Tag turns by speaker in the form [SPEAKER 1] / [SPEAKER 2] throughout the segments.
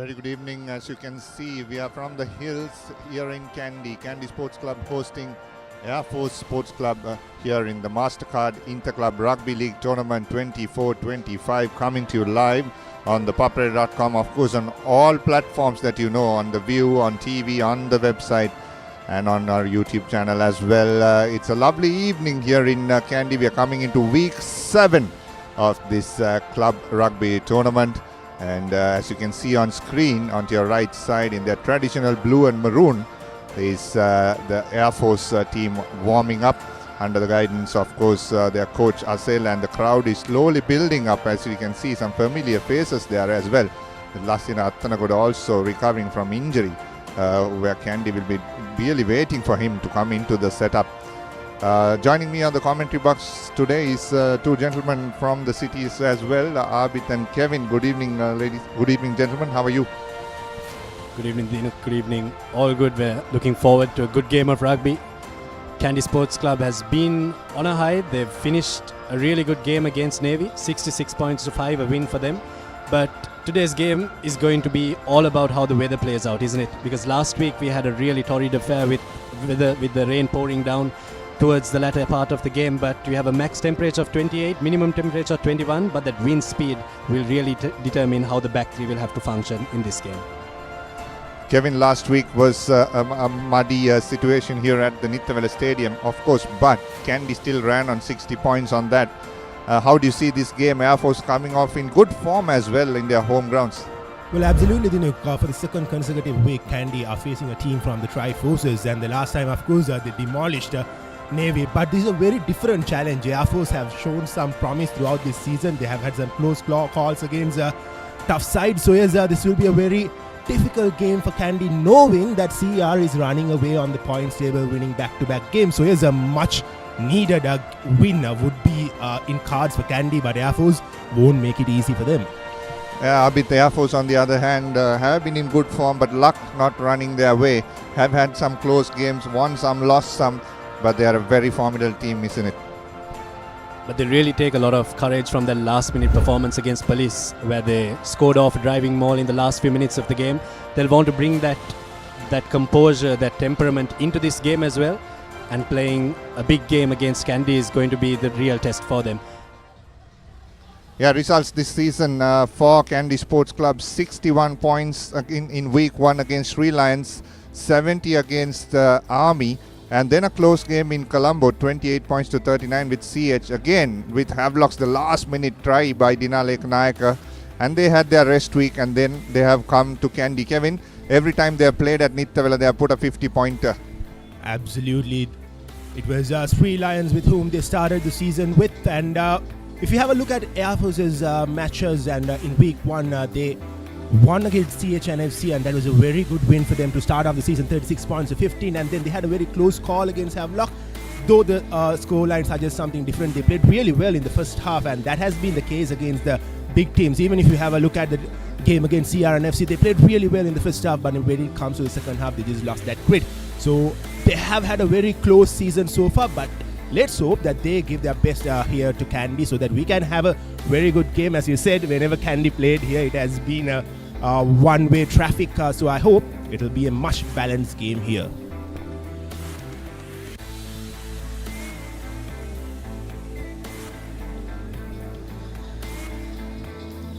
[SPEAKER 1] Very good evening. As you can see, we are from the hills here in Kandy. Kandy Sports Club hosting Air Force Sports Club here in the Mastercard Interclub Rugby League Tournament 24-25, coming to you live on the Papare.com, of course, on all platforms that you know, on the ViU, on TV, on the website, and on our YouTube channel as well. It's a lovely evening here in Kandy. We are coming into week 7 of this club rugby tournament. And as you can see on screen, on your right side, in their traditional blue and maroon, is the Air Force team warming up under the guidance, of course, their coach Asel, and the crowd is slowly building up. As you can see, some familiar faces there as well. Lasina Attanagoda also recovering from injury, where Kandy will be really waiting for him to come into the setup. Joining me on the commentary box today is two gentlemen from the cities as well, Abid and Kevin. Good evening, ladies. Good evening, gentlemen. How are you?
[SPEAKER 2] Good evening, Dino. Good evening. All good. We're looking forward to a good game of rugby. Kandy Sports Club has been on a high. They've finished a really good game against Navy, 66 points to 5, a win for them. But today's game is going to be all about how the weather plays out, isn't it? Because last week we had a really torrid affair with the rain pouring down towards the latter part of the game, but we have a max temperature of 28, minimum temperature of 21, but that wind speed will really determine how the back three will have to function in this game.
[SPEAKER 1] Kevin, last week was a muddy situation here at the Nittawela Stadium, of course, but Kandy still ran on 60 points on that. How do you see this game? Air Force coming off in good form as well in their home grounds.
[SPEAKER 3] Well, absolutely, Dinuk. For the second consecutive week, Kandy are facing a team from the Tri-Forces, and the last time, of course, they demolished Navy. But this is a very different challenge. Air Force have shown some promise throughout this season. They have had some close calls against tough sides. So yes, this will be a very difficult game for Kandy, knowing that CR is running away on the points table, winning back-to-back games. So yes, a much needed win would be in cards for Kandy, but Air Force won't make it easy for them.
[SPEAKER 1] Abid, the Air Force, on the other hand, have been in good form, but luck not running their way. Have had some close games, won some, lost some, but they are a very formidable team, isn't it?
[SPEAKER 2] But they really take a lot of courage from their last-minute performance against Police, where they scored off driving maul in the last few minutes of the game. They'll want to bring that composure, that temperament into this game as well. And playing a big game against Kandy is going to be the real test for them.
[SPEAKER 1] Yeah, results this season for Kandy Sports Club: 61 points in week 1 against Sri Lions, 70 against Army. And then a close game in Colombo, 28 points to 39 with CH. Again, with Havelocks, the last-minute try by Dinalek Nayaka. And they had their rest week, and then they have come to Kandy. Kevin, every time they have played at Nittawela, they have put a 50-pointer.
[SPEAKER 3] Absolutely. It was Sri Lions with whom they started the season with. And if you have a look at Air Force's matches, and in week 1, they won against CHNFC, and that was a very good win for them to start off the season, 36 points to 15, and then they had a very close call against Havelock. Though the scoreline suggests something different, they played really well in the first half, and that has been the case against the big teams. Even if you have a look at the game against CRNFC, they played really well in the first half, but when it comes to the second half, they just lost that grit. So they have had a very close season so far, but let's hope that they give their best here to Kandy, so that we can have a very good game. As you said, whenever Kandy played here, it has been a one-way traffic, so I hope it will be a much balanced game here.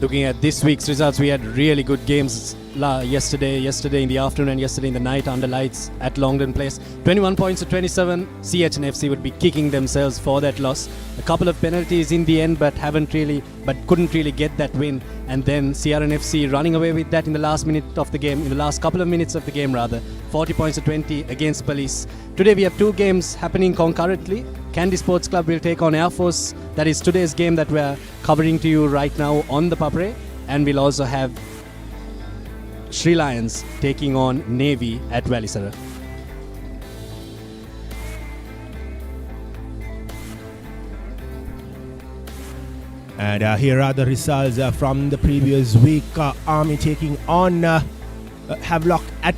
[SPEAKER 2] Looking at this week's results, we had really good games yesterday in the afternoon and yesterday in the night under lights at Longdon Place. 21 points to 27. CHNFC would be kicking themselves for that loss. A couple of penalties in the end, but couldn't really get that win. And then CRNFC running away with that in the last couple of minutes of the game rather. 40 points to 20 against Police. Today we have two games happening concurrently. Kandy Sports Club will take on Air Force. That is today's game that we're covering to you right now on the Papare. And we'll also have Sri Lions taking on Navy at Valisara.
[SPEAKER 3] And here are the results from the previous week. Army taking on Havelock at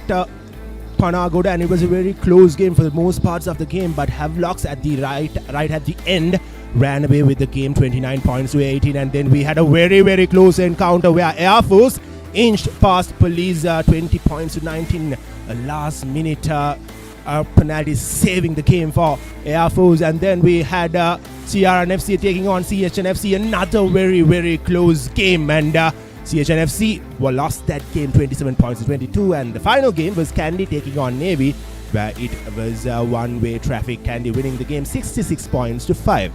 [SPEAKER 3] Panagoda, and it was a very close game for the most parts of the game, but Havelocks at the right at the end ran away with the game, 29 points to 18. And then we had a very, very close encounter where Air Force inched past Police 20 points to 19. Last minute penalty saving the game for Air Force. And then we had CRNFC taking on CHNFC, another very, very close game. And CHNFC lost that game 27 points to 22. And the final game was Kandy taking on Navy, where it was one-way traffic. Kandy winning the game 66 points to 5.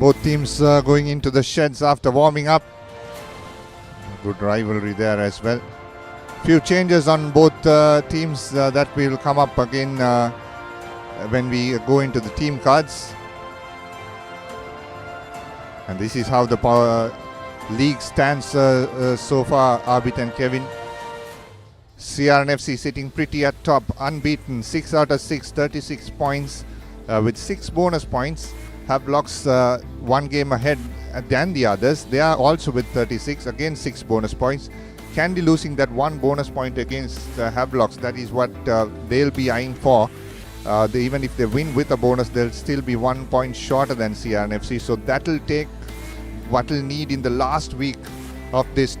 [SPEAKER 1] Both teams going into the sheds after warming up. Good rivalry there as well. Few changes on both teams that will come up again when we go into the team cards. And this is how the league stands so far, Arbit and Kevin. CRNFC sitting pretty at top, unbeaten, 6 out of 6, 36 points with 6 bonus points. Havelocks one game ahead than the others. They are also with 36, again 6 bonus points. Kandy losing that 1 bonus point against Havelocks. That is what they'll be eyeing for. Even if they win with a bonus, they'll still be 1 point shorter than CRNFC. So that'll take what we'll need in the last week of this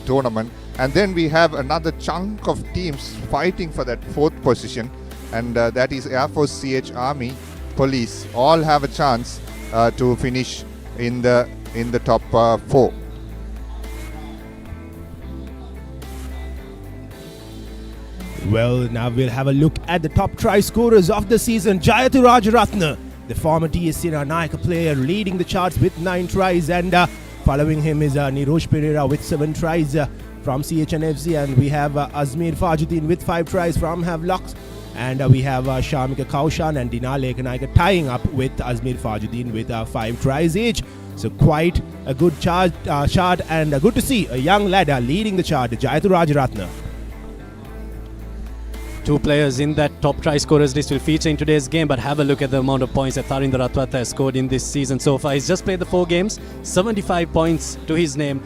[SPEAKER 1] tournament. And then we have another chunk of teams fighting for that 4th position, and that is Air Force, CH, Army, Police. All have a chance to finish in the top 4.
[SPEAKER 3] Well, now we'll have a look at the top try scorers of the season. Jayathu Rajaratne, the former TSC Nayaka player, leading the charts with 9 tries, and following him is Nirosh Pereira with 7 tries from CHNFC, and we have Azmir Fajuddin with 5 tries from Havelocks, and we have Shamika Kaushan and Dina Lekanaika tying up with Azmir Fajuddin with 5 tries each. So quite a good chart, and good to see a young lad leading the chart, Jayathu Rajaratne.
[SPEAKER 2] 2 players in that top try scorers list will feature in today's game, but have a look at the amount of points that Tharinder Ratwata has scored in this season so far. He's just played the 4 games, 75 points to his name.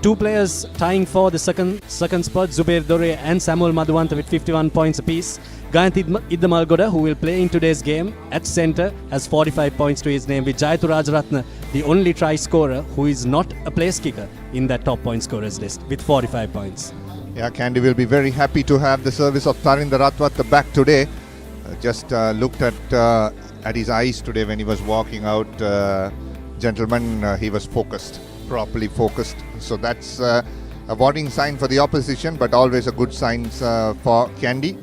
[SPEAKER 2] 2 players tying for the second spot, Zubair Dore and Samuel Madhuwanta with 51 points apiece. Gayanth Iddamalgoda, who will play in today's game at centre, has 45 points to his name, with Jayathu Rajaratne, the only try scorer who is not a place kicker in that top point scorers list, with 45 points.
[SPEAKER 1] Yeah, Kandy will be very happy to have the service of Tharinder Ratwata back today. Just looked at his eyes today when he was walking out. Gentlemen, he was focused, properly focused. So that's a warning sign for the opposition, but always a good sign for Kandy.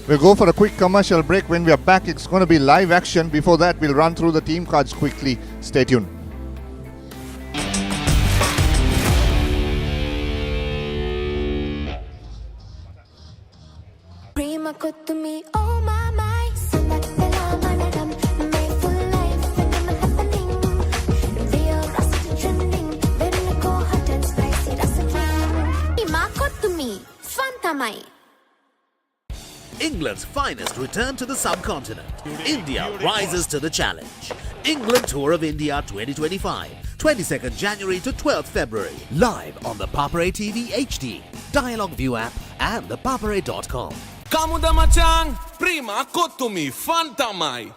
[SPEAKER 1] We'll go for a quick commercial break. When we are back, it's going to be live action. Before that, we'll run through the team cards quickly. Stay tuned.
[SPEAKER 4] Oh my, my, Nittawela, manadam, full life, when I'm happening. Real rusty trending, very go hot and spicy, that's a king. Ima kottumi, fun tamai.
[SPEAKER 5] England's finest return to the subcontinent. India rises to the challenge. England Tour of India 2025, 22nd January to 12th February. Live on the Papare TV HD, Dialog ViU App and ThePapare.com.
[SPEAKER 6] Kamuda Machang, prima kottumi, fantamai.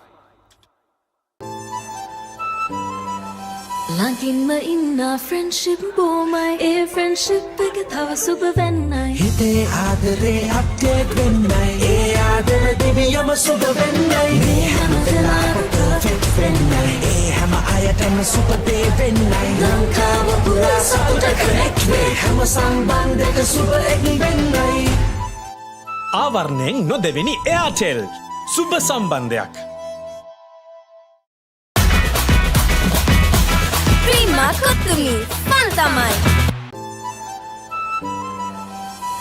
[SPEAKER 4] Langin ma inna friendship bo my a friendship එක තව සුබ වෙන්නයි
[SPEAKER 7] හිතේ ආදරේ update වෙන්නයි ඒ ආදර දිවියම සුබ වෙන්නයි මේ හැම වෙලාවෙම perfect වෙන්නයි ඒ හැම අයටම සුබ දේ වෙන්නයි ලංකාව පුරා සතුට connect වේ හැම සම්බන්ධයක සුබ එක් වෙන්නයි
[SPEAKER 8] ආවරණයෙන් නොදෙවෙනි එයාටෙල් සුබ සම්බන්ධයක්
[SPEAKER 4] prima kottumi, fun tamai.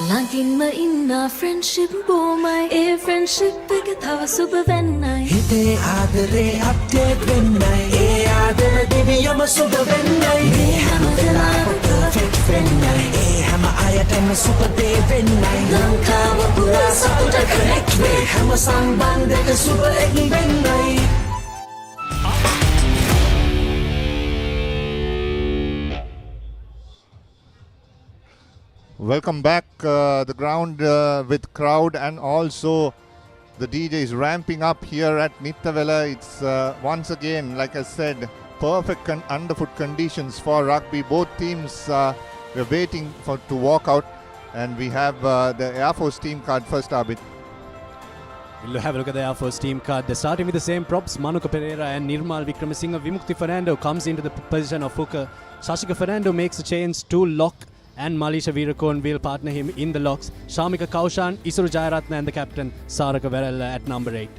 [SPEAKER 4] Langin ma inna friendship bo my a friendship එක තව සුබ වෙන්නයි
[SPEAKER 7] හිතේ ආදරේ අප්ඩේට් වෙන්නයි ඒ ආදර දිවියම සුබ වෙන්නයි මේ හැම වෙලාවෙම perfect වෙන්නයි ඒ හැම අයටම සුබ දේ වෙන්නයි ලංකාව පුරා සතුට connect වේ හැම සම්බන්ධයක සුබ එක් වෙන්නයි
[SPEAKER 1] Welcome back. The ground with crowd and also The DJ is ramping up here at Nittawela. It's once again, like I said, perfect underfoot conditions for rugby. Both teams were waiting to walk out, and we have the Air Force team card first, Abid.
[SPEAKER 2] We'll have a look at the Air Force team card. They're starting with the same props. Manuka Pereira and Nirmal Vikramasinghe. Vimukti Fernando comes into the position of hooker. Shashika Fernando makes a change to lock, and Malisha Veerakone will partner him in the locks. Shamika Kaushan, Isuru Jayaratna and the captain Saraka Verella at number 8.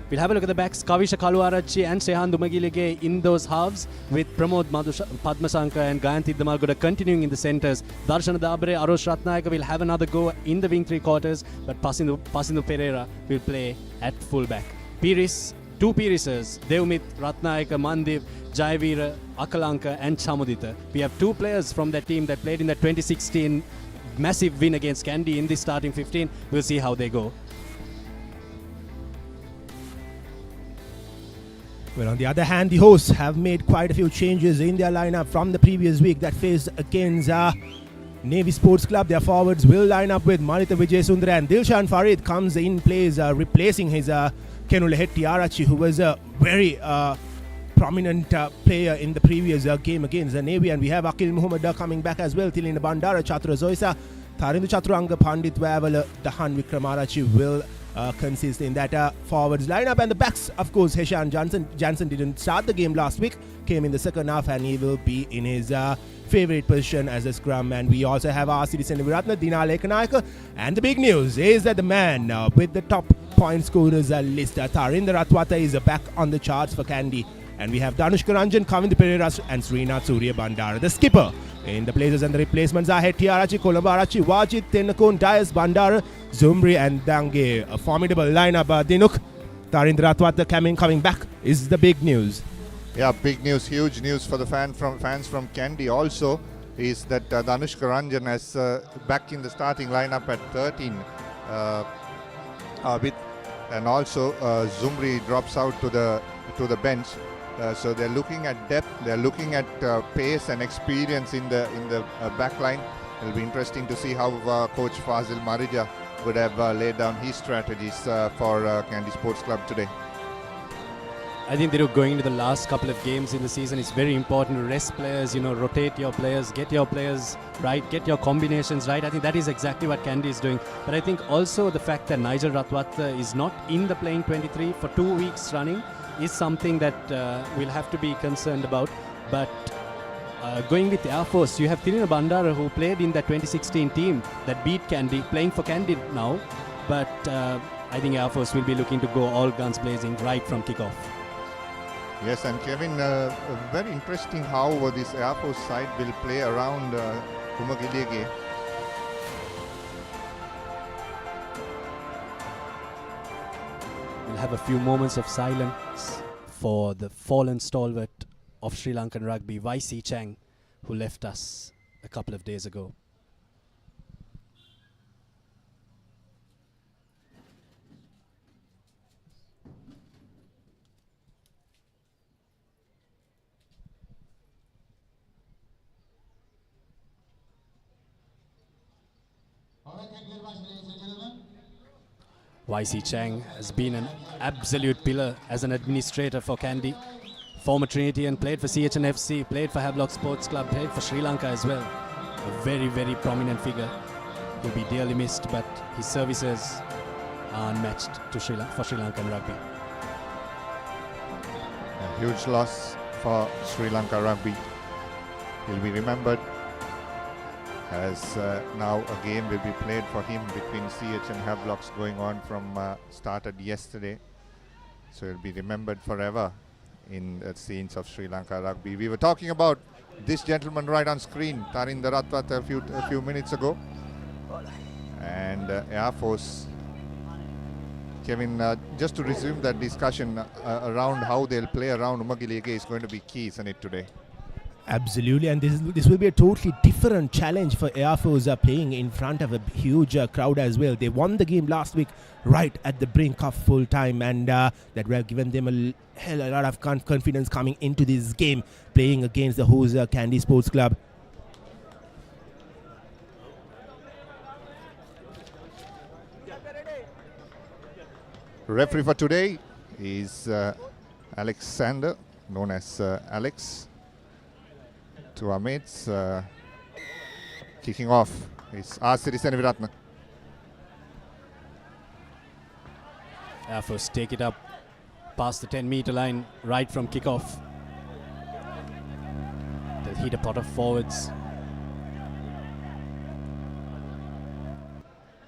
[SPEAKER 2] We'll have a look at the backs. Kavisha Kaluarachi and Shehan Dumagilige in those halves, with Pramod Padmasankar and Gayanthi Damalgoda continuing in the centres. Darshana Dabre, Arosh Ratnayaka will have another go in the wing 3 quarters, but Pasindu Pereira will play at full-back. Piris, 2 Pirisers, Devmit, Ratnayaka, Mandiv, Jayavira, Akalanka and Chamudita. We have 2 players from that team that played in the 2016 massive win against Kandy in the starting 15. We'll see how they go.
[SPEAKER 3] Well, on the other hand, the hosts have made quite a few changes in their lineup from the previous week that faced against Navy Sports Club. Their forwards will line up with Manita Vijayasundara, and Dilshan Farid comes in place, replacing his Kenule Hettiarachi, who was a very prominent player in the previous game against the Navy. And we have Akil Muhammad coming back as well. Tilina Bandara, Chatra Zoisa, Tarindu Chaturanga, Pandit Vavala, Dahan Vikramarachi will consist in that forwards lineup. And the backs, of course, Heshan Jansen didn't start the game last week, came in the second half, and he will be in his favorite position as a scrum. And we also have our citizen Viratna, Dina Lekanayaka. And the big news is that the man with the top point scorers list, Tarinder Ratwata, is back on the charts for Kandy. And we have Danushka Ranjan, Kavinda Pereira and Srinath Surya Bandara. The skipper in the places, and the replacements are Hettiarachi, Kolabarachi, Wajid, Tenakon, Dias, Bandara, Zumri and Dange. A formidable lineup. Dinuk, Tarinder Ratwata coming back is the big news.
[SPEAKER 1] Yeah, big news, huge news for the fans from Kandy also is that Danushka Ranjan is back in the starting lineup at 13. And also Zumri drops out to the bench. So they're looking at depth, they're looking at pace and experience in the back line. It'll be interesting to see how Coach Fazil Marija would have laid down his strategies for Kandy Sports Club today.
[SPEAKER 2] I think they're going into the last couple of games in the season. It's very important to rest players, rotate your players, get your players right, get your combinations right. I think that is exactly what Kandy is doing. But I think also the fact that Nigel Ratwata is not in the playing 23 for 2 weeks running is something that we'll have to be concerned about. But going with Air Force, you have Tirina Bandara, who played in the 2016 team that beat Kandy, playing for Kandy now. But I think Air Force will be looking to go all guns blazing right from kickoff.
[SPEAKER 1] Yes, and Kevin, very interesting how this Air Force side will play around Umagilege.
[SPEAKER 2] We'll have a few moments of silence for the fallen stalwart of Sri Lankan rugby, YC Chang, who left us a couple of days ago. YC Chang has been an absolute pillar as an administrator for Kandy. Former Trinitian, played for CHNFC, played for Havelock Sports Club, played for Sri Lanka as well. A very, very prominent figure. He'll be dearly missed, but his services are unmatched to Sri Lankan rugby.
[SPEAKER 1] A huge loss for Sri Lanka rugby. He'll be remembered as now a game will be played for him between CH and Havelocks going on from started yesterday. So he'll be remembered forever in the scenes of Sri Lanka rugby. We were talking about this gentleman right on screen, Tarinder Ratwata, a few minutes ago. And Air Force. Kevin, just to resume that discussion around how they'll play around Umagilege is going to be key, isn't it, today?
[SPEAKER 3] Absolutely, and this will be a totally different challenge for Air Force playing in front of a huge crowd as well. They won the game last week right at the brink of full time, and that will have given them a lot of confidence coming into this game, playing against the host Kandy Sports Club.
[SPEAKER 1] Referee for today is Alexander, known as Alex. To our mates, kicking off is Asiri Seneviratne.
[SPEAKER 2] Air Force take it up past the 10-meter line right from kickoff. They'll hit a pot of forwards.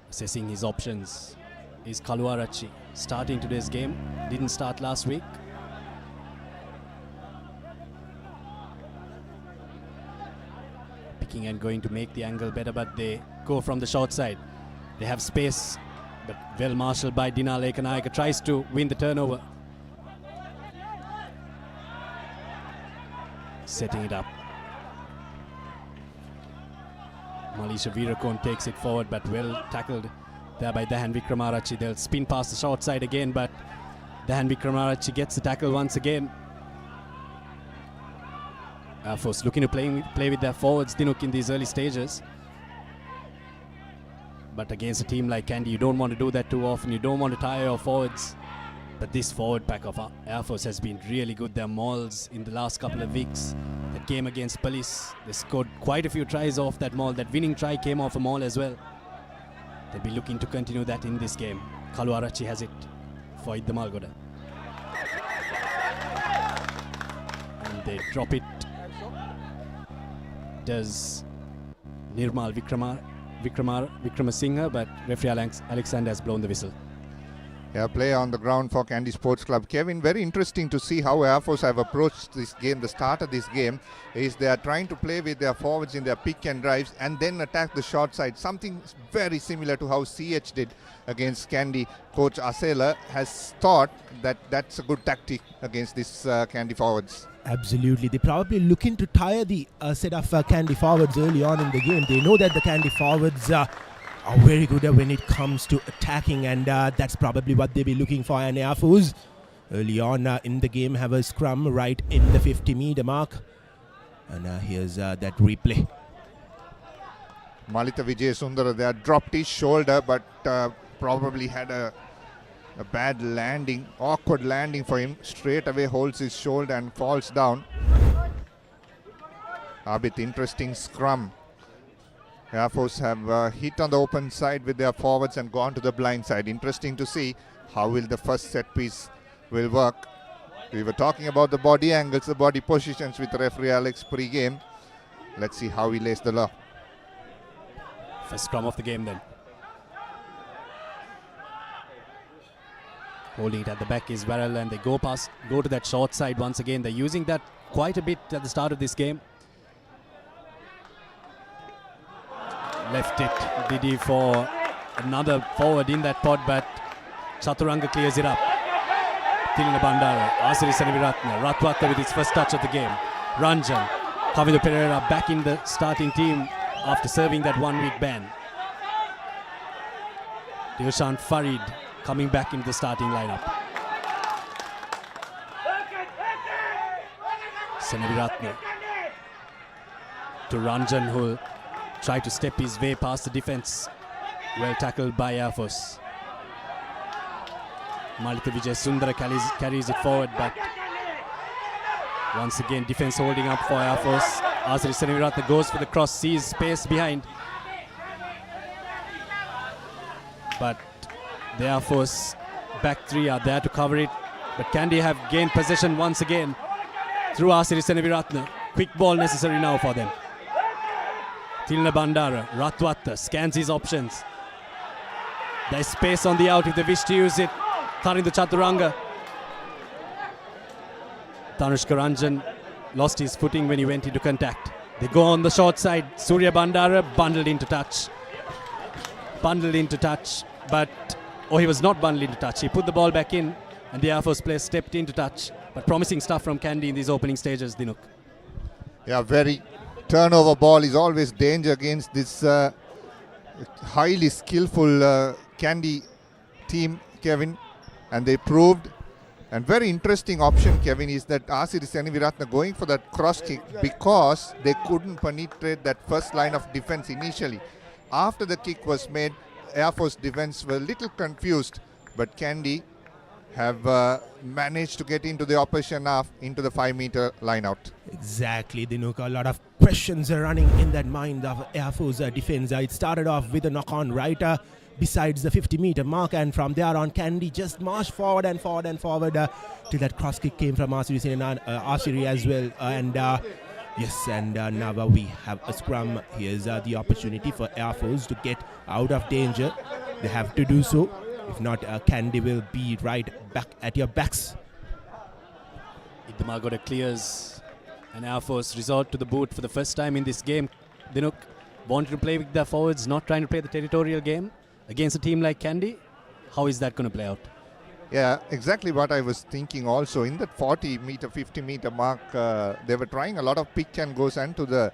[SPEAKER 2] Assessing his options is Kaluarachi, starting today's game. Didn't start last week. Picking and going to make the angle better, but they go from the short side. They have space, but well marshaled by Dina Lekanayaka. Tries to win the turnover. Setting it up. Malisha Virakon takes it forward, but well tackled there by Dahan Wickremarachi. They'll spin past the short side again, but Dahan Wickremarachi gets the tackle once again. Air Force looking to play with their forwards, Dinuk, in these early stages. But against a team like Kandy, you don't want to do that too often. You don't want to tire your forwards. But this forward pack of Air Force has been really good. Their mauls in the last couple of weeks. That game against Police, they scored quite a few tries off that maul. That winning try came off a maul as well. They'll be looking to continue that in this game. Kaluarachi has it for Idda Malgoda. And they drop it. Does Nirmal Vikramasinghe, but referee Alexander has blown the whistle.
[SPEAKER 1] Yeah, play on the ground for Kandy Sports Club. Kevin, very interesting to see how Air Force have approached this game. The start of this game is they are trying to play with their forwards in their pick and drives and then attack the short side. Something very similar to how CH did against Kandy. Coach Asela has thought that that's a good tactic against this Kandy forwards.
[SPEAKER 3] Absolutely. They're probably looking to tire the set of Kandy forwards early on in the game. They know that the Kandy forwards are very good when it comes to attacking, and that's probably what they'll be looking for. And Air Force early on in the game have a scrum right in the 50-meter mark. And here's that replay.
[SPEAKER 1] Malita Vijay Sundara there dropped his shoulder, but probably had a bad landing, awkward landing for him. Straight away holds his shoulder and falls down. Abit, interesting scrum. Air Force have hit on the open side with their forwards and gone to the blind side. Interesting to see how will the first set piece will work. We were talking about the body angles, the body positions with referee Alex pre-game. Let's see how he lays the law.
[SPEAKER 2] First scrum of the game then. Holding it at the back is Varel, and they go to that short side once again. They're using that quite a bit at the start of this game. Left it, Didi, for another forward in that pod, but Chaturanga clears it up. Tilina Bandara, Asiri Seneviratne, Ratwata with his first touch of the game. Ranjan, Kavindu Pereira back in the starting team after serving that 1-week ban. Dilshan Farid coming back into the starting lineup. Seneviratne to Ranjan, who try to step his way past the defense. Well tackled by Air Force. Malika Vijay Sundara carries it forward, but once again defense holding up for Air Force. Asiri Seneviratne goes for the cross, sees space behind. But the Air Force back three are there to cover it. But Kandy have gained possession once again through Asiri Seneviratne. Quick ball necessary now for them. Tilna Bandara, Ratwata scans his options. There's space on the out if they wish to use it. Tharindu Chaturanga. Tanushka Ranjan lost his footing when he went into contact. They go on the short side. Surya Bandara bundled into touch. But he was not bundled into touch. He put the ball back in, and the Air Force player stepped into touch. But promising stuff from Kandy in these opening stages, Dinuk.
[SPEAKER 1] Yeah, very turnover ball is always danger against this highly skillful Kandy team, Kevin, and they proved. And very interesting option, Kevin, is that Asiri Seneviratne going for that cross kick because they couldn't penetrate that first line of defense initially. After the kick was made, Air Force defense were a little confused, but Kandy have managed to get into the opposition half, into the 5-meter line out.
[SPEAKER 3] Exactly, Dinuka. A lot of questions are running in that mind of Air Force defense. It started off with a knock-on right besides the 50-meter mark, and from there on, Kandy just marched forward and forward and forward till that cross kick came from Ashiri as well. Yes, and now we have a scrum. Here's the opportunity for Air Force to get out of danger. They have to do so. If not, Kandy will be right back at your backs.
[SPEAKER 2] Idamagoda clears, and Air Force resort to the boot for the first time in this game. Dinuk wanted to play with their forwards, not trying to play the territorial game against a team like Kandy. How is that going to play out?
[SPEAKER 1] Yeah, exactly what I was thinking also. In that 40-meter, 50-meter mark, they were trying a lot of pick and goes and to the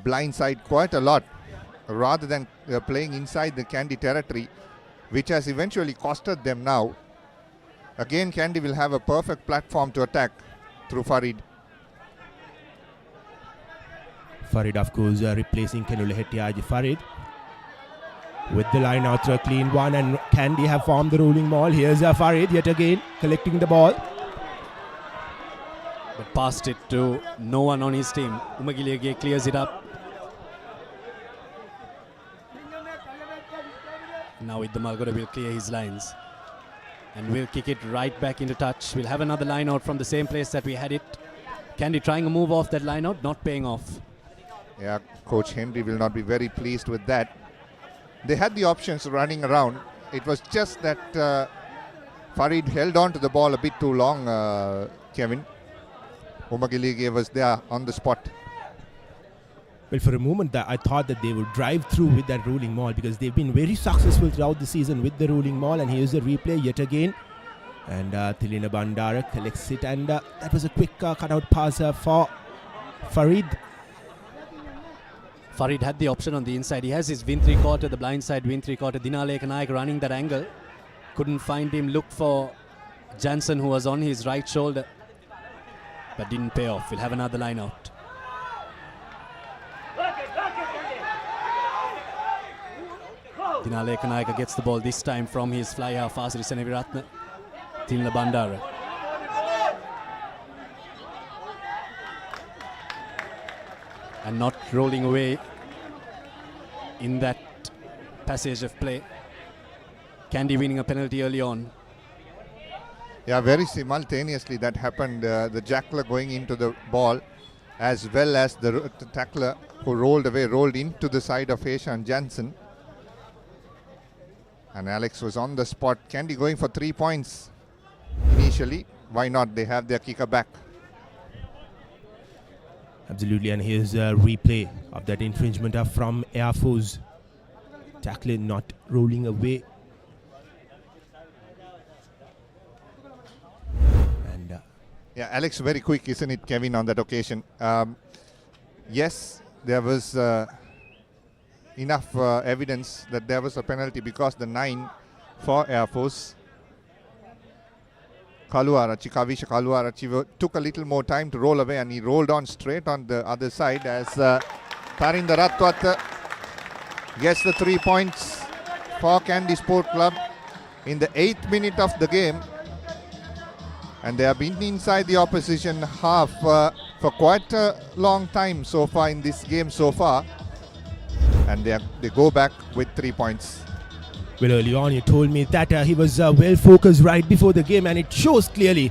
[SPEAKER 1] blind side quite a lot, rather than playing inside the Kandy territory, which has eventually costed them now. Again, Kandy will have a perfect platform to attack through Farid.
[SPEAKER 3] Farid, of course, replacing Kenule Hettiaji. Farid with the line out through a clean one, and Kandy have formed the rolling ball. Here's Farid yet again collecting the ball.
[SPEAKER 2] But passed it to no one on his team. Umagiliage clears it up. Now Idamagoda will clear his lines and we'll kick it right back into touch. We'll have another line out from the same place that we had it. Kandy trying a move off that line out, not paying off.
[SPEAKER 1] Yeah, Coach Henry will not be very pleased with that. They had the options running around. It was just that Farid held on to the ball a bit too long, Kevin. Umagilige was there on the spot.
[SPEAKER 3] Well, for a moment, I thought that they would drive through with that rolling maul, because they've been very successful throughout the season with the rolling maul. And here's the replay yet again. And Tilina Bandara collects it, and that was a quick cutout pass for Farid.
[SPEAKER 2] Farid had the option on the inside. He has his win 3/4, the blind side win 3/4. Dinaleka Naik running that angle. Couldn't find him. Looked for Jansen, who was on his right shoulder, but didn't pay off. We'll have another line out. Dinaleka Naik gets the ball this time from his fly half, Asiri Seneviratne. Tilna Bandara. And not rolling away in that passage of play. Kandy winning a penalty early on.
[SPEAKER 1] Yeah, very simultaneously that happened. The jackler going into the ball, as well as the tackler who rolled away, rolled into the side of Heshan Jansen. And Alex was on the spot. Kandy going for 3 points initially. Why not? They have their kicker back.
[SPEAKER 3] Absolutely, and here's a replay of that infringement from Air Force. Tackler not rolling away. And
[SPEAKER 1] yeah, Alex very quick, isn't it, Kevin, on that occasion? Yes, there was enough evidence that there was a penalty, because the 9 for Air Force, Kavisha Kaluarachi, took a little more time to roll away, and he rolled on straight on the other side as Tarinda Ratwat gets the 3 points for Kandy Sport Club in the 8th minute of the game. And they have been inside the opposition half for quite a long time so far in this game so far. And they go back with 3 points.
[SPEAKER 3] well, early on you told me that he was well focused right before the game, and it shows clearly.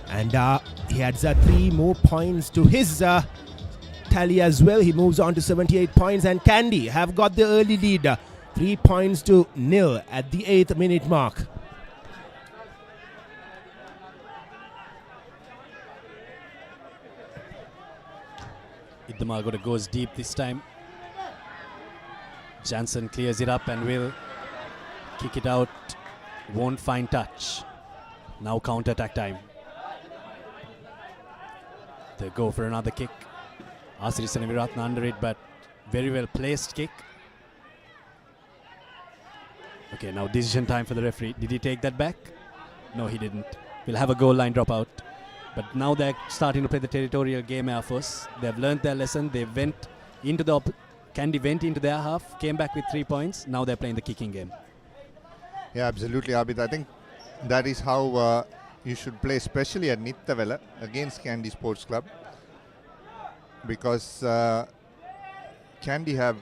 [SPEAKER 3] And he adds 3 more points to his tally as well. He moves on to 78 points, and Kandy have got the early lead, 3 points to 0 at the 8th minute mark.
[SPEAKER 2] Idamagoda goes deep this time. Jansen clears it up and will kick it out. Won't find touch. Now counter-attack time. They go for another kick. Asiri Seneviratne under it, but very well placed kick. Okay, now decision time for the referee. Did he take that back? No, he didn't. We'll have a goal line dropout. But now they're starting to play the territorial game, Air Force. They've learned their lesson. They went into the Kandy went into their half, came back with 3 points. Now they're playing the kicking game.
[SPEAKER 1] Yeah, absolutely, Abid. I think That is how you should play, especially at Nittawela against Kandy Sports Club, because Kandy have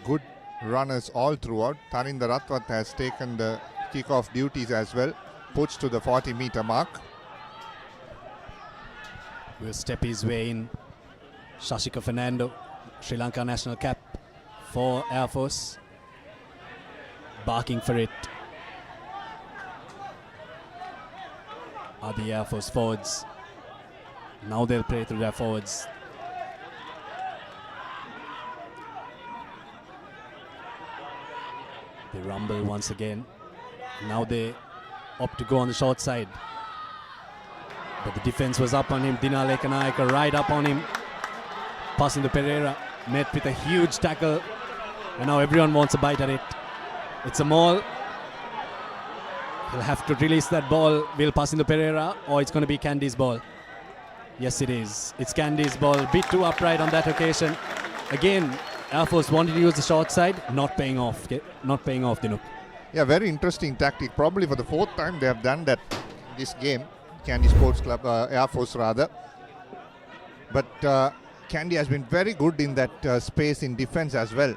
[SPEAKER 1] good runners all throughout. Tarinda Ratwat has taken the kick-off duties as well, puts to the 40-meter mark.
[SPEAKER 2] Will step his way in. Shashika Fernando, Sri Lanka national cap for Air Force, barking for it. Are the Air Force forwards. Now they'll play through their forwards. They rumble once again. Now they opt to go on the short side. But the defense was up on him. Dinaleka Nayaka right up on him. Passing to Pereira. Met with a huge tackle. And now everyone wants a bite at it. It's a maul. He'll have to release that ball. Will pass into Pereira, or it's going to be Kandy's ball. Yes, it is. It's Kandy's ball. Bit too upright on that occasion. Again, Air Force wanted to use the short side. Not paying off. Okay? Not paying off, Dinuk.
[SPEAKER 1] Yeah, very interesting tactic. Probably for the 4th time they have done that this game. Kandy Sports Club, Air Force rather. But Kandy has been very good in that space in defense as well.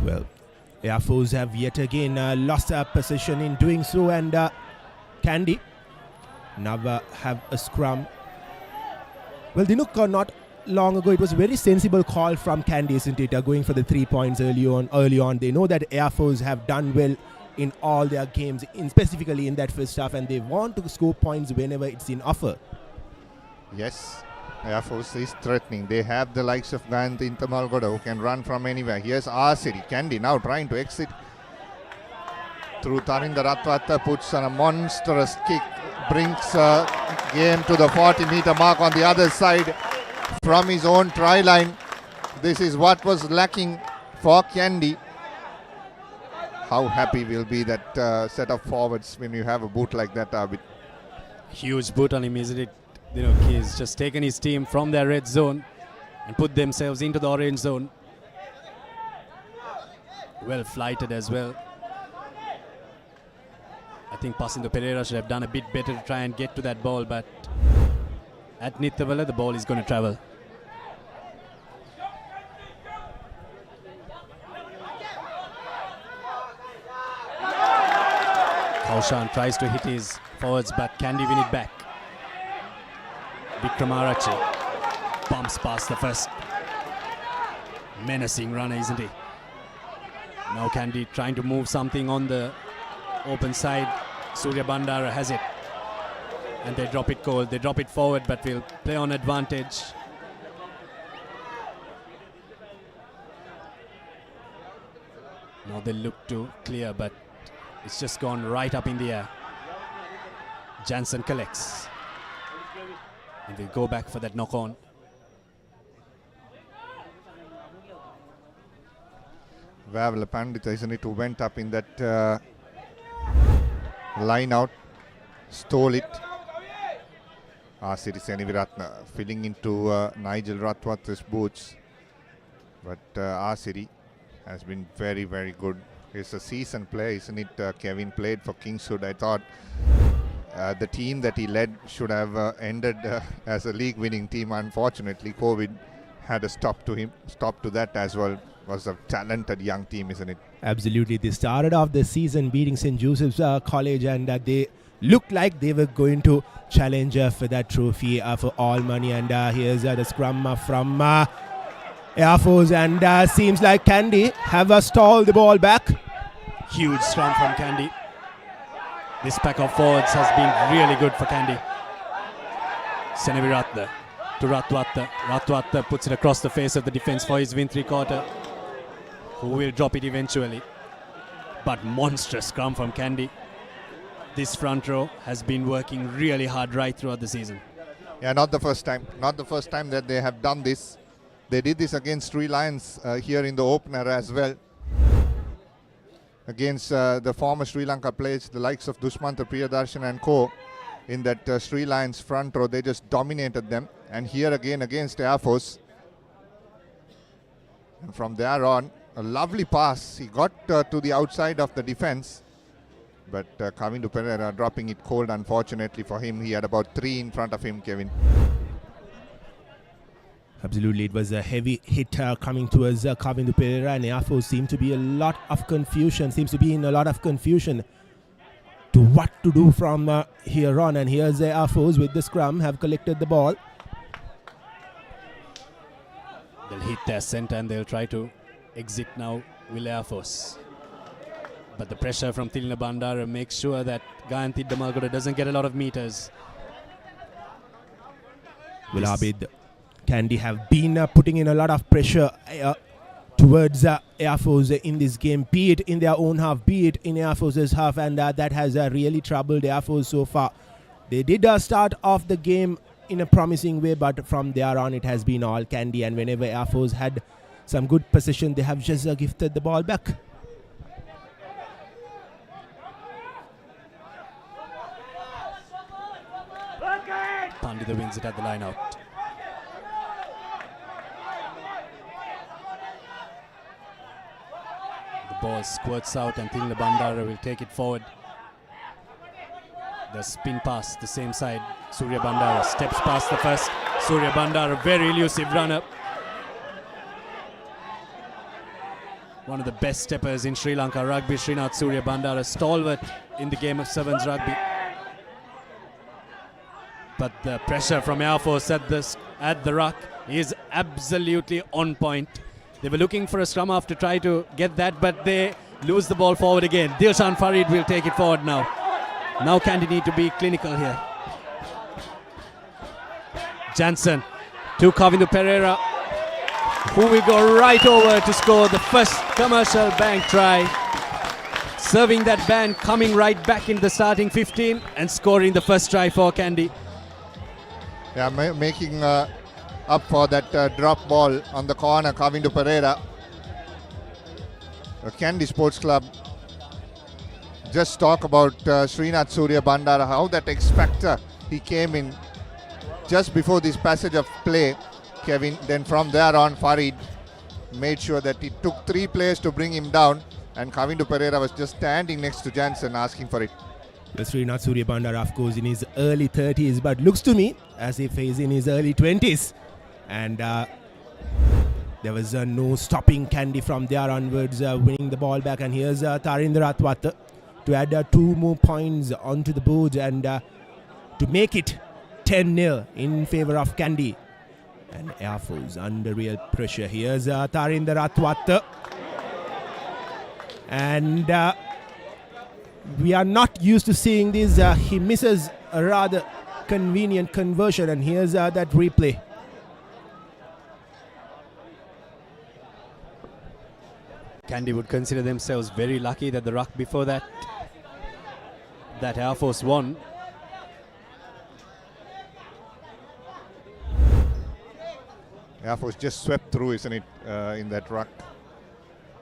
[SPEAKER 3] Well, Air Force have yet again lost their position in doing so, and Kandy now have a scrum. Well, Dinuk, not long ago, it was a very sensible call from Kandy, isn't it? Going for the 3 points early on. They know that Air Force have done well in all their games, specifically in that first half, and they want to score points whenever it's in offer.
[SPEAKER 1] Yes, Air Force is threatening. They have the likes of Gayantha Intamalgoda who can run from anywhere. Here's City. Kandy now trying to exit through Tarinda Ratwata, puts on a monstrous kick, brings game to the 40-meter mark on the other side from his own try line. This is what was lacking for Kandy. How happy will be that set of forwards when you have a boot like that, Abid.
[SPEAKER 2] Huge boot on him, isn't it? You know, he's just taken his team from their red zone and put themselves into the orange zone. Well flighted as well. I think Pasinto Pereira should have done a bit better to try and get to that ball, but at Nittawela, the ball is going to travel. Kaushan tries to hit his forwards, but Kandy win it back. Vikramarachi bumps past the first. Menacing runner, isn't he? Now Kandy trying to move something on the open side. Surya Bandara has it. And they drop it cold. They drop it forward, but will play on advantage. Now they look to clear, but it's just gone right up in the air. Jansen collects. And we'll go back for that knock-on.
[SPEAKER 1] Vavala Pandita, isn't it, who went up in that line out, stole it. City Seniviratna filling into Nigel Ratwat's boots. But City has been very, very good. He's a seasoned player, isn't it? Kevin played for Kingswood. I thought the team that he led should have ended as a league-winning team. Unfortunately, COVID had a stop to that as well. Was a talented young team, isn't it?
[SPEAKER 3] Absolutely. They started off the season beating St. Joseph's College, and they looked like they were going to challenge for that trophy for all money. And here's the scrum from Air Force, and seems like Kandy have stalled the ball back.
[SPEAKER 2] Huge scrum from Kandy. This pack of forwards has been really good for Kandy. Seneviratna to Ratwata. Ratwata puts it across the face of the defense for his win three-quarter, who will drop it eventually. But monstrous scrum from Kandy. This front row has been working really hard right throughout the season.
[SPEAKER 1] Yeah, not the first time. Not the first time that they have done this. They did this against Sri Lions here in the opener as well. Against the former Sri Lanka players, the likes of Dushmantha Priyadarshan and co. In that Sri Lions front row, they just dominated them. And here again against Air Force. And from there on, A lovely pass. He got to the outside of the defense. But Kavindu Pereira dropping it cold, unfortunately for him. He had about 3 in front of him, Kevin.
[SPEAKER 3] Absolutely, it was a heavy hit coming towards Kavindu Pereira, and Air Force seems to be in a lot of confusion to what to do from here on. And here's the Air Force with the scrum, have collected the ball.
[SPEAKER 2] They'll hit their center and they'll try to exit now, will Air Force. But the pressure from Thilina Bandara makes sure that Gayanthi Damalgoda doesn't get a lot of meters.
[SPEAKER 3] Will Abid Kandy have been putting in a lot of pressure towards Air Force in this game, be it in their own half, be it in Air Force's half, and that has really troubled Air Force so far. They did start off the game in a promising way, but from there on it has been all Kandy, and whenever Air Force had some good possession, they have just gifted the ball back.
[SPEAKER 2] Pandita wins it at the line out. The ball squirts out and Thilina Bandara will take it forward. The spin pass, the same side. Surya Bandara steps past the first. Surya Bandara, very elusive runner. One of the best steppers in Sri Lanka rugby, Srinath Surya Bandara, stalwart in the game of sevens rugby. But the pressure from Air Force at the ruck is absolutely on point. They were looking for a scrum half to try to get that, but they lose the ball forward again. Dilshan Farid will take it forward now. Now Kandy need to be clinical here. Jansen to Kavindu Pereira, who will go right over to score the first commercial bank try. Serving that ban, coming right back in the starting 15 and scoring the first try for Kandy.
[SPEAKER 1] Yeah, making up for that drop ball on the corner, Kavindu Pereira. Kandy Sports Club. Just talk about Srinath Surya Bandara, how that X factor he came in just before this passage of play, Kevin. Then from there on, Farid made sure that it took 3 players to bring him down, and Kavindu Pereira was just standing next to Jansen asking for it.
[SPEAKER 3] The Srinath Surya Bandara, of course, in his early 30s, but looks to me as if he's in his early 20s. And there was no stopping Kandy from there onwards, winning the ball back. And here's Tarinder Atwat to add 2 more points onto the board and to make it 10-0 in favor of Kandy. And Air Force under real pressure. Here's Tarinder Atwat. And we are not used to seeing this. He misses a rather convenient conversion, and here's that replay.
[SPEAKER 2] Kandy would consider themselves very lucky that the ruck before that Air Force won.
[SPEAKER 1] Air Force just swept through, isn't it, in that ruck.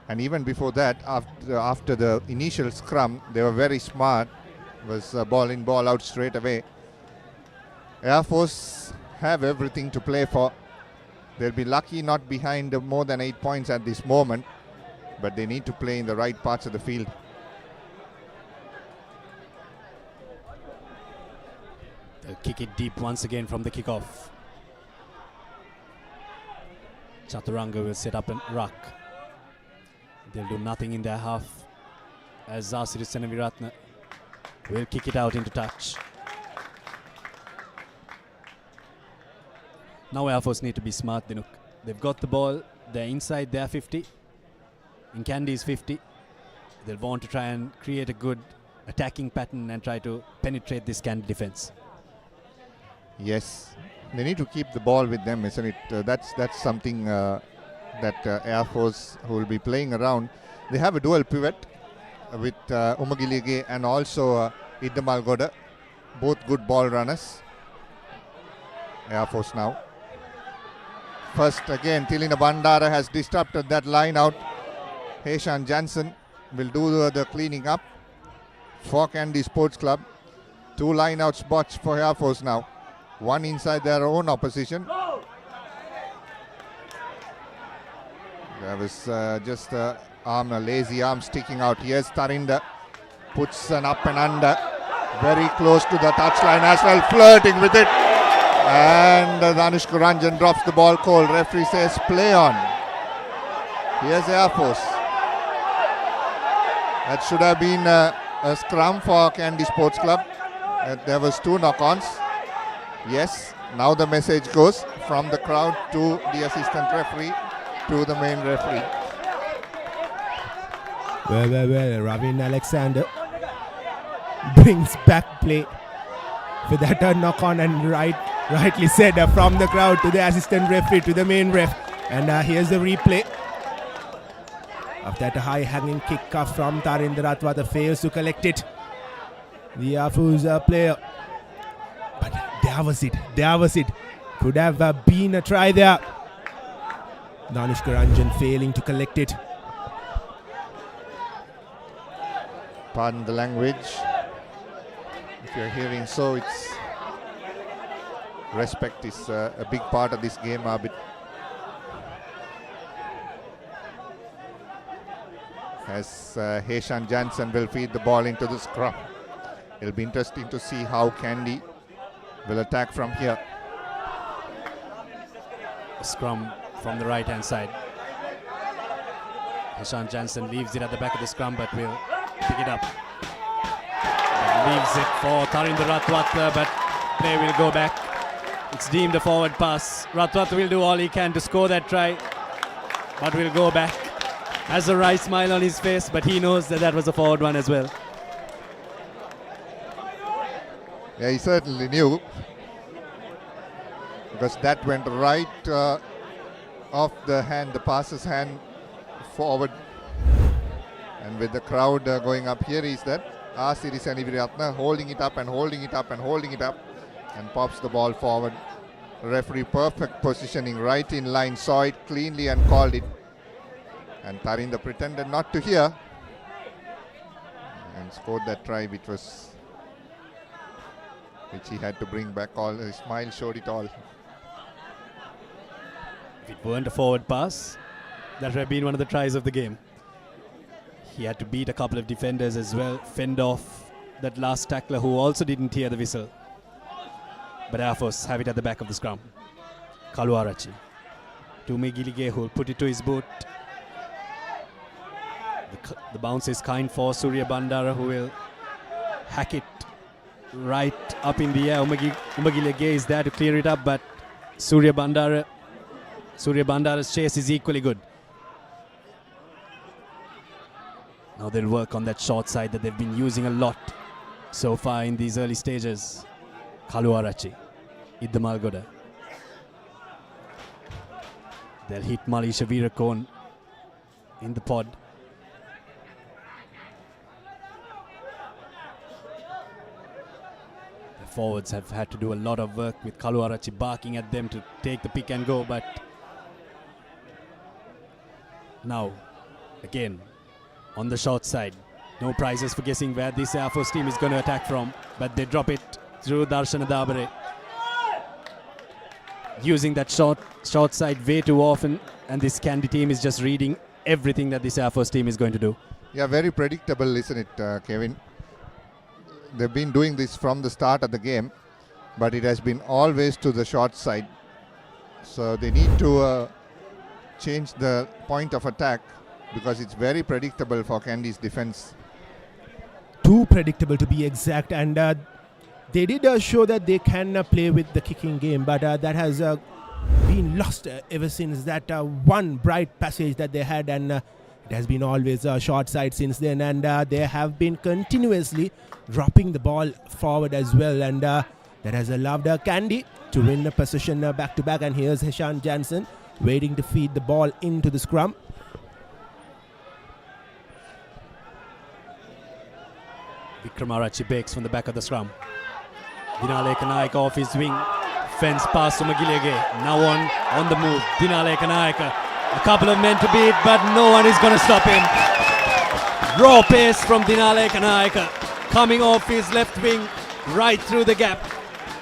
[SPEAKER 1] And even before that, after the initial scrum, they were very smart. It was ball in, ball out straight away. Air Force have everything to play for. They'll be lucky not behind more than 8 points at this moment, but they need to play in the right parts of the field.
[SPEAKER 2] They'll kick it deep once again from the kickoff. Chaturanga will set up a ruck. They'll do nothing in their half as Zasiri Senaviratna will kick it out into touch. Now Air Force need to be smart, Dinuk. They've got the ball, they're inside their 50, in Kandy's 50. They'll want to try and create a good attacking pattern and try to penetrate this Kandy defense.
[SPEAKER 1] Yes, they need to keep the ball with them, isn't it? That's something that Air Force who will be playing around. They have a dual pivot with Umagilige and also Iddamalgoda, both good ball runners. Air Force now. First again, Thilina Bandara has disrupted that line out. Heshan Jansen will do the cleaning up for Kandy Sports Club. 2 line out spots for Air Force now. 1 inside their own opposition. was just a lazy arm sticking out. Here's Tarinda, puts an up and under, very close to the touchline as well, flirting with it. And Danushka Ranjan drops the ball cold. Referee says play on. Here's Air Force. That should have been a scrum for Kandy Sports Club. There was 2 knock-ons. Yes, now the message goes from the crowd to the assistant referee to the main referee.
[SPEAKER 3] Well, Ravin Alexander brings back play with that knock-on, and rightly said, from the crowd to the assistant referee to the main ref. And here's the replay of that high-hanging kick from Tarinder Ratwata, fails to collect it. The Afu's player. But there was it. Could have been a try there. Danushka Ranjan failing to collect it.
[SPEAKER 1] Pardon the language. If you're hearing so, it's respect is a big part of this game, Abid. As Heshan Jansen will feed the ball into the scrum. It'll be interesting to see how Kandy will attack from here.
[SPEAKER 2] A scrum from the right hand side. Heshan Jansen leaves it at the back of the scrum, but will pick it up. And leaves it for Tarinder Ratwata, but play will go back. It's deemed a forward pass. Ratwata will do all he can to score that try, but will go back. Has a wry smile on his face, but he knows that was a forward one as well.
[SPEAKER 1] Yeah, he certainly knew, because that went right off the hand, the passer's hand forward. And with the crowd going up, here is that Sirisani Viratna holding it up and holding it up and holding it up, and pops the ball forward. Referee perfect positioning, right in line, saw it cleanly and called it. And Tarinda pretended not to hear and scored that try, which he had to bring back. All his smile showed it all.
[SPEAKER 2] If it weren't a forward pass, that would have been one of the tries of the game. He had to beat a couple of defenders as well, fend off that last tackler who also didn't hear the whistle. But Air Force have it at the back of the scrum. Kaluarachi. Tume Gilige who will put it to his boot. The bounce is kind for Surya Bandara, who will hack it right up in the air. Umagilege is there to clear it up, but Surya Bandara's chase is equally good. Now they'll work on that short side that they've been using a lot so far in these early stages. Kaluarachi, Iddamalgoda. They'll hit Malisha Virakon in the pod. The forwards have had to do a lot of work with Kaluarachi barking at them to take the pick and go, but now again on the short side. No prizes for guessing where this Air Force team is going to attack from, but they drop it through Darshana Dabare. Using that short side way too often, and this Kandy team is just reading everything that this Air Force team is going to do.
[SPEAKER 1] Yeah, very predictable, isn't it, Kevin? They've been doing this from the start of the game, but it has been always to the short side. So they need to change the point of attack, because it's very predictable for Kandy's defense.
[SPEAKER 3] Too predictable to be exact, and they did show that they can play with the kicking game, but that has been lost ever since that one bright passage that they had, and it has been always short side since then, and they have been continuously dropping the ball forward as well, and that has allowed Kandy to win a position back to back. And here's Heshan Jansen waiting to feed the ball into the scrum.
[SPEAKER 2] Vikramarachi bakes from the back of the scrum. Dinale Kanayaka off his wing. Fence pass to Magilege. Now on the move. Dinale Kanayaka. A couple of men to beat, but no one is going to stop him. Raw pace from Dinale Kanayaka. Coming off his left wing, right through the gap.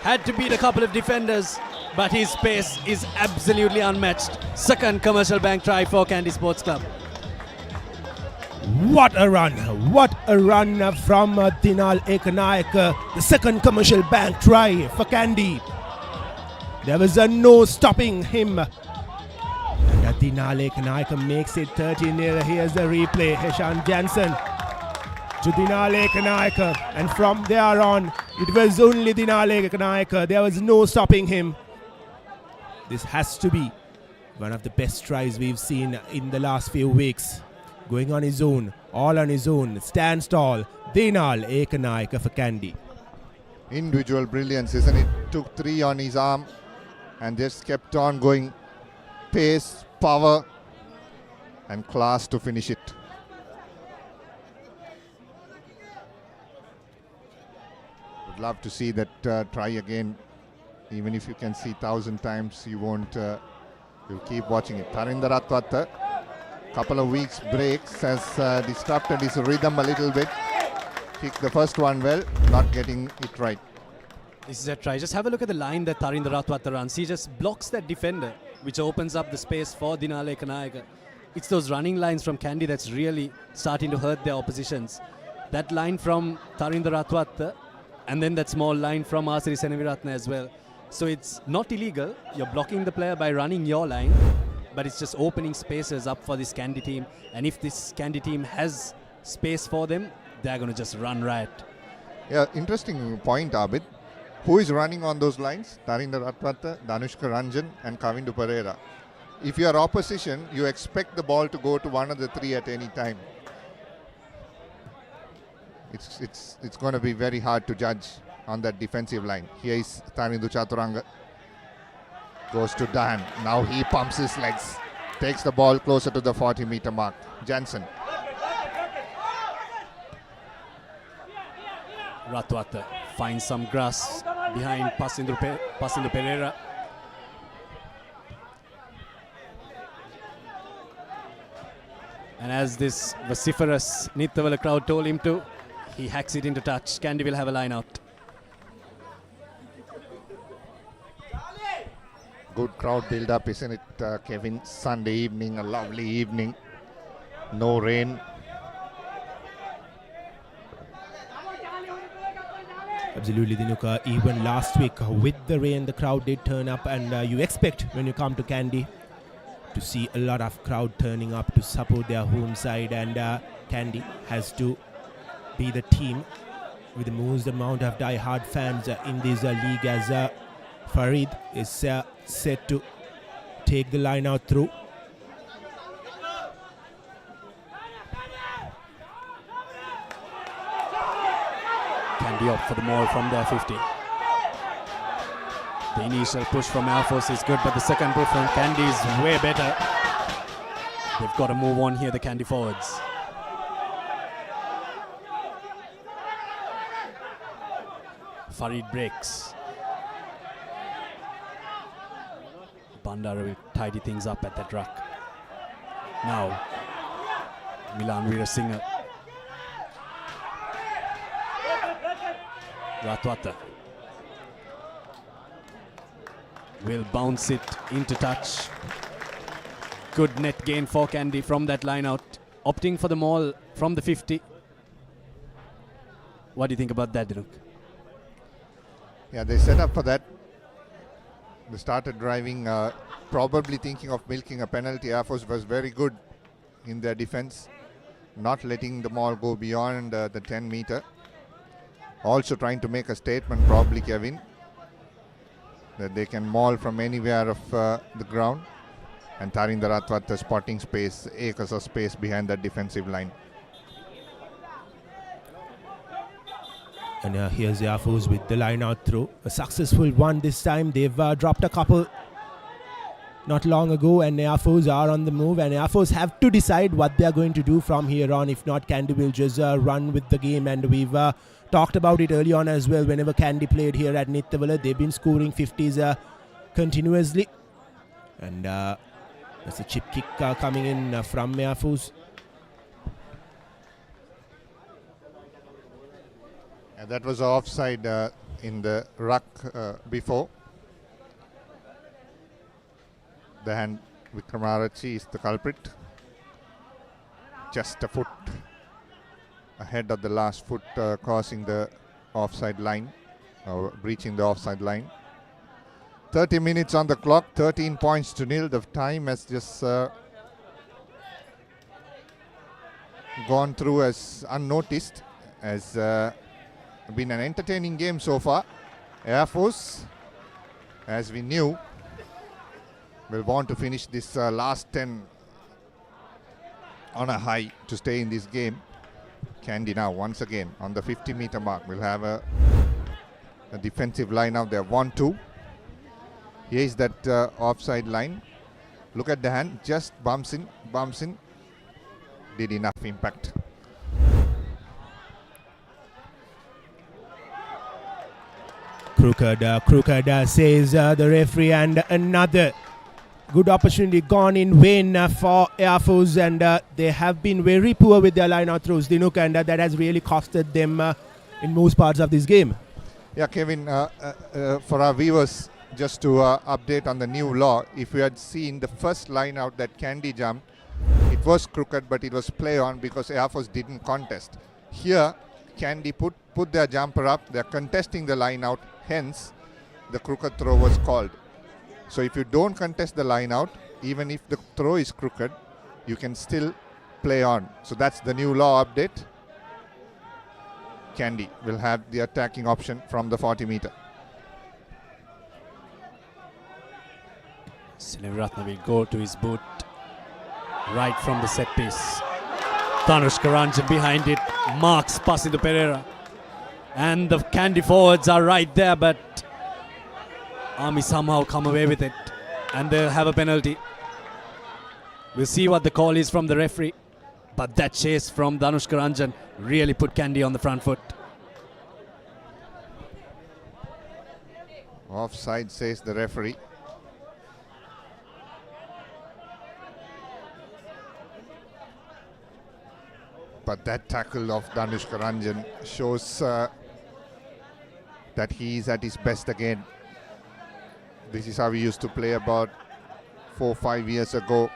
[SPEAKER 2] Had to beat a couple of defenders, but his pace is absolutely unmatched. Second commercial bank try for Kandy Sports Club.
[SPEAKER 3] What a run! What a run from Dinal Ekanaik. The second commercial bank try for Kandy. There was no stopping him. And Dinal Ekanaik makes it 30-0. Here's the replay. Heshan Jansen to Dinal Ekanaik. And from there on, it was only Dinal Ekanaik. There was no stopping him. This has to be one of the best tries we've seen in the last few weeks. Going on his own, all on his own, stands tall, Dinal Ekanaik for Kandy.
[SPEAKER 1] Individual brilliance, isn't it? Took 3 on his arm and just kept on going. Pace, power and class to finish it. Would love to see that try again. Even if you can see 1,000 times, you won't, you'll keep watching it. Tharinder Ratwata. Couple of weeks breaks has disrupted his rhythm a little bit. Kicked the first one well, not getting it right.
[SPEAKER 2] This is a try. Just have a look at the line that Tharinder Ratwata runs. He just blocks that defender, which opens up the space for Dinal Ekanaik. It's those running lines from Kandy that's really starting to hurt their oppositions. That line from Tharinder Ratwata, and then that small line from Asiri Senaviratne as well. So it's not illegal. You're blocking the player by running your line, but it's just opening spaces up for this Kandy team. And if this Kandy team has space for them, they're going to just run riot.
[SPEAKER 1] Yeah, interesting point, Abid. Who is running on those lines? Tharinder Ratwata, Danushka Ranjan and Kavindu Pereira. If you are opposition, you expect the ball to go to one of the 3 at any time. It's going to be very hard to judge on that defensive line. Here is Tharindu Chaturanga. Goes to Dan. Now he pumps his legs. Takes the ball closer to the 40-meter mark. Jansen.
[SPEAKER 2] Ratwata finds some grass behind Pasindu Pereira. And as this vociferous Nittawela crowd told him to, he hacks it into touch. Kandy will have a line out.
[SPEAKER 1] Good crowd build up, isn't it, Kevin? Sunday evening, a lovely evening. No rain.
[SPEAKER 3] Absolutely, Dinuka. Even last week with the rain, the crowd did turn up, and you expect when you come to Kandy to see a lot of crowd turning up to support their home side, and Kandy has to be the team with the most amount of die-hard fans in this league, as Farid is set to take the line out through.
[SPEAKER 2] Kandy up for the maul from their 50. The initial push from Air Force is good, but the second push from Kandy is way better. They've got to move on here, the Kandy forwards. Farid breaks. Bandara will tidy things up at that ruck. Now, Milan Veerasinghe. Ratwata will bounce it into touch. Good net gain for Kandy from that line out. Opting for the maul from the 50. What do you think about that, Dinuk?
[SPEAKER 1] Yeah, they set up for that. They started driving, probably thinking of milking a penalty. Air Force was very good in their defense, not letting the ball go beyond the 10-meter. Also trying to make a statement, probably, Kevin, that they can maul from anywhere of the ground. And Tharinder Ratwata spotting space, acres of space behind that defensive line.
[SPEAKER 3] And here's the Air Force with the line out through. A successful one this time. They've dropped a couple not long ago, and Air Force are on the move, and Air Force have to decide what they're going to do from here on. If not, Kandy will just run with the game, and we've talked about it early on as well. Whenever Kandy played here at Nittawela, they've been scoring 50s continuously. And that's a chip kick coming in from Air Force.
[SPEAKER 1] And that was offside in the ruck before. the hand. Vikramarachi is the culprit. Just a foot ahead of the last foot, crossing the offside line, or breaching the offside line. 30 minutes on the clock, 13 points to nil. The time has just gone through as unnoticed. Has been an entertaining game so far. Air Force, as we knew, will want to finish this last 10 on a high to stay in this game. Kandy now once again on the 50-meter mark will have a defensive line out there. 1-2. Here is that offside line. Look at the hand, just bumps in, did enough impact.
[SPEAKER 3] Crooked says the referee, and another good opportunity gone in vain for Air Force, and they have been very poor with their line out throws, Dinuk, and that has really costed them in most parts of this game.
[SPEAKER 1] Yeah, Kevin, for our viewers, just to update on the new law, if you had seen the first line out that Kandy jumped, it was crooked, but it was play on because Air Force didn't contest. Here, Kandy put their jumper up, they're contesting the line out, hence the crooked throw was called. So if you don't contest the line out, even if the throw is crooked, you can still play on. So that's the new law update. Kandy will have the attacking option from the 40-meter.
[SPEAKER 2] Siniratna will go to his boot right from the set piece. Dhanushka Ranjan behind it, marks passing to Pereira. And the Kandy forwards are right there, but Army somehow come away with it, and they'll have a penalty. We'll see what the call is from the referee, but that chase from Dhanushka Ranjan really put Kandy on the front foot.
[SPEAKER 1] Offside, says the referee. But that tackle of Dhanushka Ranjan shows that he is at his best again. This is how we used to play about 4 or 5 years ago.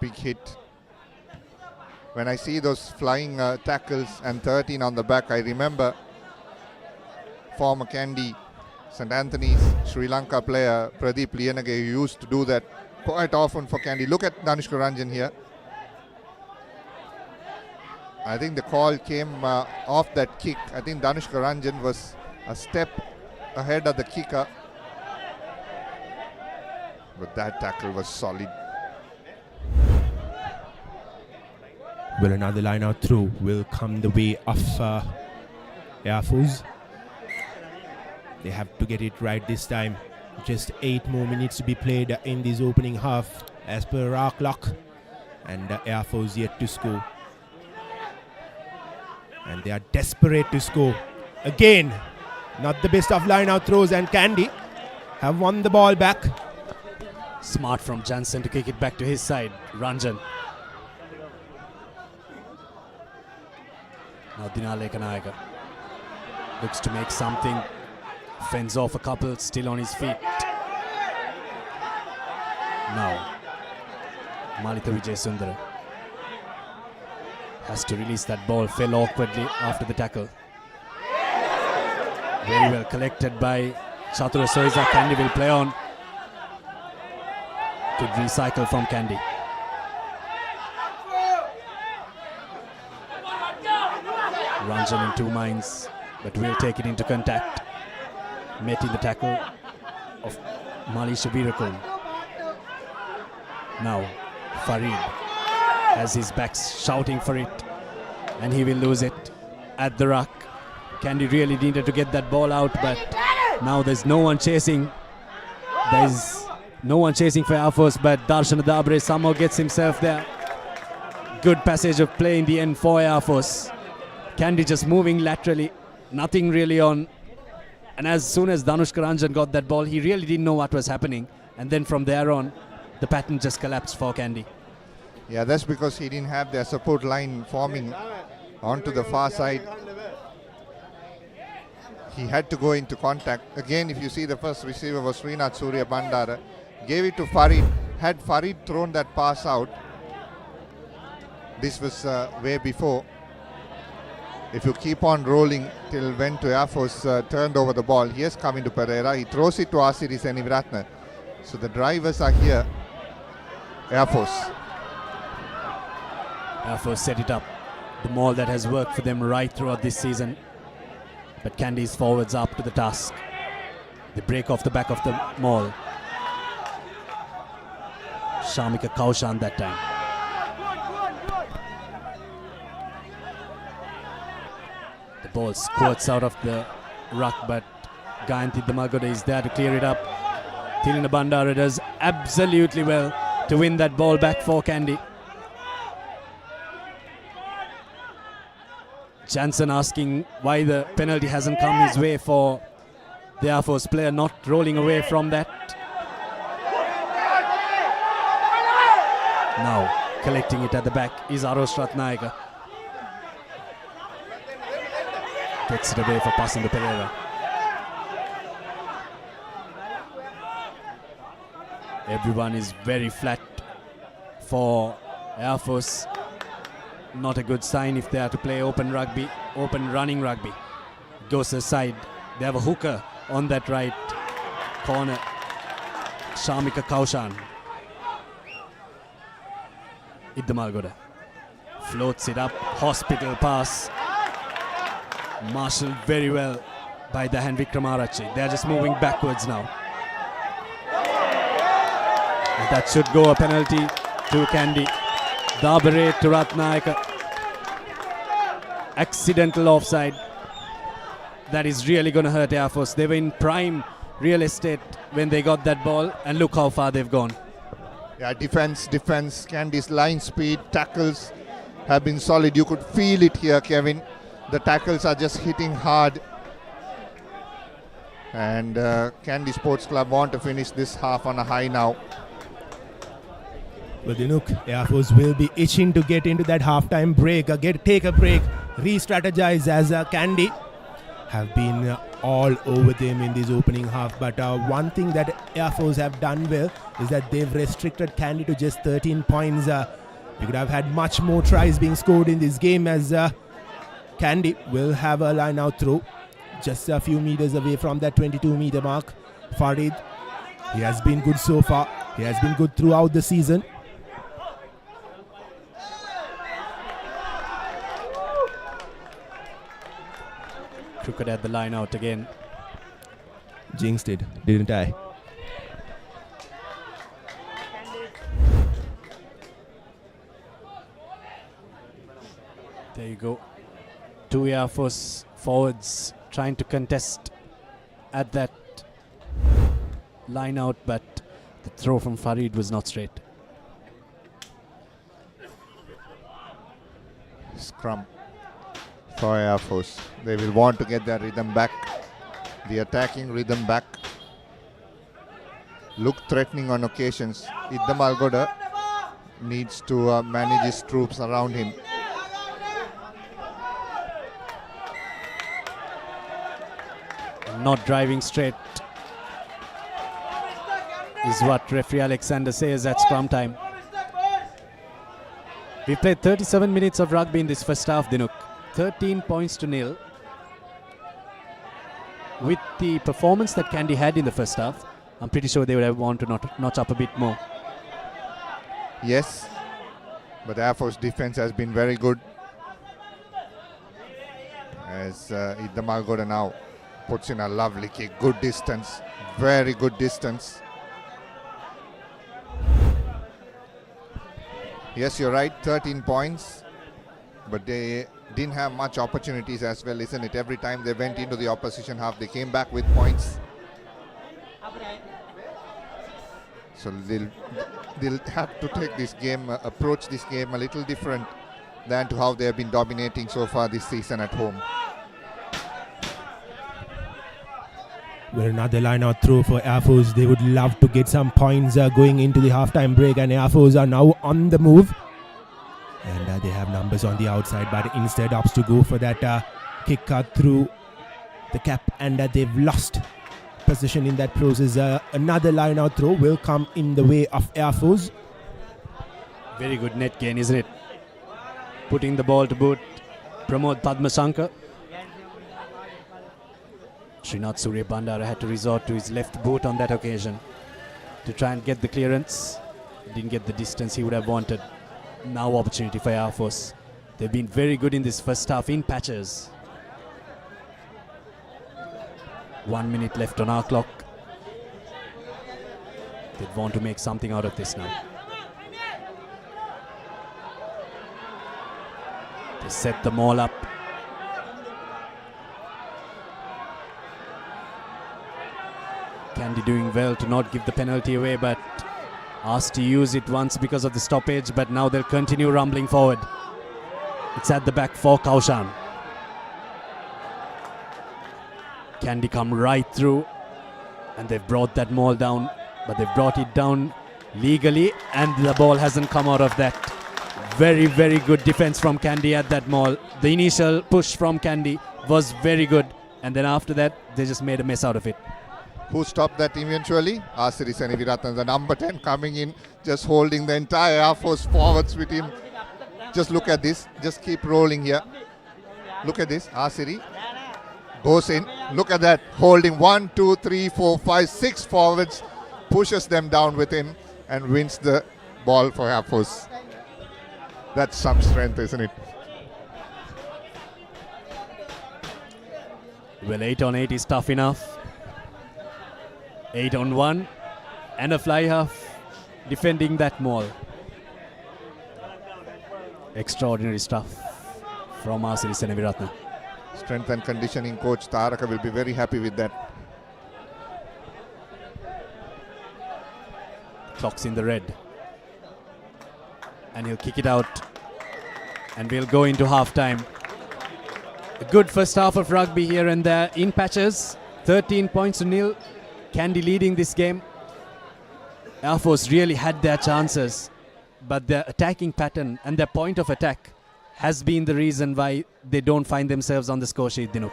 [SPEAKER 1] Big hit. When I see those flying tackles and 13 on the back, I remember former Kandy, St. Anthony's, Sri Lanka player Pradeep Liyanage, who used to do that quite often for Kandy. Look at Dhanushka Ranjan here. I think the call came off that kick. I think Dhanushka Ranjan was a step ahead of the kicker, but that tackle was solid.
[SPEAKER 3] Well, another line out through will come the way of Air Force. They have to get it right this time. Just 8 more minutes to be played in this opening half as per our clock, and Air Force yet to score. And they are desperate to score. Again, not the best of line out throws, and Kandy have won the ball back.
[SPEAKER 2] Smart from Jansen to kick it back to his side. Ranjan. Now Dinaleka Nayaga looks to make something. Fends off a couple, still on his feet. Now Malita Vijayasundara has to release that ball, fell awkwardly after the tackle. Very well collected by Chatura Soiza. Kandy will play on. Good recycle from Kandy. Ranjan in 2 minds, but will take it into contact. Met in the tackle of Malisha Virakul. Now Farid has his backs shouting for it, and he will lose it at the ruck. Kandy really needed to get that ball out, but now there's no one chasing. There's no one chasing for Air Force, but Darshan Dabre somehow gets himself there. Good passage of play in the end for Air Force. Kandy just moving laterally, nothing really on. And as soon as Dhanushka Ranjan got that ball, he really didn't know what was happening. And then from there on, the pattern just collapsed for Kandy.
[SPEAKER 1] Yeah, that's because he didn't have their support line forming onto the far side. He had to go into contact. Again, if you see, the first receiver was Srinath Surya Bandara. Gave it to Farid. Had Farid thrown that pass out, this was way before. If you keep on rolling till when to Air Force turned over the ball, he has come into Pereira. He throws it to Asiri Seniviratne. So the drivers are here. Air Force.
[SPEAKER 2] Air Force set it up. The maul that has worked for them right throughout this season. But Kandy's forwards are up to the task. They break off the back of the maul. Shamika Kaushan that time. The ball squirts out of the ruck, but Gayanthi Damagoda is there to clear it up. Thilina Bandara does absolutely well to win that ball back for Kandy. Jansen asking why the penalty hasn't come his way for the Air Force player not rolling away from that. Now collecting it at the back is Arosh Ratnayaka. Takes it away for passing to Pereira. Everyone is very flat for Air Force. Not a good sign if they are to play open rugby, open running rugby. Goes aside. They have a hooker on that right corner. Shamika Kaushan. Iddamalgoda floats it up. Hospital pass. Marshalled very well by the Henry Kramarachi. They are just moving backwards now. And that should go a penalty to Kandy. Dabare to Ratnayaka. Accidental offside. That is really going to hurt Air Force. They were in prime real estate when they got that ball, and look how far they've gone.
[SPEAKER 1] Yeah, defense. Kandy's line speed, tackles have been solid. You could feel it here, Kevin. The tackles are just hitting hard. And Kandy Sports Club want to finish this half on a high now.
[SPEAKER 3] Well, Dinuk, Air Force will be itching to get into that halftime break, take a break, re-strategize, as Kandy have been all over them in this opening half. But one thing that Air Force have done well is that they've restricted Kandy to just 13 points. We could have had much more tries being scored in this game, as Kandy will have a line out throw just a few meters away from that 22-meter mark. Farid, he has been good so far. He has been good throughout the season.
[SPEAKER 2] Crooked at the line out again.
[SPEAKER 3] Jinxed it, didn't I?
[SPEAKER 2] There you go. Two Air Force forwards trying to contest at that line out, but the throw from Farid was not straight.
[SPEAKER 1] Scrum for Air Force. They will want to get their rhythm back, the attacking rhythm back. Look threatening on occasions. Iddamalgoda needs to manage his troops around him.
[SPEAKER 2] Not driving straight is what referee Alexander says at scrum time. We played 37 minutes of rugby in this first half, Dinuk. 13 points to nil. With the performance that Kandy had in the first half, I'm pretty sure they would have wanted to notch up a bit more.
[SPEAKER 1] Yes, but Air Force defense has been very good. As Iddamalgoda now puts in a lovely kick. Good distance, very good distance. Yes, you're right, 13 points, but they didn't have much opportunities as well, isn't it? Every time they went into the opposition half, they came back with points. So they'll have to take this game, approach this game a little different than to how they have been dominating so far this season at home.
[SPEAKER 3] Well, another line out throw for Air Force. They would love to get some points going into the halftime break, and Air Force are now on the move. And they have numbers on the outside, but instead opts to go for that kick cut through the cap, and they've lost position in that process. Another line out throw will come in the way of Air Force.
[SPEAKER 2] Very good net gain, isn't it? Putting the ball to boot. Pramod Padmashankar. Srinath Surya Bandara had to resort to his left boot on that occasion to try and get the clearance. Didn't get the distance he would have wanted. Now opportunity for Air Force. They've been very good in this first half in patches. 1 minute left on our clock. They'd want to make something out of this now. They set them all up. Kandy doing well to not give the penalty away, but asked to use it once because of the stoppage, but now they'll continue rumbling forward. It's at the back for Kaushan. Kandy come right through, and they've brought that maul down, but they've brought it down legally, and the ball hasn't come out of that. Very, very good defense from Kandy at that maul. The initial push from Kandy was very good, and then after that, they just made a mess out of it.
[SPEAKER 1] Who stopped that eventually? Asiri Seneviratne, the number 10 coming in, just holding the entire Air Force forwards with him. Just look at this. Just keep rolling here. Look at this. Asiri goes in. Look at that. Holding 1, 2, 3, 4, 5, 6 forwards. Pushes them down with him and wins the ball for Air Force. That's some strength, isn't it?
[SPEAKER 2] Well, 8 on 8 is tough enough. 8 on 1 and a fly half defending that maul. Extraordinary stuff from Asiri Seneviratne.
[SPEAKER 1] Strength and conditioning coach Taraka will be very happy with that.
[SPEAKER 2] Clock's in the red. And he'll kick it out. And we'll go into half-time. A good first half of rugby here and there in patches. 13 points to nil. Kandy leading this game. Air Force really had their chances, but their attacking pattern and their point of attack has been the reason why they don't find themselves on the score sheet, Dinuk.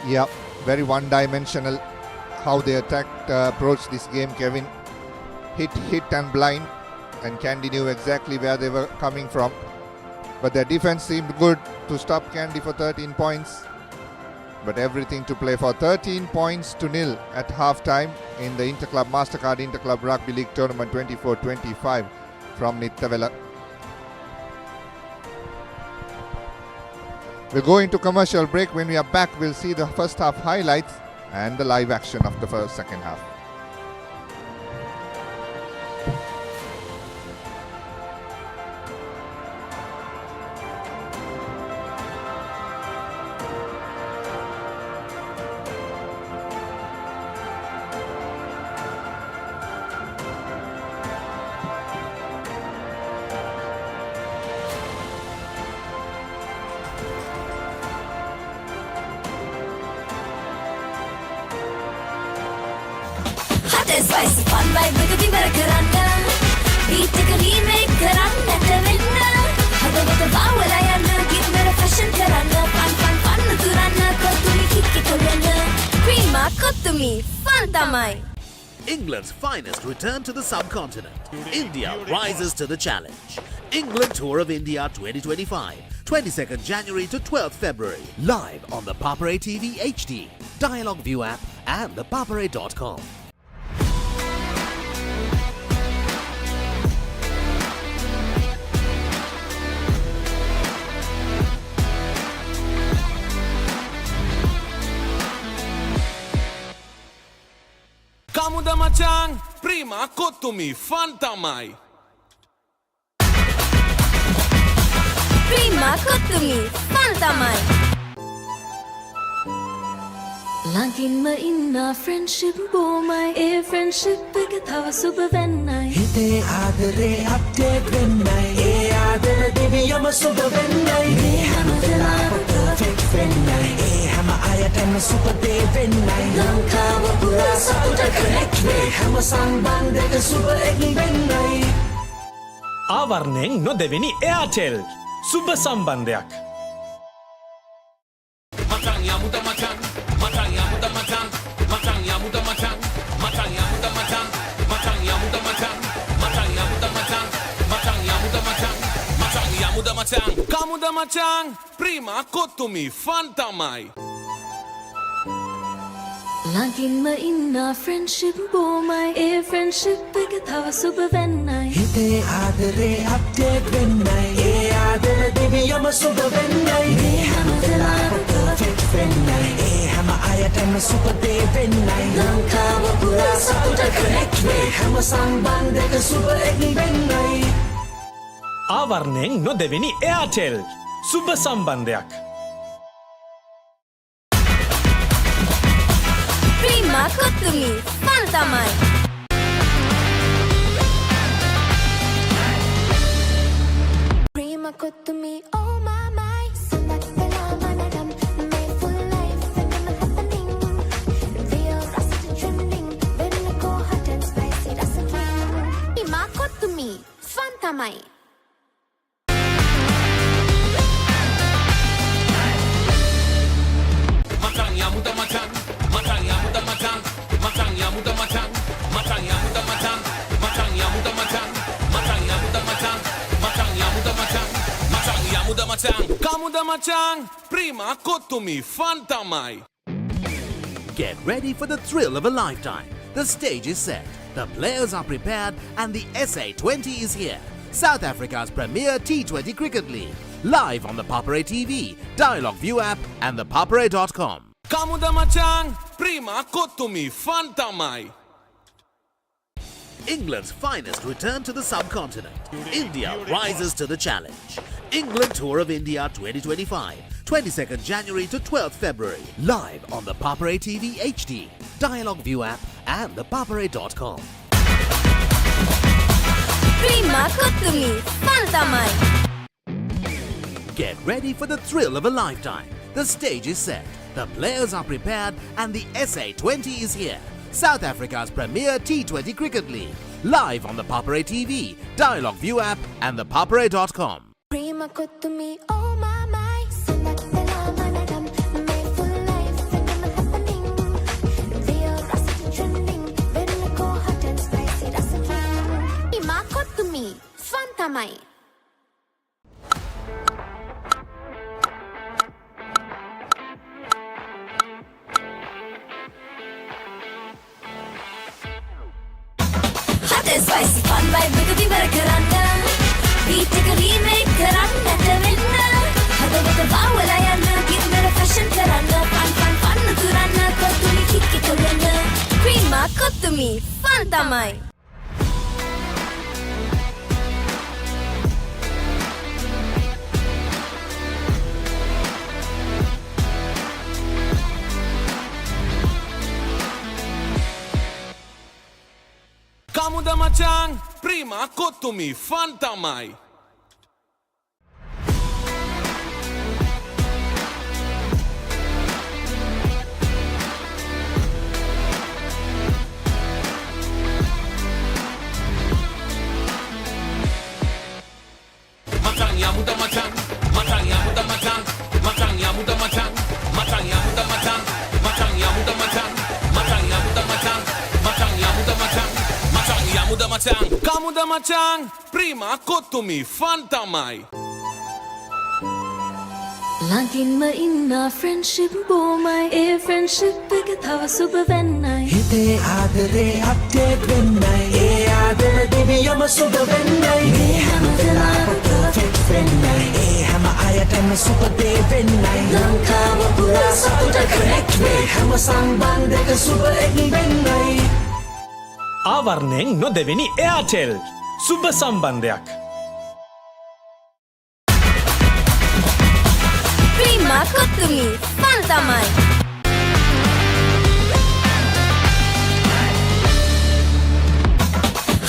[SPEAKER 1] Yeah, very one-dimensional how they approached this game, Kevin. Hit and blind, and Kandy knew exactly where they were coming from. But their defense seemed good to stop Kandy for 13 points. But everything to play for. 13 points to nil at half-time in the Interclub Mastercard Interclub Rugby League Tournament 24-25 from Nittawela. We'll go into commercial break. When we are back, we'll see the first half highlights and the live action of the second half.
[SPEAKER 4] Spicy fun vibe with the better karanga. Beat the remake karanga Nittawela. Hada with the vowel I am give me a fashion karanga. Fun turana kotumi kikki korana. Prima kotumi fun tamai.
[SPEAKER 5] England's finest return to the subcontinent. India rises to the challenge. England Tour of India 2025, 22nd January to 12th February. Live on the Papare TV HD, Dialog ViU App and ThePapare.com.
[SPEAKER 6] Kamuda Machang, prima kotumi fanta mai.
[SPEAKER 4] Prima kotumi fun tamai. Langin ma inna friendship bo mai. A friendship එක තව සුබ වෙන්නයි.
[SPEAKER 7] හිතේ ආදරේ update වෙන්නයි. ඒ ආදර දෙවියම සුබ වෙන්නයි. මේ හැම වෙලාවෙම perfect වෙන්නයි. ඒ හැම අයටම සුබ දේ වෙන්නයි. ලංකාව පුරා සතුට connect වේ. හැම සම්බන්ධයක සුබ එක් වෙන්නයි.
[SPEAKER 8] ආවරණයෙන් නොදෙවෙනි එයාටෙල් සුබ සම්බන්ධයක්.
[SPEAKER 6] Machang ya muda machang, machang ya muda machang, machang Macang, kamuda Macang, prima kotumi, fantamai.
[SPEAKER 4] Laging mainna friendship bomai friendship එක තව සුබ වෙන්නයි
[SPEAKER 7] හිතේ ආදරේ අප්ඩේට් වෙන්නයි ආදර දෙවියම සුබ වෙන්නයි මේ හැම වෙලාවෙම perfect වෙන්නයි හැම අයටම සුබ දේ වෙන්නයි ලංකාව පුරා සතුට connect වේ හැම සම්බන්ධයක සුබ එක් වෙන්නයි
[SPEAKER 8] ආවරණයෙන් නොදෙවෙනි එයාටෙල් සුබ සම්බන්ධයක්.
[SPEAKER 4] Prima kotumi fantamai Prima kotumi oh my my Nittawela manadam May full life and happening Real rusty trending Very go hot and spicy that's a king Prima kotumi fantamai
[SPEAKER 6] Macang ya muda macang, macang ya muda macang, macang ya muda macang, macang ya muda macang, macang ya muda macang, macang ya muda macang, macang ya muda macang, macang ya muda macang, kamuda macang, prima kotumi, fantamai.
[SPEAKER 5] Get ready for the thrill of a lifetime. The stage is set, the players are prepared, and the SA20 is here. South Africa's premier T20 cricket league. Live on the Papare TV, Dialog ViU App, and ThePapare.com.
[SPEAKER 6] Kamuda macang, prima kotumi, fantamai.
[SPEAKER 5] England's finest return to the subcontinent. India rises to the challenge. England Tour of India 2025, 22nd January to 12th February. Live on the Papare TV HD, Dialog ViU App, and ThePapare.com.
[SPEAKER 4] Prima kotumi fantamai
[SPEAKER 5] Get ready for the thrill of a lifetime. The stage is set, the players are prepared, and the SA20 is here. South Africa's premier T20 cricket league. Live on the Papare TV, Dialog ViU App, and ThePapare.com.
[SPEAKER 4] Prima kotumi oh my my Nittawela manadam May full life and happening Real rusty trending Very go hot and spicy that's a king Prima kotumi fantamai Hot and spicy fun vibe එක විවර කරන්න beat එක remake කරන්නට වෙන්න හදවත බාවලා යන්න කිරිමර fashion කරන්න fun තුරන්න කොතුමි කික්කි කොල්ලන්න Prima කොතුමි fun තමයි
[SPEAKER 6] Kamuda macang, prima kotumi, fantamai. Macang ya muda macang, macang ya muda macang, macang ya muda macang, macang ya muda macang, macang ya muda macang, macang ya muda macang, macang ya muda macang. Macang ya muda macang, kamuda macang, prima kotumi, fantamai.
[SPEAKER 4] Laging mainna friendship bomai friendship එක තව සුබ වෙන්නයි
[SPEAKER 7] හිතේ ආදරේ update වෙන්නයි ආදර දෙවියම සුබ වෙන්නයි මේ හැම වෙලාවෙම perfect වෙන්නයි හැම අයටම සුබ දේ වෙන්නයි ලංකාව පුරා සතුට connect වේ හැම සම්බන්ධයක සුබ එක් වෙන්නයි
[SPEAKER 8] ආවරණයෙන් නොදෙවෙනි එයාටෙල් සුබ සම්බන්ධයක්.
[SPEAKER 4] Prima kotumi fantamai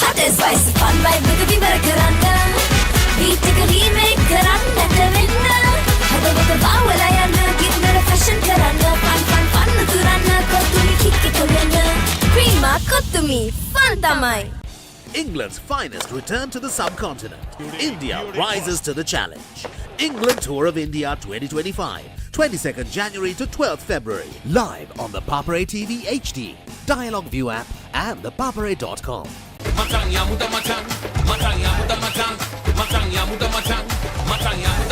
[SPEAKER 4] Hot and spicy fun vibe එක විවර කරන්න beat එක remake කරන්නට වෙන්න හදවත බාවලා යන්න කිරිමර fashion කරන්න fun තුරන්න කොතුමි කික්කි කොල්ලන්න Prima kotumi fantamai
[SPEAKER 5] England's finest return to the subcontinent. India rises to the challenge. England Tour of India 2025, 22nd January to 12th February. Live on the Papare TV HD, Dialog ViU App, and ThePapare.com.
[SPEAKER 6] Macang ya muda macang, macang ya muda macang, macang ya muda macang, macang ya muda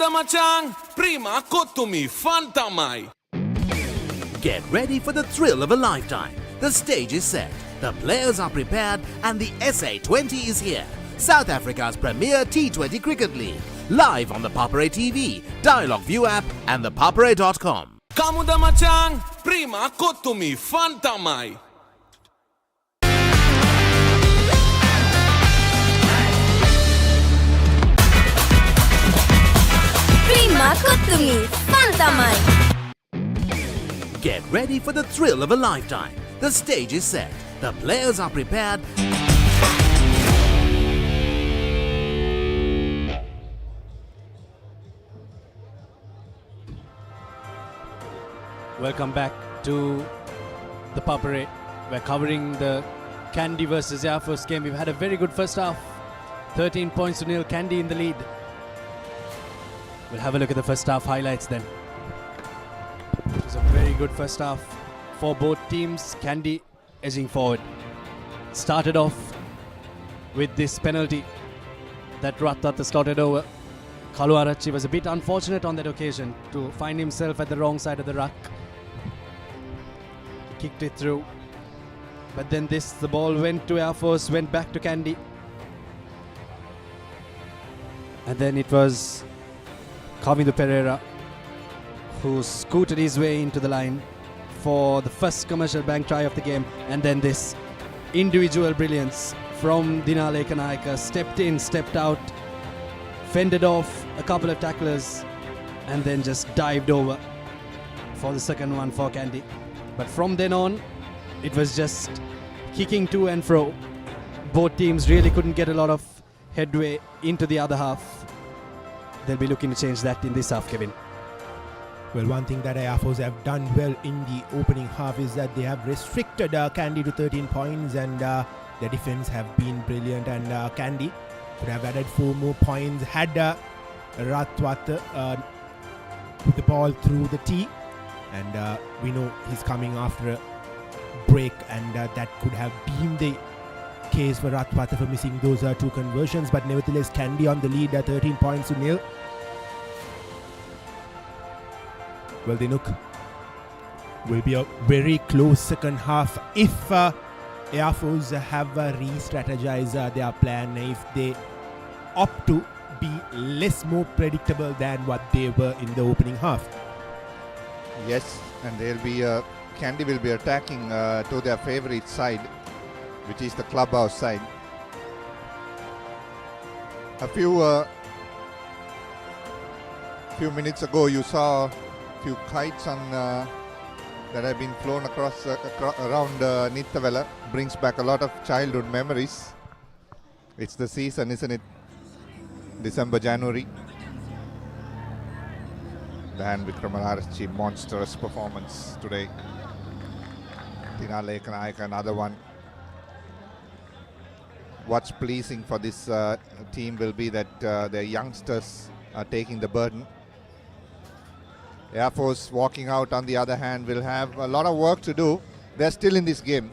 [SPEAKER 6] muda machang, prima kottumi, fantamai.
[SPEAKER 5] Get ready for the thrill of a lifetime. The stage is set, the players are prepared, and the SA20 is here. South Africa's premier T20 Cricket League. Live on the Papare TV, Dialog ViU App, and ThePapare.com.
[SPEAKER 6] Kamuda machang, prima kottumi, fantamai.
[SPEAKER 4] Prima kottumi, fantamai.
[SPEAKER 5] Get ready for the thrill of a lifetime. The stage is set, the players are prepared.
[SPEAKER 2] Welcome back to the Papare. We're covering the Kandy versus Air Force game. We've had a very good first half. 13 points to nil, Kandy in the lead. We'll have a look at the first half highlights then. It was a very good first half for both teams. Kandy edging forward. Started off with this penalty that Ratwata slotted over. Kaluarachi was a bit unfortunate on that occasion to find himself at the wrong side of the ruck. Kicked it through. But then the ball went to Air Force, went back to Kandy. And then it was Kavindu Pereira who scooted his way into the line for the first commercial bank try of the game. And then this individual brilliance from Dialog Kanayaka. Stepped in, stepped out, fended off a couple of tacklers, and then just dived over for the second one for Kandy. But from then on, it was just kicking to and fro. Both teams really couldn't get a lot of headway into the other half. They'll be looking to change that in this half, Kevin.
[SPEAKER 3] Well, one thing that Air Force have done well in the opening half is that they have restricted Kandy to 13 points, and their defense have been brilliant, and Kandy could have added 4 more points had Ratwata put the ball through the tee, and we know he's coming after a break, and that could have been the case for Ratwata for missing those 2 conversions. But nevertheless, Kandy on the lead, 13 points to nil. Well, the Nook will be a very close second half if Air Force have re-strategized their plan, if they opt to be more predictable than what they were in the opening half.
[SPEAKER 1] Yes, and they'll be Kandy will be attacking to their favorite side, which is the clubhouse side. A few minutes ago, you saw a few kites on that have been flown across around Nittawela. Brings back a lot of childhood memories. It's the season, isn't it? December, January. Dan Vikramararachi, monstrous performance today. Dialog Kanayaka, another one. What's pleasing for this team will be that their youngsters are taking the burden. Air Force walking out, on the other hand, will have a lot of work to do. They're still in this game,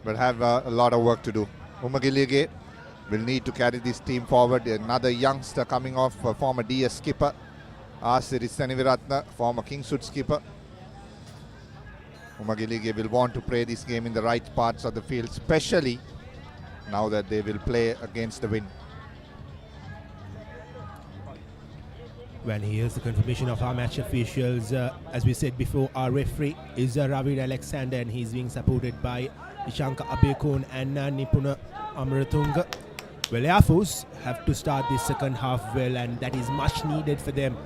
[SPEAKER 1] but have a lot of work to do. Umagilige will need to carry this team forward. Another youngster coming off, former DS skipper, Asiri Seniviratna, former Kingswood skipper. Umagilige will want to play this game in the right parts of the field, especially now that they will play against the wind.
[SPEAKER 3] Well, here's the confirmation of our match officials. As we said before, our referee is Ravid Alexander, and he's being supported by Ishanka Abekon and Nipuna Amratunga. Well, Air Force have to start this second half well, and that is much needed for them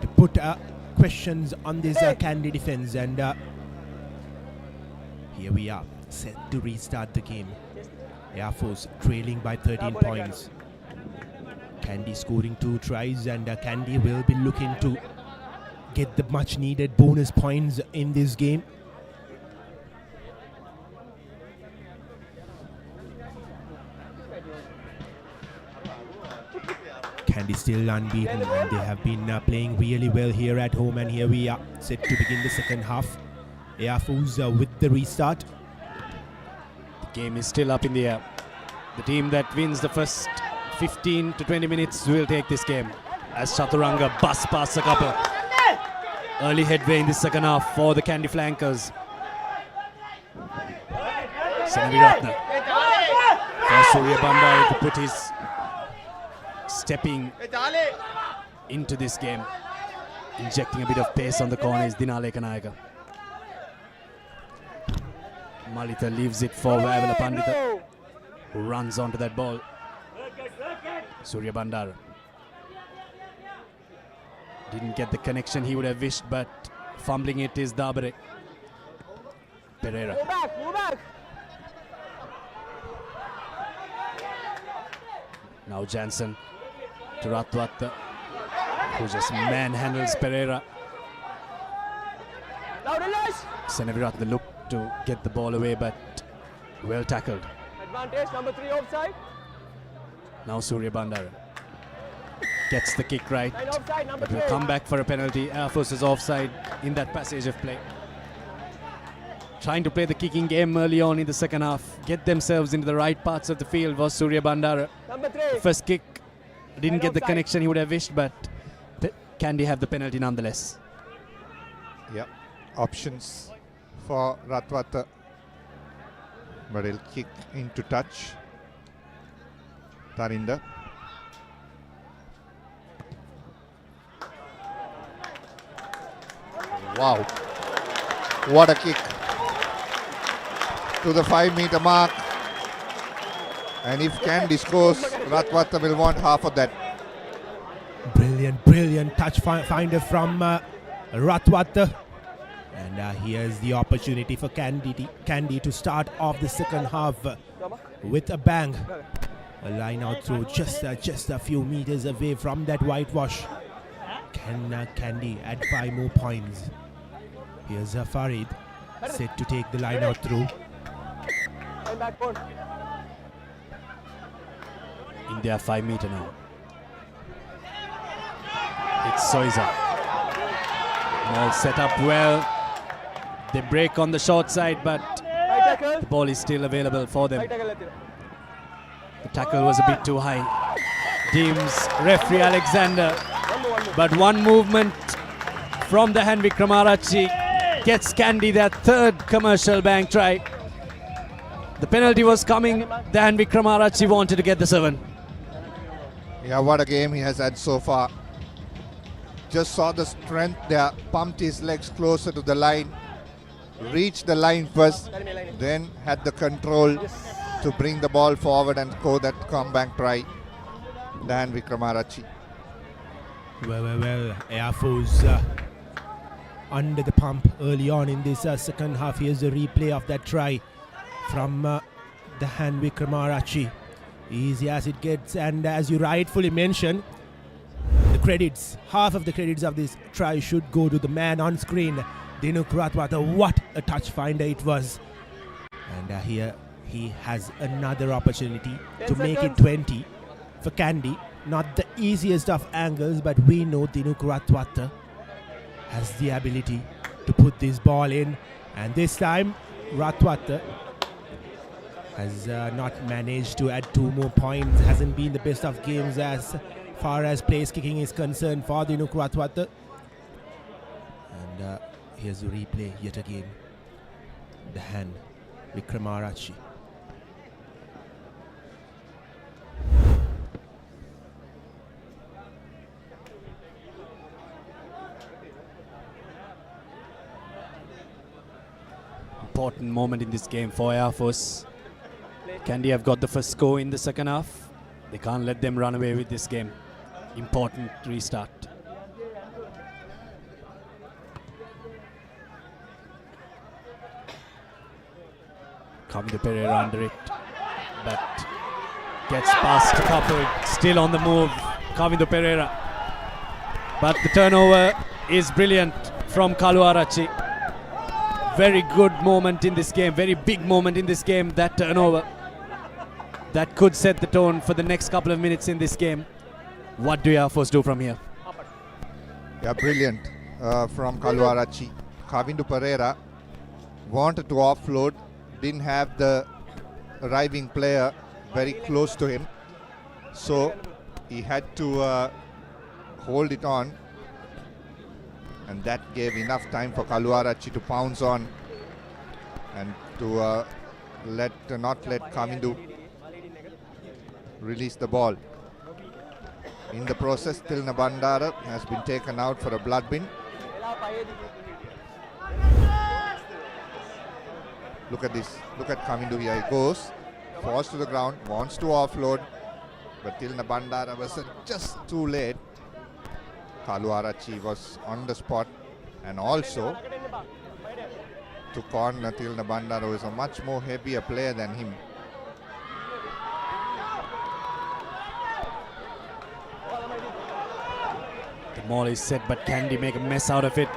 [SPEAKER 3] to put questions on this Kandy defense. And here we are, set to restart the game. Air Force trailing by 13 points. Kandy scoring 2 tries, and Kandy will be looking to get the much needed bonus points in this game. Kandy still unbeaten, and they have been playing really well here at home, and here we are set to begin the second half. Air Force with the restart.
[SPEAKER 2] The game is still up in the air. The team that wins the first 15 to 20 minutes will take this game as Chaturanga busts past a couple. Early headway in the second half for the Kandy flankers. Senaviratna for Surya Bandari to put his stepping into this game. Injecting a bit of pace on the corner is Dinaleka Nayaka. Malitha leaves it for Vayavala Pandita, who runs onto that ball. Surya Bandara didn't get the connection he would have wished, but fumbling it is Dabare. Pereira. Now Jansen to Ratwatta, who just manhandles Pereira. Senaviratna looked to get the ball away, but well tackled.
[SPEAKER 9] Advantage, number 3 offside.
[SPEAKER 2] Now Surya Bandara gets the kick right,
[SPEAKER 9] Offside, number
[SPEAKER 2] but will
[SPEAKER 9] 3.
[SPEAKER 2] come back for a penalty. Air Force is offside in that passage of play. Trying to play the kicking game early on in the second half, get themselves into the right parts of the field was Surya Bandara.
[SPEAKER 9] Number 3.
[SPEAKER 2] First kick didn't get the
[SPEAKER 9] offside.
[SPEAKER 2] connection he would have wished, but Kandy have the penalty nonetheless.
[SPEAKER 1] Yep. Options for Ratwatta, but he'll kick into touch. Tarinda. Wow. What a kick. To the 5-meter mark. And if Kandy scores, Ratwatta will want half of that.
[SPEAKER 3] Brilliant touch finder from Ratwatta. And here's the opportunity for Kandy to start off the second half with a bang. A line out through just a few meters away from that whitewash. Can Kandy add 5 more points? Here's Farid set to take the line out through.
[SPEAKER 2] India 5-meter now. It's Soiza. All set up well. They break on the short side, but the ball is still available for them. The tackle was a bit too high. Deems referee Alexander. But one movement from the hand Vikramarachi gets Kandy that third commercial bank try. The penalty was coming. The hand Vikramarachi wanted to get the 7.
[SPEAKER 1] Yeah, what a game he has had so far. Just saw the strength there, pumped his legs closer to the line, reached the line first, then had the control to bring the ball forward and score that comeback try. Dan Vikramarachi.
[SPEAKER 3] Well, Air Force under the pump early on in this second half. Here's a replay of that try from the hand Vikramarachi. Easy as it gets, and as you rightfully mentioned, the credits, half of the credits of this try should go to the man on screen, Dinuk Ratwatta. What a touch finder it was. And here he has another opportunity to make it 20 for Kandy. Not the easiest of angles, but we know Dinuk Ratwatta has the ability to put this ball in. And this time, Ratwatta has not managed to add 2 more points. Hasn't been the best of games as far as place kicking is concerned for Dinuk Ratwatta. And here's a replay yet again. The hand, Vikramarachi.
[SPEAKER 2] Important moment in this game for Air Force. Kandy have got the first score in the second half. They can't let them run away with this game. Important restart. Kavindu Pereira under it, but gets past a couple, still on the move, Kavindu Pereira. But the turnover is brilliant from Kaluarachi. Very good moment in this game, very big moment in this game, that turnover. That could set the tone for the next couple of minutes in this game. What do Air Force do from here?
[SPEAKER 1] Yeah, brilliant from Kaluarachi. Kavindu Pereira wanted to offload, didn't have the arriving player very close to him. So he had to hold it on, and that gave enough time for Kaluarachi to pounce on and to not let Kamindu release the ball. In the process, Tilna Bandara has been taken out for a blood bin. Look at this. Look at Kamindu here. He goes, falls to the ground, wants to offload, but Tilna Bandara was just too late. Kaluarachi was on the spot and also took on Tilna Bandara, who is a much more heavier player than him.
[SPEAKER 2] The ball is set, but Kandy make a mess out of it,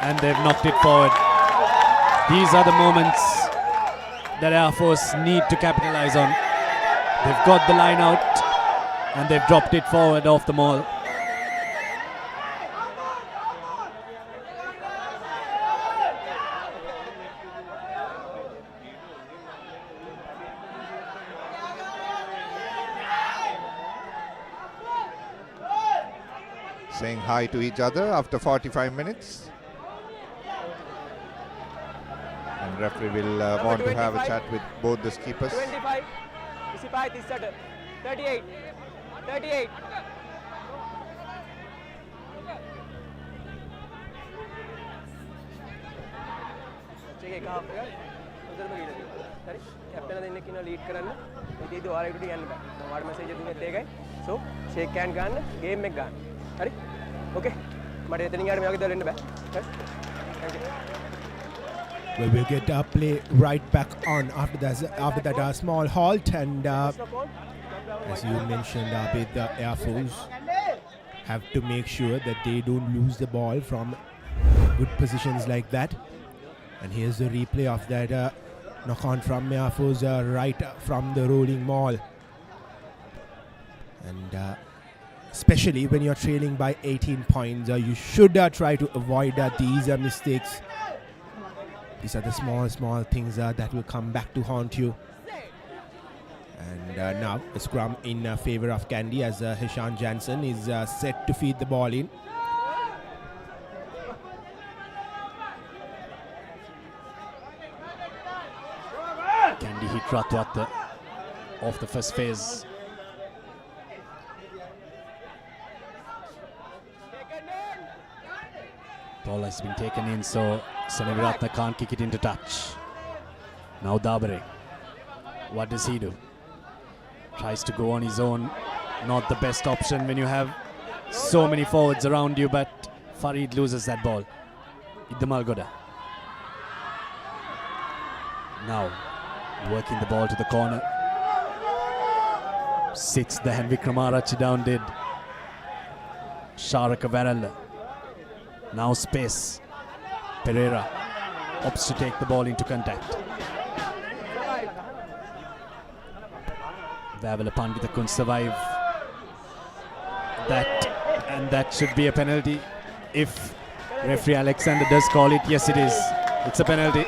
[SPEAKER 2] and they've knocked it forward. These are the moments that Air Force need to capitalize on. They've got the line out, and they've dropped it forward off the maul.
[SPEAKER 1] Saying hi to each other after 45 minutes. And referee will want to have a chat with both the keepers.
[SPEAKER 9] 25, 38, 38. lead කරන්න ඉතින් ඔයාලා ඊට යන්න බෑ මම වාඩ message එක දුන්නත් ඒකයි so shake hand ගන්න game එක ගන්න හරි okay මට එතනින් යාට මේ වගේ දල එන්න බෑ හරි thank you.
[SPEAKER 3] We will get play right back on after that small halt, and as you mentioned, with the Air Force have to make sure that they don't lose the ball from good positions like that. And here's the replay of that knock on from Air Force right from the rolling maul. And especially when you're trailing by 18 points, you should try to avoid these mistakes. These are the small things that will come back to haunt you. And now a scrum in favor of Kandy as Hishan Jansen is set to feed the ball in.
[SPEAKER 2] Kandy hit Ratwat off the first phase. Ball has been taken in, so Seneviratna can't kick it into touch. Now Dabare. What does he do? Tries to go on his own. Not the best option when you have so many forwards around you, but Farid loses that ball. Iddamal Goda. Now working the ball to the corner. Sits the Vikramarachi down did. Sharaka Varela. Now space. Pereira opts to take the ball into contact. Vavela Pandita couldn't survive that, and that should be a penalty. If referee Alexander does call it, yes it is. It's a penalty.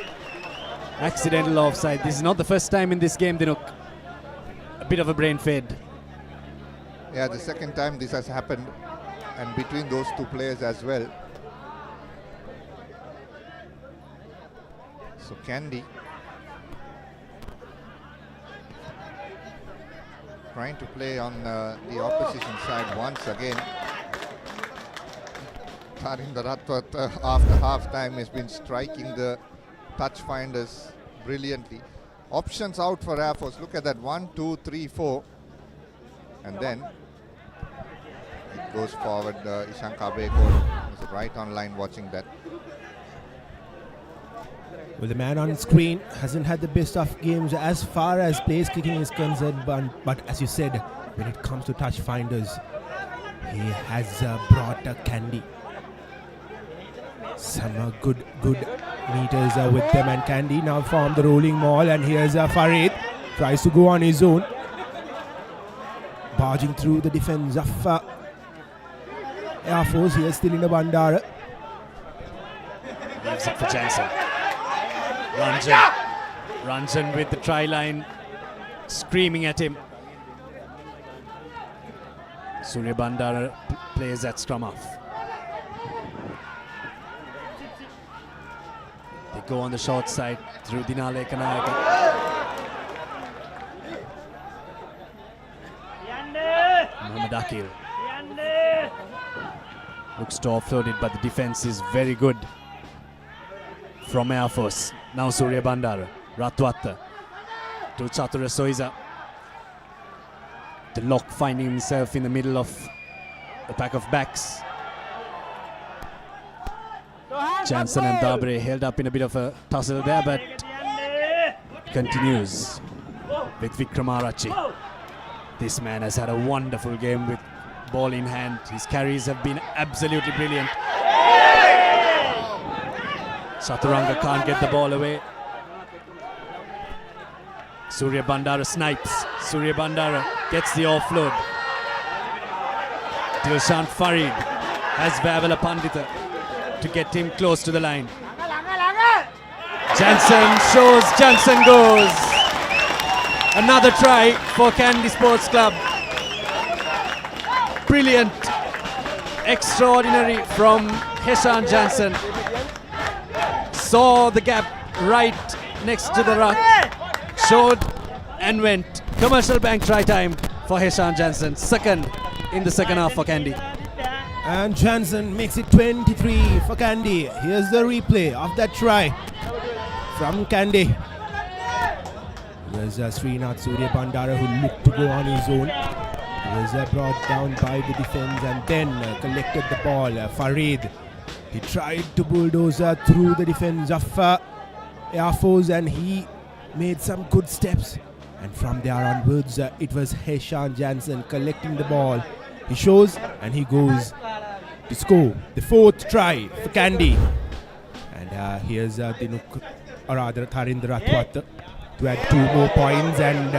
[SPEAKER 2] Accidental offside. This is not the first time in this game, Dinuk. A bit of a brain fade.
[SPEAKER 1] Yeah, the second time this has happened, and between those two players as well. So Kandy trying to play on the opposition side once again. Tarinder Ratwat after half time has been striking the touch finders brilliantly. Options out for Air Force. Look at that, 1, 2, 3, 4, and then it goes forward. Ishan Kabeko was right on line watching that.
[SPEAKER 3] Well, the man on screen hasn't had the best of games as far as place kicking is concerned, but as you said, when it comes to touch finders, he has brought Kandy some good meters with them, and Kandy now form the rolling maul, and here's Farid tries to go on his own, barging through the defense of Air Force. Here still in the Bandara.
[SPEAKER 2] Leaves it for Jansen. Ranjan with the try line, screaming at him. Surya Bandara plays at scrum half. They go on the short side through Dialog Mohammad Akil. Looks to offload it, but the defense is very good from Air Force. Now Surya Bandara, Ratwatta to Chatura Soiza. The lock finding himself in the middle of the pack of backs. Jansen and Papare held up in a bit of a tussle there, but continues with Vikramarachi. This man has had a wonderful game with ball in hand. His carries have been absolutely brilliant. Saturanga can't get the ball away. Surya Bandara snipes. Surya Bandara gets the offload. Dilshan Farid has Nittawela Pandita to get him close to the line. Jansen shows, Jansen goes. Another try for Kandy Sports Club. Brilliant, extraordinary from Heshan Jansen. Saw the gap right next to the ruck, showed and went. Commercial Bank try time for Heshan Jansen. Second in the second half for Kandy.
[SPEAKER 3] And Jansen makes it 23 for Kandy. Here's the replay of that try from Kandy. Here's Srinath Surya Bandara, who looked to go on his own. He was brought down by the defense and then collected the ball. Farid, he tried to bulldoze through the defense of Air Force, and he made some good steps. And from there onwards, it was Heshan Jansen collecting the ball. He shows and he goes to score the fourth try for Kandy. And here's Dinuk, or rather Tharindra Ratwatta, to add 2 more points, and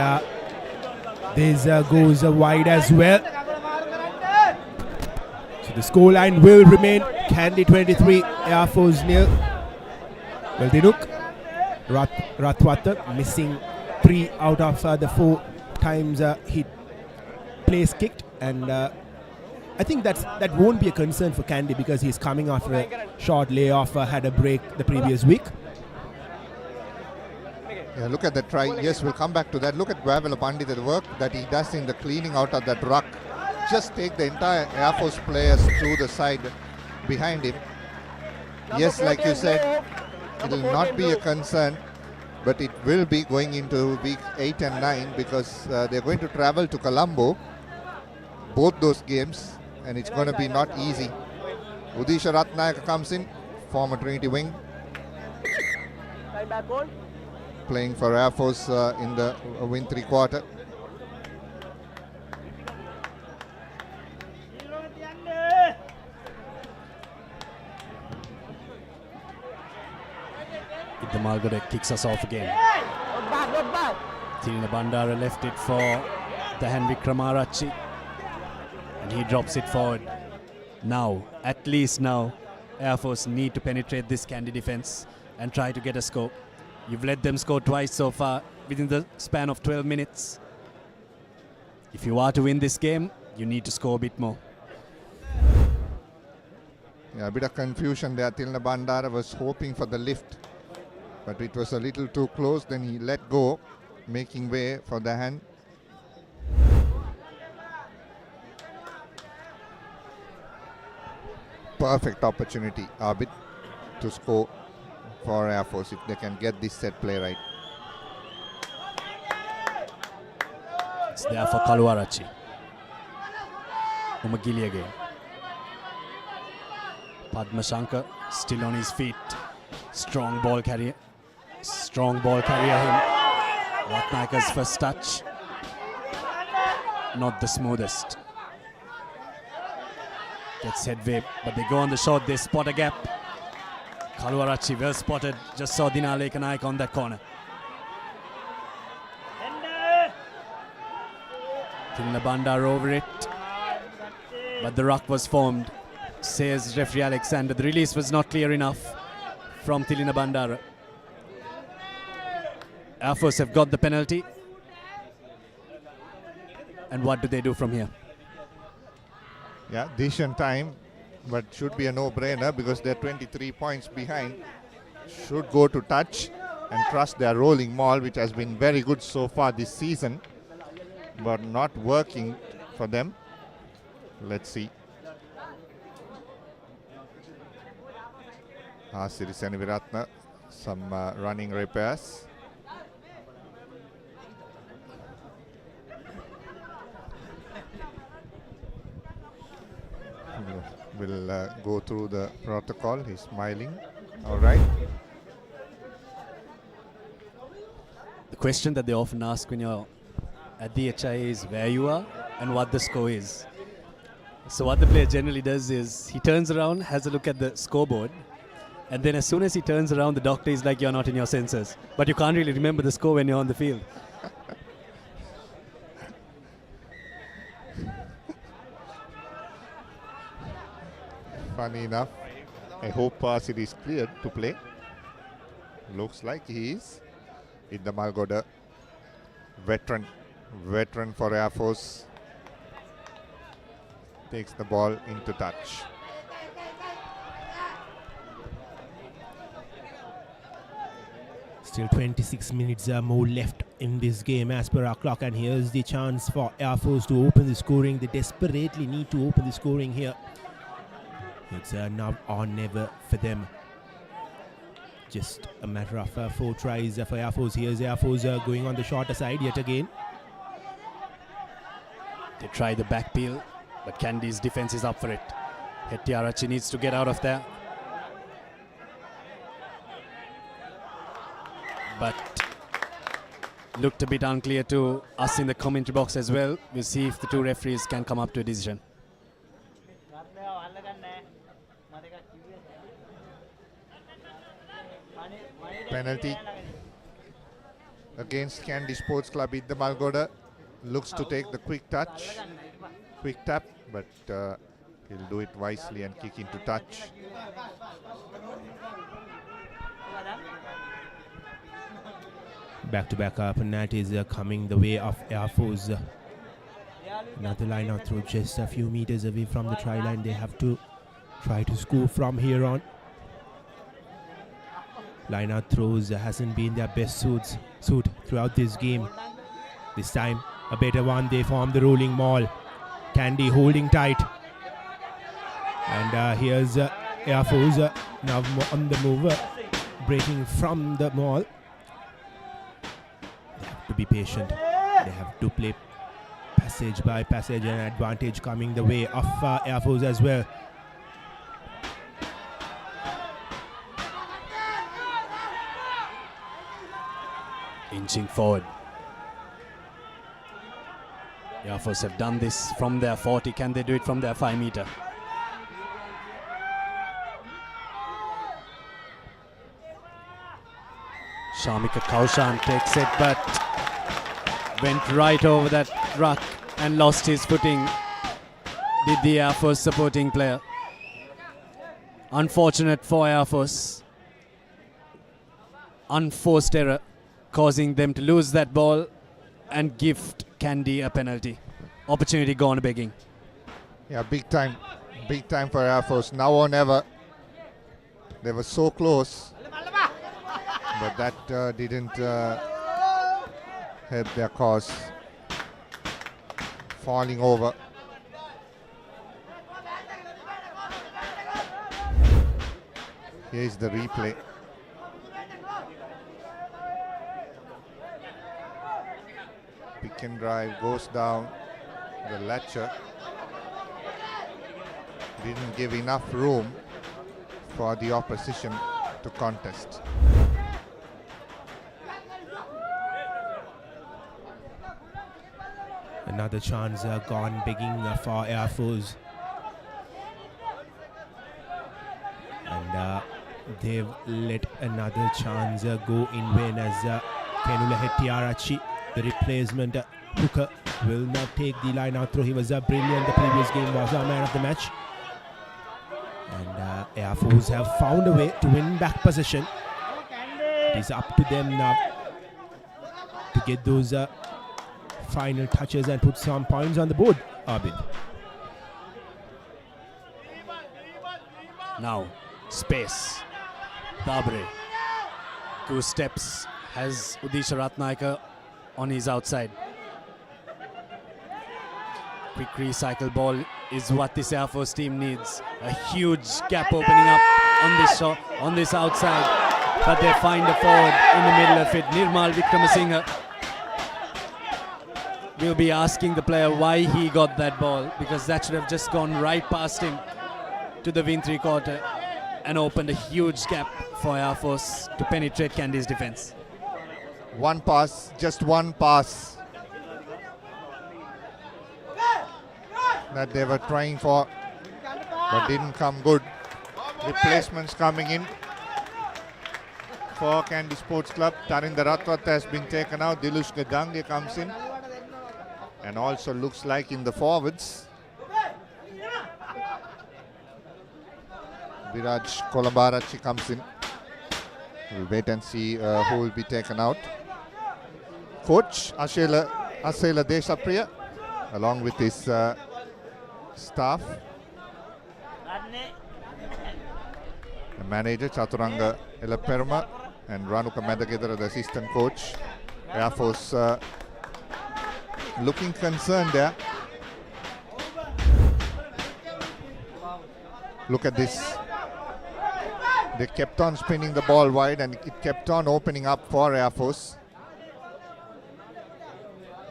[SPEAKER 3] this goes wide as well. So the scoreline will remain Kandy 23, Air Force 0. Well, Dinuk Ratwatta missing 3 out of the 4 times he place kicked, and I think that won't be a concern for Kandy because he's coming after a short layoff, had a break the previous week.
[SPEAKER 1] Yeah, look at the try. Yes, we'll come back to that. Look at Nittawela Pandita, the work that he does in the cleaning out of that ruck. Just take the entire Air Force players to the side behind him. Yes, like you said, it will not be a concern, but it will be going into week 8 and 9 because they're going to travel to Colombo, both those games, and it's going to be not easy. Udisha Ratnayaka comes in, former Trinity wing, playing for Air Force in the wing 3/4.
[SPEAKER 2] The Malgodek kicks us off again. Tirina Bandara left it for the hand Vikramarachi, and he drops it forward. Now, at least now, Air Force need to penetrate this Kandy defense and try to get a score. You've let them score twice so far within the span of 12 minutes. If you are to win this game, you need to score a bit more.
[SPEAKER 1] Yeah, a bit of confusion there. Tirina Bandara was hoping for the lift, but it was a little too close. Then he let go, making way for the hand. Perfect opportunity, Abid, to score for Air Force if they can get this set play right.
[SPEAKER 2] It's there for Kaluarachi. Umagili again. Padma Shankar still on his feet. Strong ball carrier. Strong ball carrier him. Ratnayaka's first touch. Not the smoothest. Gets headway, but they go on the shot. They spot a gap. Kaluarachi well spotted. Just saw Dinalek Naik on that corner. Tirina Bandara over it. But the ruck was formed, says referee Alexander. The release was not clear enough from Tirina Bandara. Air Force have got the penalty. And what do they do from here?
[SPEAKER 1] Yeah, decision time, but should be a no-brainer because they're 23 points behind. Should go to touch and trust their rolling maul, which has been very good so far this season, but not working for them. Let's see. Siriseni Viratna, some running repairs. Will go through the protocol. He's smiling. All right.
[SPEAKER 2] The question that they often ask when you're at the HI is where you are and what the score is. So what the player generally does is he turns around, has a look at the scoreboard, and then as soon as he turns around, the doctor is like, you're not in your senses. But you can't really remember the score when you're on the field.
[SPEAKER 1] Funny enough, I hope Sid is cleared to play. Looks like he is. In the Malgoda, veteran for Air Force, takes the ball into touch.
[SPEAKER 3] Still 26 minutes more left in this game as per our clock, and here's the chance for Air Force to open the scoring. They desperately need to open the scoring here. It's now or never for them. Just a matter of 4 tries for Air Force. Here's Air Force going on the shorter side yet again.
[SPEAKER 2] They try the back peel, but Kandy's defense is up for it. Nittawela needs to get out of there. But looked a bit unclear to us in the commentary box as well. We'll see if the 2 referees can come up to a decision.
[SPEAKER 1] Penalty against Kandy Sports Club. Idda Malgoda looks to take the quick tap, but he'll do it wisely and kick into touch.
[SPEAKER 3] Back-to-back penalties coming the way of Air Force. Another line out through just a few meters away from the try line. They have to try to score from here on. Line out throws hasn't been their best suit throughout this game. This time a better one. They form the rolling maul. Kandy holding tight, and here's Air Force now on the move, breaking from the maul. They have to be patient. They have to play passage by passage, and advantage coming the way of Air Force as well.
[SPEAKER 2] Inching forward. Air Force have done this from their 40. Can they do it from their 5 meter? Shamika Kaushan takes it, but went right over that ruck and lost his footing. Did the Air Force supporting player. Unfortunate for Air Force. Unforced error, causing them to lose that ball and gift Kandy a penalty. Opportunity gone begging.
[SPEAKER 1] Yeah, big time for Air Force. Now or never. They were so close, but that didn't help their cause. Falling over. Here's the replay. Pick and drive goes down the latcher. Didn't give enough room for the opposition to contest.
[SPEAKER 3] Another chance gone begging for Air Force. And they've let another chance go in vain as Kenula Nittawela, the replacement hooker, will now take the line out throw. He was brilliant the previous game, was our man of the match. And Air Force have found a way to win back possession. It is up to them now to get those final touches and put some points on the board, Abid.
[SPEAKER 2] Now, space. Papare. 2 steps. Has Udisha Ratnayaka on his outside. Quick recycle ball is what this Air Force team needs. A huge gap opening up on this shot, on this outside. But they find a forward in the middle of it. Nirmal Vikramasinghe will be asking the player why he got that ball, because that should have just gone right past him to the wing 3/4 and opened a huge gap for Air Force to penetrate Kandy's defense.
[SPEAKER 1] One pass, just one pass that they were trying for, but didn't come good. Replacements coming in for Kandy Sports Club. Tarinda Ratwat has been taken out. Dilushka Dange comes in, and also looks like in the forwards, Viraj Kolambarachi comes in. We'll wait and see who will be taken out. Coach Asela Deshapriya, along with his staff. The manager Chaturanga Elaperma and Ranuka Madagedara, the assistant coach. Air Force looking concerned there. Look at this. They kept on spinning the ball wide and it kept on opening up for Air Force.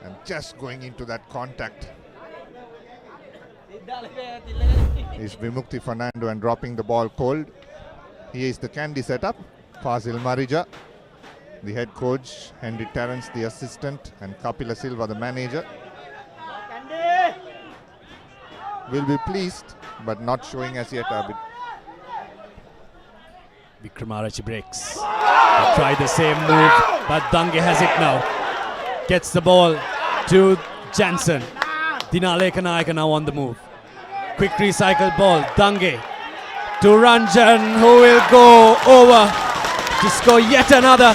[SPEAKER 1] And just going into that contact is Vimukti Fernando and dropping the ball cold. Here is the Kandy setup. Fazil Marija, the head coach, Henry Terrence, the assistant, and Kapila Silva, the manager. Will be pleased, but not showing as yet a bit.
[SPEAKER 2] Vikramarachi breaks. They try the same move, but Dange has it now. Gets the ball to Jansen. Dinaleka Nayaka now on the move. Quick recycled ball. Dange to Ranjan, who will go over to score yet another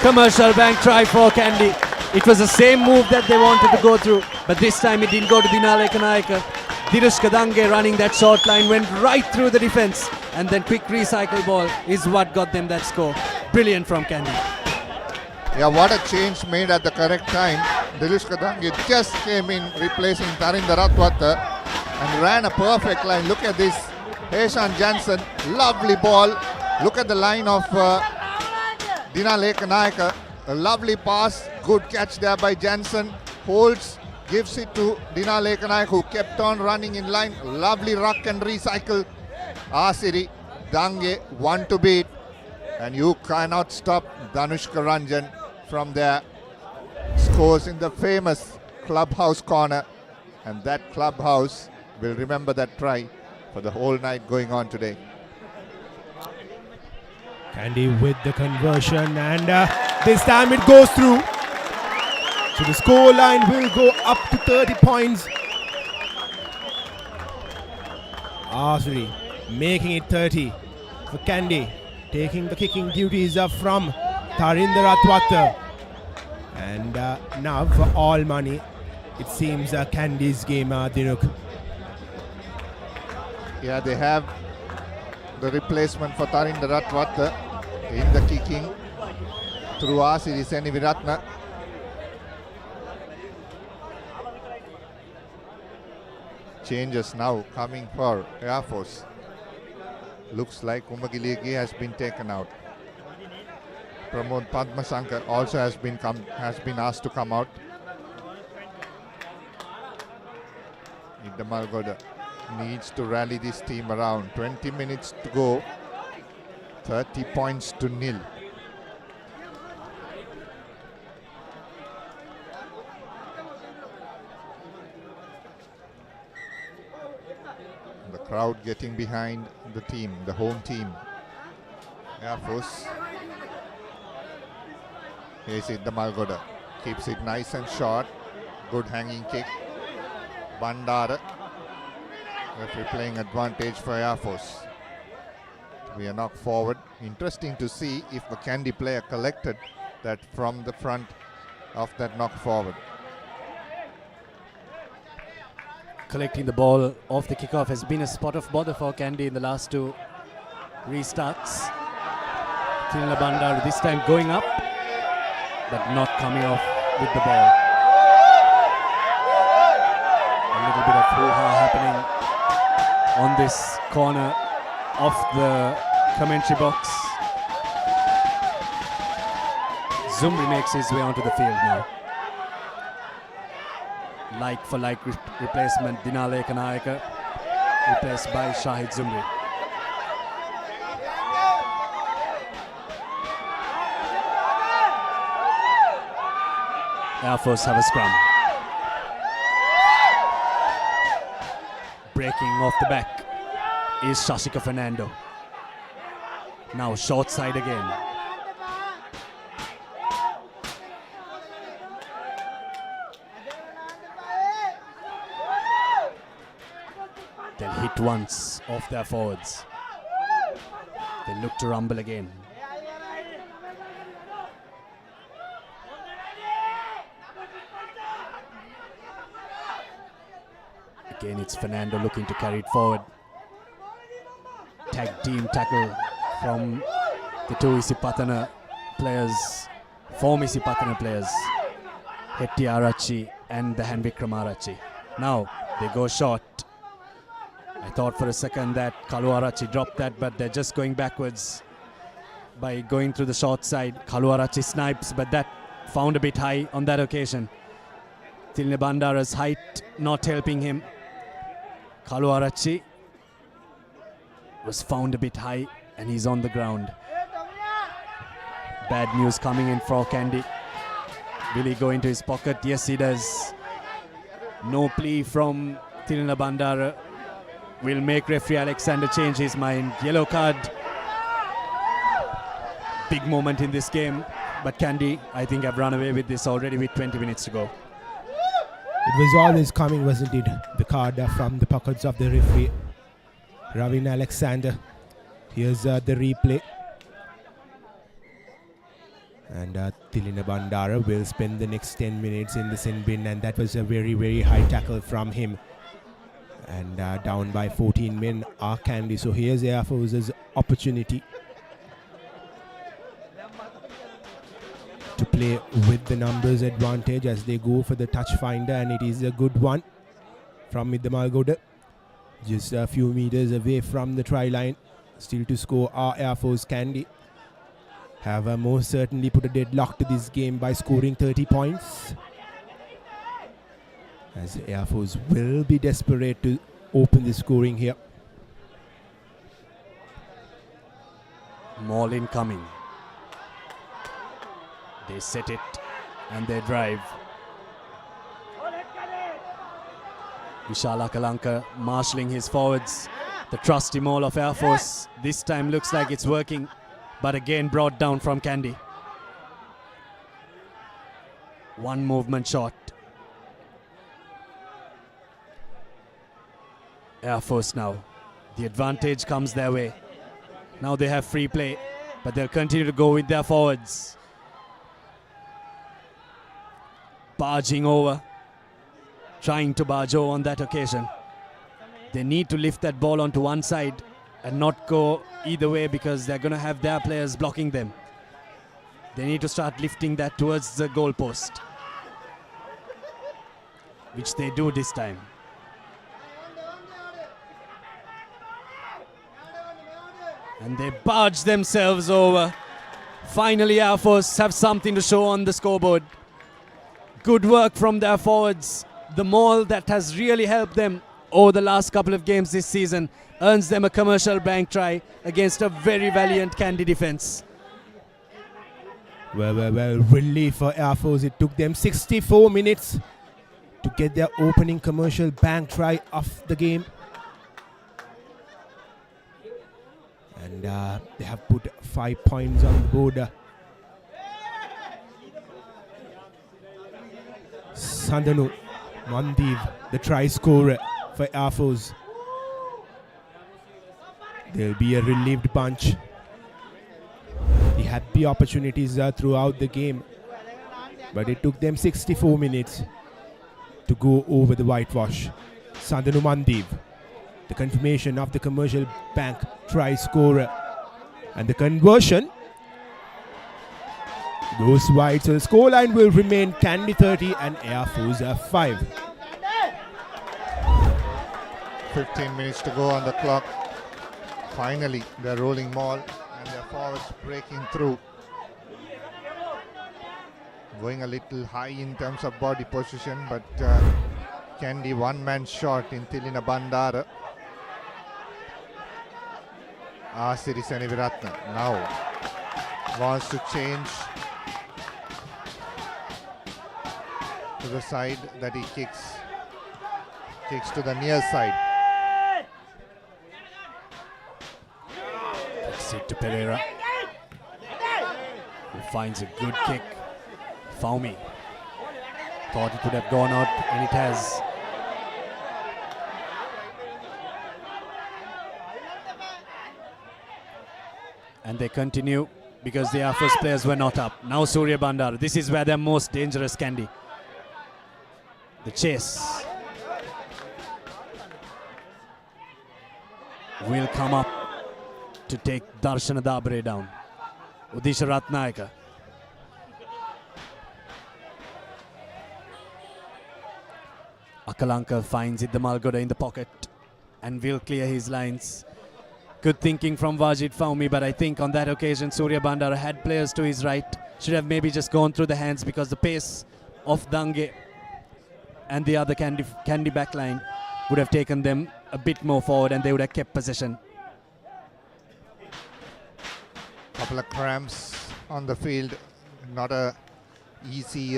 [SPEAKER 2] commercial bank try for Kandy. It was the same move that they wanted to go through, but this time it didn't go to Dinaleka Nayaka. Dinushka Dange running that short line, went right through the defense, and then quick recycle ball is what got them that score. Brilliant from Kandy.
[SPEAKER 1] Yeah, what a change made at the correct time. Dinushka Dange just came in replacing Tarinda Ratwat and ran a perfect line. Look at this. Heshan Jansen, lovely ball. Look at the line of Dinaleka Nayaka. A lovely pass, good catch there by Jansen. Holds, gives it to Dinaleka Nayaka, who kept on running in line. Lovely ruck and recycle. Asiri, Dange, one to beat. And you cannot stop Danushka Ranjan from there. Scores in the famous clubhouse corner. And that clubhouse will remember that try for the whole night going on today.
[SPEAKER 3] Kandy with the conversion, and this time it goes through. So the score line will go up to 30 points. Asri making it 30 for Kandy, taking the kicking duties from Tarinda Ratwat. And now for all money, it seems Kandy's game, Dinuk.
[SPEAKER 1] Yeah, they have the replacement for Tarinda Ratwat in the kicking through Asiri Seniviratna. Changes now coming for Air Force. Looks like Umagiligi has been taken out. Pramod Padmasankar also has been asked to come out. Nittawela needs to rally this team around. 20 minutes to go. 30 points to nil. The crowd getting behind the team, the home team. Air Force. Here's it, the Malgoda. Keeps it nice and short. Good hanging kick. Bandara. Referee playing advantage for Air Force. We are knocked forward. Interesting to see if the Kandy player collected that from the front of that knock forward.
[SPEAKER 2] collecting the ball off the kickoff has been a spot of bother for Kandy in the last two restarts. Tilinda Bandara this time going up, but not coming off with the ball. A little bit of hoo-ha happening on this corner of the commentary box. Zumri makes his way onto the field now. Like for like replacement, Dinale Kanayaka replaced by Shahid Zumri. Air Force have a scrum. Breaking off the back is Shashika Fernando. Now short side again. They'll hit once off their forwards. They look to rumble again. Again, it's Fernando looking to carry it forward. Tag team tackle from the two Isipatana players, former Isipatana players, Hetty Arachi and the Hanvikram Arachi. Now they go short. I thought for a second that Kalu Arachi dropped that, but they're just going backwards by going through the short side. Kalu Arachi snipes, but that found a bit high on that occasion. Tilinda Bandara's height not helping him. Kalu Arachi was found a bit high and he's on the ground. Bad news coming in for Kandy. Will he go into his pocket? Yes, he does. No plea from Tilinda Bandara will make referee Alexander change his mind. Yellow card. Big moment in this game, but Kandy, I think, have run away with this already with 20 minutes to go.
[SPEAKER 3] It was always coming, wasn't it? The card from the pockets of the referee, Ravin Alexander. Here's the replay. And Tilinda Bandara will spend the next 10 minutes in the sin bin, and that was a very, very high tackle from him. And down by 14 men are Kandy. So here's Air Force's opportunity to play with the numbers advantage as they go for the touch finder, and it is a good one from Middamal Goda. Just a few meters away from the try line. Still to score are Air Force. Kandy have most certainly put a deadlock to this game by scoring 30 points. As Air Force will be desperate to open the scoring here.
[SPEAKER 2] Maul incoming. They set it and they drive. Vishala Kalanka marshalling his forwards. The trusty maul of Air Force. This time looks like it's working, but again brought down from Kandy. One movement shot. Air Force now. The advantage comes their way. Now they have free play, but they'll continue to go with their forwards. Barging over, trying to barge over on that occasion. They need to lift that ball onto one side and not go either way, because they're going to have their players blocking them. They need to start lifting that towards the goal post, which they do this time. And they barge themselves over. Finally, Air Force have something to show on the scoreboard. Good work from their forwards. The maul that has really helped them over the last couple of games this season earns them a commercial blank try against a very valiant Kandy defense.
[SPEAKER 3] Well, relief for Air Force. It took them 64 minutes to get their opening commercial bank try off the game. And they have put 5 points on the board. Sandanu Mandeep, the try scorer for Air Force. There'll be a relieved bunch. They had the opportunities throughout the game, but it took them 64 minutes to go over the whitewash. Sandanu Mandeep, the confirmation of the Commercial Bank try scorer. And the conversion goes wide. So the scoreline will remain Kandy 30 and Air Force 5.
[SPEAKER 1] 15 minutes to go on the clock. Finally, they're rolling ball and their forwards breaking through. Going a little high in terms of body position, but Kandy one-man short in Tilina Bandara. Asiri Seniviratna now wants to change to the side that he kicks to the near side.
[SPEAKER 2] Kicks it to Pereira, who finds a good kick. Faumi thought it would have gone out, and it has. And they continue because the first players were not up. Now Surya Bandar. This is where they're most dangerous, Kandy. The chase will come up to take Darshana Dabre down. Udisha Ratnayaka. Akalanka finds Idda Malgoda in the pocket and will clear his lines. Good thinking from Wajid Faumi, but I think on that occasion Surya Bandara had players to his right. Should have maybe just gone through the hands, because the pace of Dange and the other Kandy backline would have taken them a bit more forward and they would have kept possession.
[SPEAKER 1] Couple of cramps on the field. Not a easy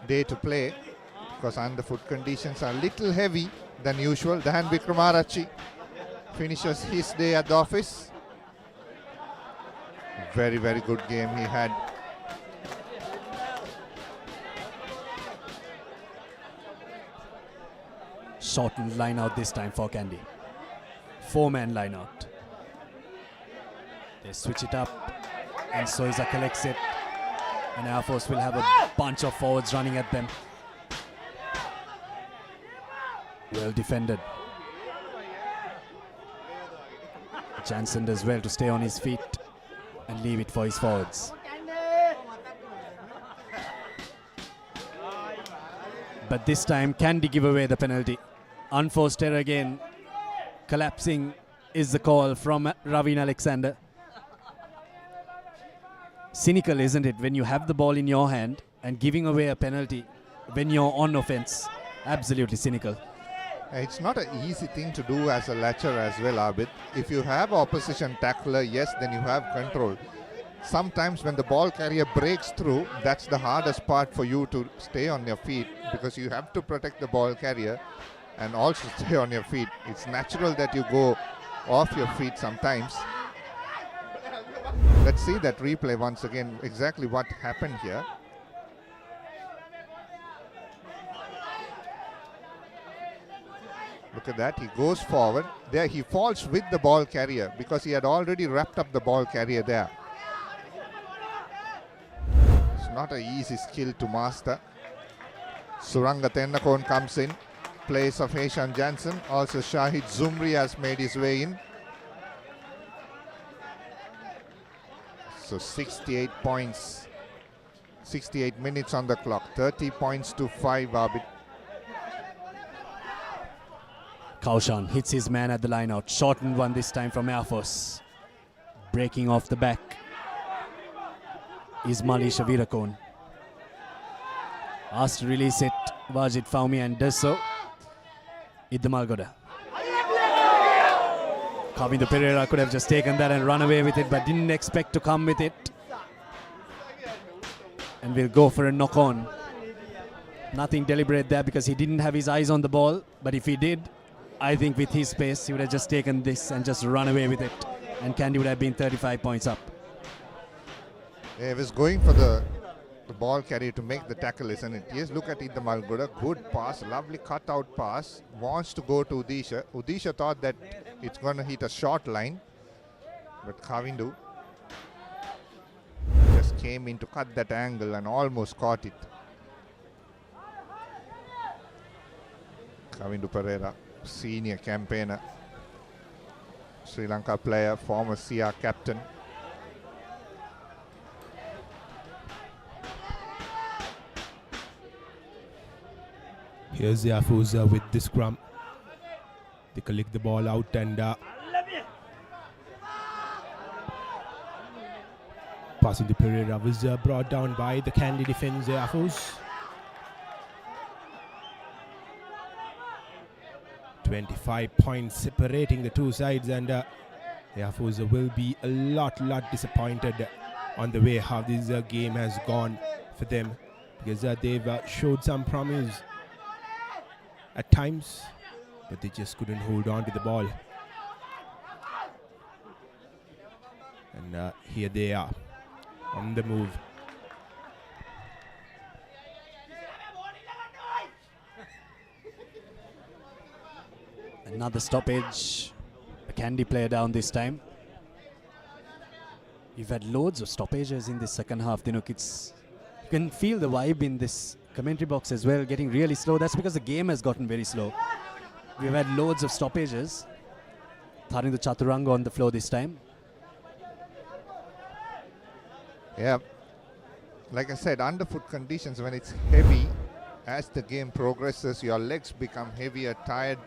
[SPEAKER 1] day to play, because underfoot conditions are a little heavy than usual. Dahan Wickramarachchi finishes his day at the office. Very, very good game he had.
[SPEAKER 2] Shortened line out this time for Kandy. 4-man line out. They switch it up and Soiza collects it. And Air Force will have a bunch of forwards running at them. Well defended. Jansen does well to stay on his feet and leave it for his forwards. But this time, Kandy give away the penalty. Unforced error again. Collapsing is the call from Ravin Alexander. Cynical, isn't it, when you have the ball in your hand and giving away a penalty when you're on offense? Absolutely cynical.
[SPEAKER 1] It's not an easy thing to do as a latcher as well, Abid. If you have opposition tackler, yes, then you have control. Sometimes when the ball carrier breaks through, that's the hardest part for you to stay on your feet, because you have to protect the ball carrier and also stay on your feet. It's natural that you go off your feet sometimes. Let's see that replay once again, exactly what happened here. Look at that, he goes forward. There he falls with the ball carrier because he had already wrapped up the ball carrier there. It's not an easy skill to master. Suranga Tennakon comes in, place of Heshan Jansen. Also Shahid Zumri has made his way in. So 68 points, 68 minutes on the clock, 30 points to 5, Abid.
[SPEAKER 2] Kaushan hits his man at the line out. Shortened one this time from Air Force. Breaking off the back is Malisha Virakon. Asked to release it, Wajid Faumi, and does so. Idda Malgoda. Kavindu Pereira could have just taken that and run away with it, but didn't expect to come with it. And will go for a knock on. Nothing deliberate there because he didn't have his eyes on the ball, but if he did, I think with his pace, he would have just taken this and just run away with it. And Kandy would have been 35 points up.
[SPEAKER 1] Yeah, he was going for the ball carrier to make the tackle, isn't it? Yes, look at Idda Malgoda. Good pass, lovely cut-out pass. Wants to go to Udisha. Udisha thought that it's going to hit a short line. But Kavindu just came in to cut that angle and almost caught it. Kavindu Pereira, senior campaigner, Sri Lanka player, former CR captain.
[SPEAKER 3] Here's the Afusa with the scrum. They collect the ball out and passing to Pereira was brought down by the Kandy defense. Afus 25 points separating the two sides, and the Afusa will be a lot disappointed on the way how this game has gone for them, because they've showed some promise at times, but they just couldn't hold on to the ball. And here they are on the move.
[SPEAKER 2] Another stoppage. A Kandy player down this time. You've had loads of stoppages in this second half, Dinuk. You can feel the vibe in this commentary box as well, getting really slow. That's because the game has gotten very slow. We've had loads of stoppages. Tharindu Chaturanga on the floor this time.
[SPEAKER 1] Yeah, like I said, underfoot conditions, when it's heavy, as the game progresses, your legs become heavier, tired,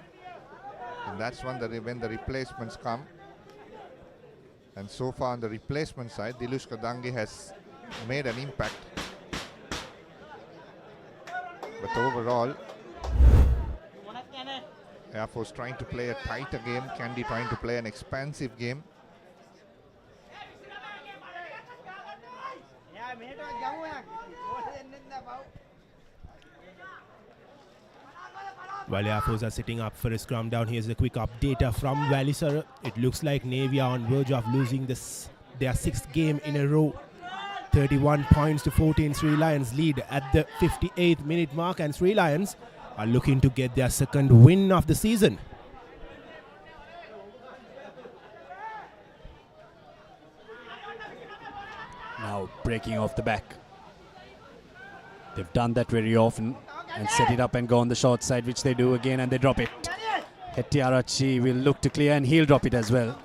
[SPEAKER 1] and that's when the replacements come. And so far on the replacement side, Dilush Kadangi has made an impact. But overall, Air Force trying to play a tighter game, Kandy trying to play an expansive game.
[SPEAKER 3] While Air Force are sitting up for a scrum down, here's a quick update from Valley, sir. It looks like Navy are on verge of losing their sixth game in a row. 31 points to 14. Sri Lions lead at the 58th minute mark, and Sri Lions are looking to get their second win of the season.
[SPEAKER 2] Now breaking off the back. They've done that very often and set it up and go on the short side, which they do again, and they drop it. Hettiarachi will look to clear, and he'll drop it as well.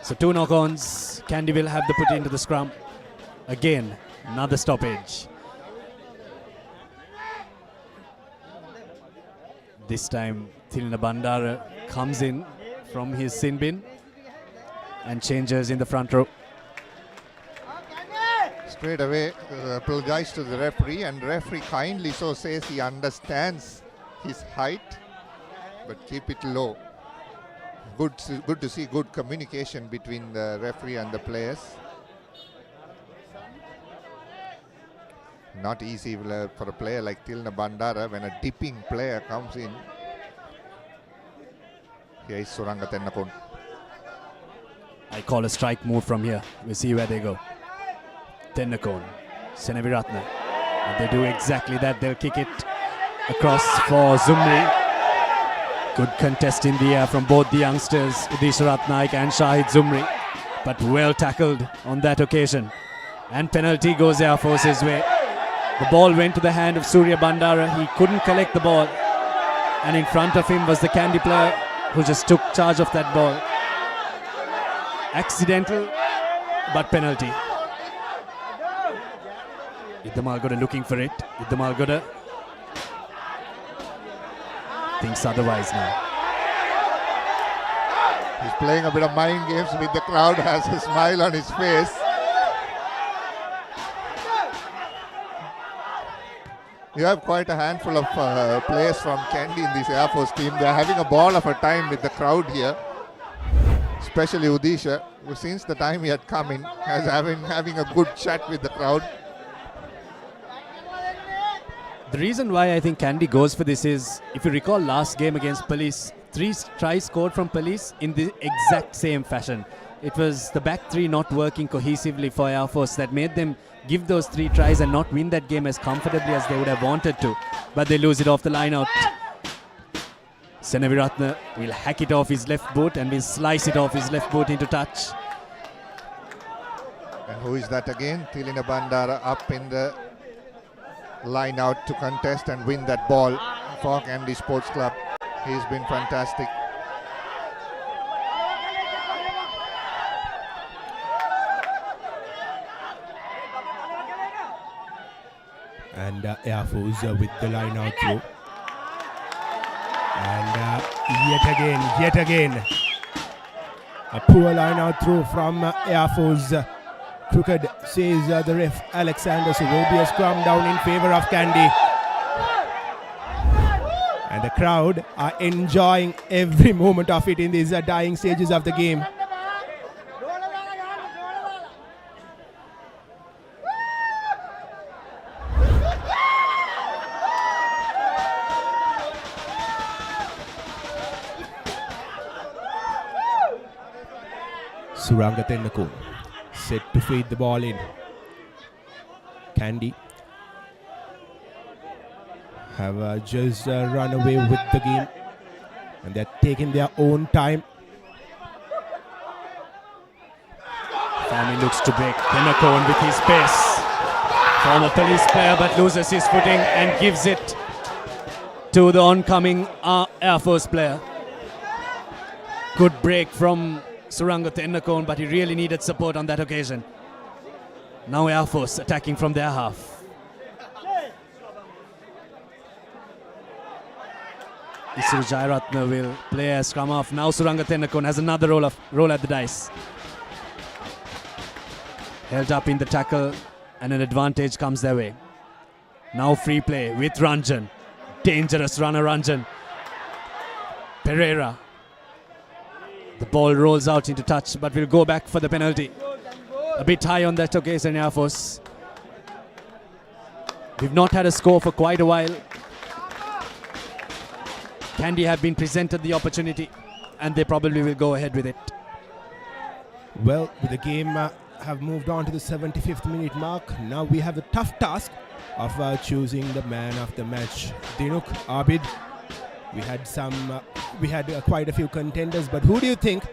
[SPEAKER 2] So 2 knock-ons. Kandy will have the put into the scrum. Again, another stoppage. This time, Thilina Bandara comes in from his sin bin and changes in the front row.
[SPEAKER 1] Straight away, apologize to the referee, and referee kindly so says he understands his height, but keep it low. Good to see good communication between the referee and the players. Not easy for a player like Thilina Bandara when a dipping player comes in. Here is Suranga Tennakon.
[SPEAKER 2] I call a strike move from here. We'll see where they go. Tennakon, Seneviratne. And they do exactly that. They'll kick it across for Zumri. Good contest in the air from both the youngsters, Udisha Ratnaik and Shahid Zumri. But well tackled on that occasion. And penalty goes Air Force's way. The ball went to the hand of Surya Bandara. He couldn't collect the ball. And in front of him was the Kandy player who just took charge of that ball. Accidental, but penalty. Iddamalgoda looking for it. Iddamalgoda thinks otherwise now.
[SPEAKER 1] He's playing a bit of mind games with the crowd, has a smile on his face. You have quite a handful of players from Kandy in this Air Force team. They're having a ball of a time with the crowd here. Especially Udisha, who since the time he had come in, has having a good chat with the crowd.
[SPEAKER 2] The reason why I think Kandy goes for this is, if you recall last game against Police, 3 tries scored from Police in the exact same fashion. It was the back 3 not working cohesively for Air Force that made them give those 3 tries and not win that game as comfortably as they would have wanted to. But they lose it off the line out. Seneviratne will hack it off his left boot and will slice it off his left boot into touch.
[SPEAKER 1] And who is that again? Thilina Bandara up in the line out to contest and win that ball for Kandy Sports Club. He's been fantastic.
[SPEAKER 3] And Air Force with the line out through. And yet again, a poor line out through from Air Force. Crooked, says the ref Alexander, so will be a scrum down in favor of Kandy. And the crowd are enjoying every moment of it in these dying stages of the game. Suranga Tennakul set to feed the ball in. Kandy have just run away with the game, and they're taking their own time.
[SPEAKER 2] Fami looks to break Tennakul with his pace. Former police player but loses his footing and gives it to the oncoming Air Force player. Good break from Suranga Tennakul, but he really needed support on that occasion. Now Air Force attacking from their half. Isuru Jayaratne will play a scrum off. Now Suranga Tennakul has another roll at the dice. Held up in the tackle and an advantage comes their way. Now free play with Ranjan. Dangerous runner Ranjan. Pereira. The ball rolls out into touch, but will go back for the penalty. A bit high on that occasion, Air Force. We've not had a score for quite a while. Kandy have been presented the opportunity, and they probably will go ahead with it.
[SPEAKER 3] Well, the game have moved on to the 75th minute mark. Now we have the tough task of choosing the man of the match. Dinuk, Abid, we had quite a few contenders, but who do you think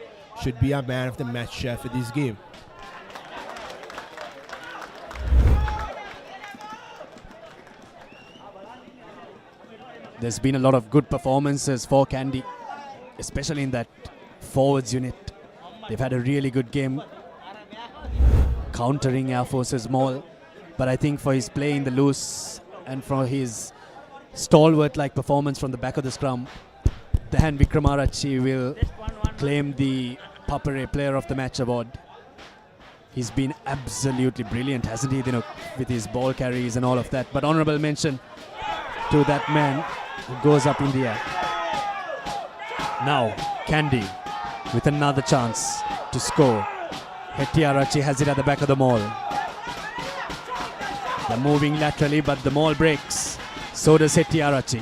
[SPEAKER 3] should be our man of the match for this game?
[SPEAKER 2] There's been a lot of good performances for Kandy, especially in that forwards unit. They've had a really good game countering Air Force's maul, but I think for his play in the loose and for his stalwart-like performance from the back of the scrum, Dahan Wickramarachchi will claim the Papare Player of the Match award. He's been absolutely brilliant, hasn't he, with his ball carries and all of that. But honourable mention to that man who goes up in the air. Now, Kandy with another chance to score. Hettiarachchi has it at the back of the maul. They're moving laterally, but the maul breaks. So does Hettiarachchi.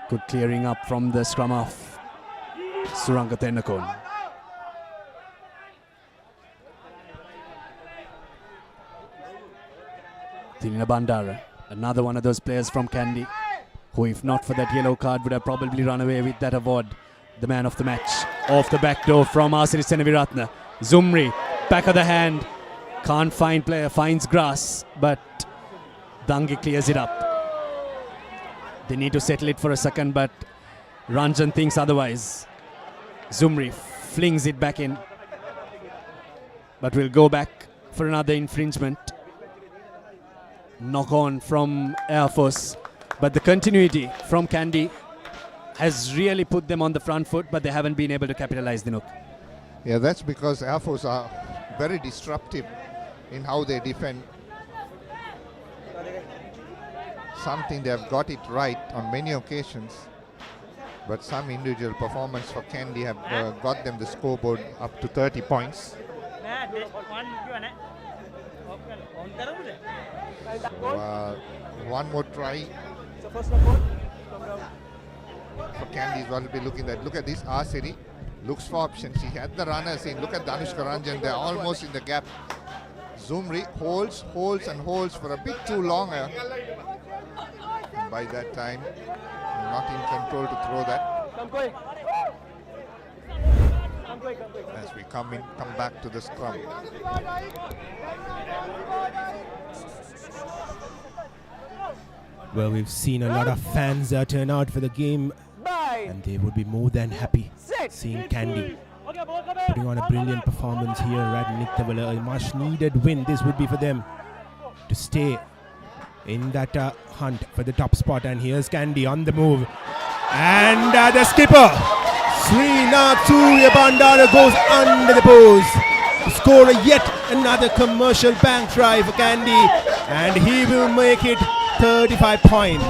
[SPEAKER 2] Good clearing up from the scrum off Suranga Tennakul. Tirina Bandara, another one of those players from Kandy, who if not for that yellow card would have probably run away with that award. The man of the match. Off the back door from Asiri Senaviratne. Zumri, back of the hand. Can't find player, finds grass, but Dangi clears it up. They need to settle it for a second, but Ranjan thinks otherwise. Zumri flings it back in, but will go back for another infringement. Knock on from Air Force, but the continuity from Kandy has really put them on the front foot, but they haven't been able to capitalize, Dinuk.
[SPEAKER 1] Yeah, that's because Air Force are very disruptive in how they defend. Something they have got it right on many occasions, but some individual performance for Kandy have got them the scoreboard up to 30 points. One more try for Kandy is what we'll be looking at. Look at this, Asiri looks for options. He had the runners in. Look at Danushka Ranjan, they're almost in the gap. Zumri holds for a bit too long. By that time, not in control to throw that. As we come back to the scrum.
[SPEAKER 3] where we've seen a lot of fans turn out for the game, and they would be more than happy seeing Kandy putting on a brilliant performance here at Nittawela. A much needed win this would be for them to stay in that hunt for the top spot. And here's Kandy on the move, and the skipper Srinath Bandara goes under the post to score yet another commercial bank try for Kandy, and he will make it 35 points.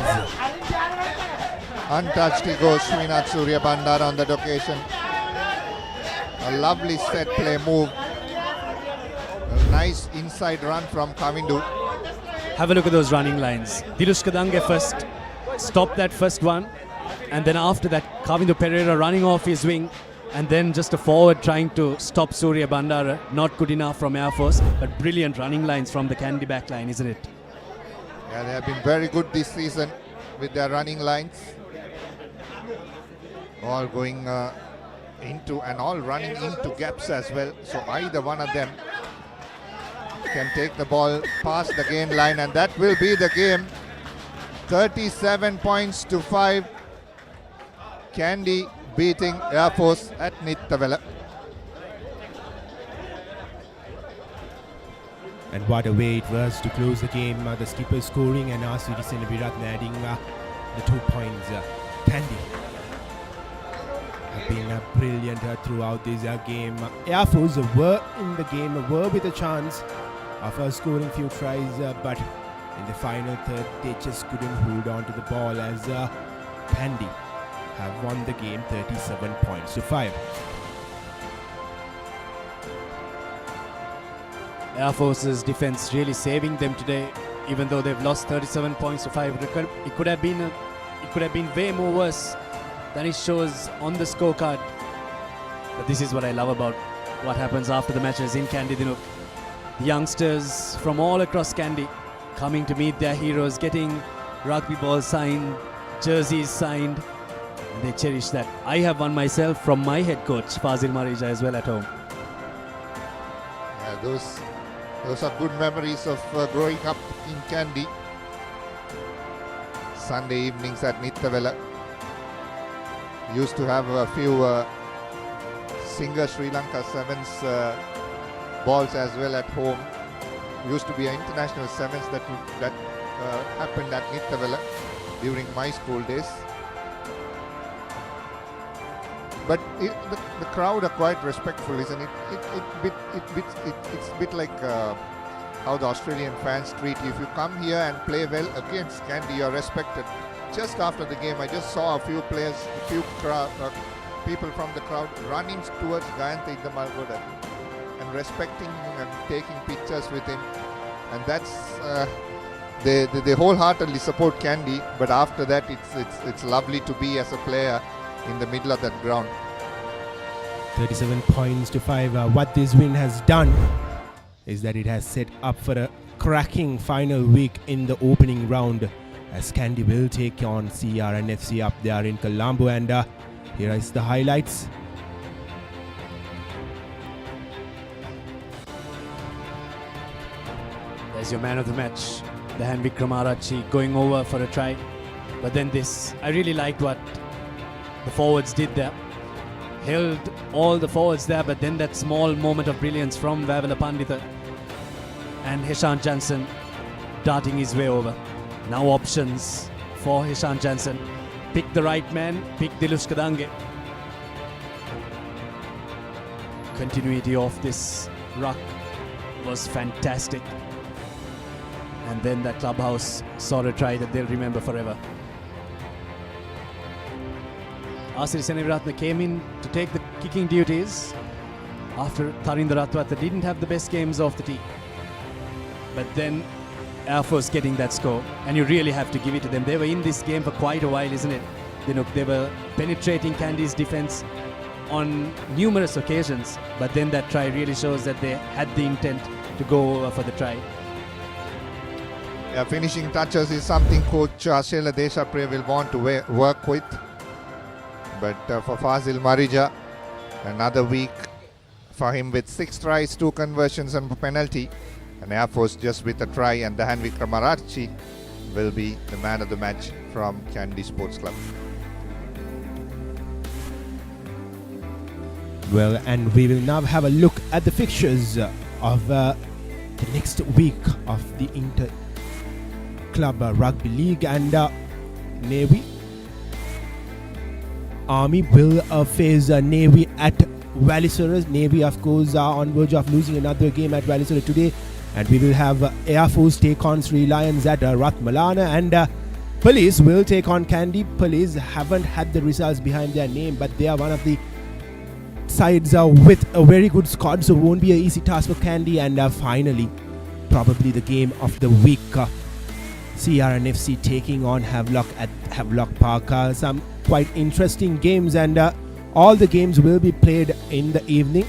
[SPEAKER 1] Untouched he goes, Srinath Bandara on that occasion. A lovely set play move. A nice inside run from Kavindu.
[SPEAKER 2] Have a look at those running lines. Dilushkadange first stopped that first one, and then after that Kavindu Pereira running off his wing, and then just a forward trying to stop Surya Bandara. Not good enough from Air Force, but brilliant running lines from the Kandy back line, isn't it?
[SPEAKER 1] Yeah, they have been very good this season with their running lines. All going into and all running into gaps as well. So either one of them can take the ball past the gain line, and that will be the game. 37 points to 5. Kandy beating Air Force at Nittawela.
[SPEAKER 3] And what a way it was to close the game. The skipper scoring and RCD Senaviratna adding the 2 points. Kandy have been brilliant throughout this game. Air Force were in the game, were with a chance of scoring few tries, but in the final third they just couldn't hold on to the ball, as Kandy have won the game 37 points to 5.
[SPEAKER 2] Air Force's defense really saving them today, even though they've lost 37 points to 5. It could have been way more worse than it shows on the scorecard. But this is what I love about what happens after the matches in Kandy Dinuk. The youngsters from all across Kandy coming to meet their heroes, getting rugby balls signed, jerseys signed, and they cherish that. I have one myself from my head coach Fazil Marija as well at home.
[SPEAKER 1] Yeah, those are good memories of growing up in Kandy. Sunday evenings at Nittawela. Used to have a few Singer Sri Lanka Sevens balls as well at home. Used to be an international sevens that happened at Nittawela during my school days. But the crowd are quite respectful, isn't it? It's a bit like how the Australian fans treat you. If you come here and play well against Kandy, you're respected. Just after the game, I just saw a few players, people from the crowd running towards Gayantha Iddamalgoda and respecting him and taking pictures with him. And that's they wholeheartedly support Kandy. But after that, it's lovely to be as a player in the middle of that ground.
[SPEAKER 3] 37 points to 5. What this win has done is that it has set up for a cracking final week in the opening round, as Kandy will take on CR and FC up there in Colombo. And here is the highlights.
[SPEAKER 2] There's your man of the match, the Hanvik Kramarachi, going over for a try. But then this, I really liked what the forwards did there. Held all the forwards there, but then that small moment of brilliance from Vavela Pandita and Heshant Jansen darting his way over. Now options for Heshant Jansen. Pick the right man, pick Dilushkadange. Continuity of this ruck was fantastic. And then that clubhouse saw a try that they'll remember forever. RCD Senaviratna came in to take the kicking duties after Tharinder Ratwata didn't have the best games off the tee. But then Air Force getting that score, and you really have to give it to them. They were in this game for quite a while, isn't it? They were penetrating Kandy's defense on numerous occasions, but then that try really shows that they had the intent to go over for the try.
[SPEAKER 1] Yeah, finishing touches is something Coach Ashela Deshapriya will want to work with. But for Fazil Marija, another week for him with 6 tries, 2 conversions and a penalty. And Air Force just with a try, and the Hanvik Kramarachi will be the man of the match from Kandy Sports Club.
[SPEAKER 3] Well, and we will now have a look at the fixtures of the next week of the Inter-Club Rugby League, and Navy. Army will face Navy at Valisura. Navy, of course, are on verge of losing another game at Valisura today. And we will have Air Force take on Sri Lions at Ratmalana, and Police will take on Kandy. Police haven't had the results behind their name, but they are one of the sides with a very good squad, so it won't be an easy task for Kandy. And finally, probably the game of the week, CRNFC taking on Havelock at Havelock Park. Some quite interesting games, and all the games will be played in the evening.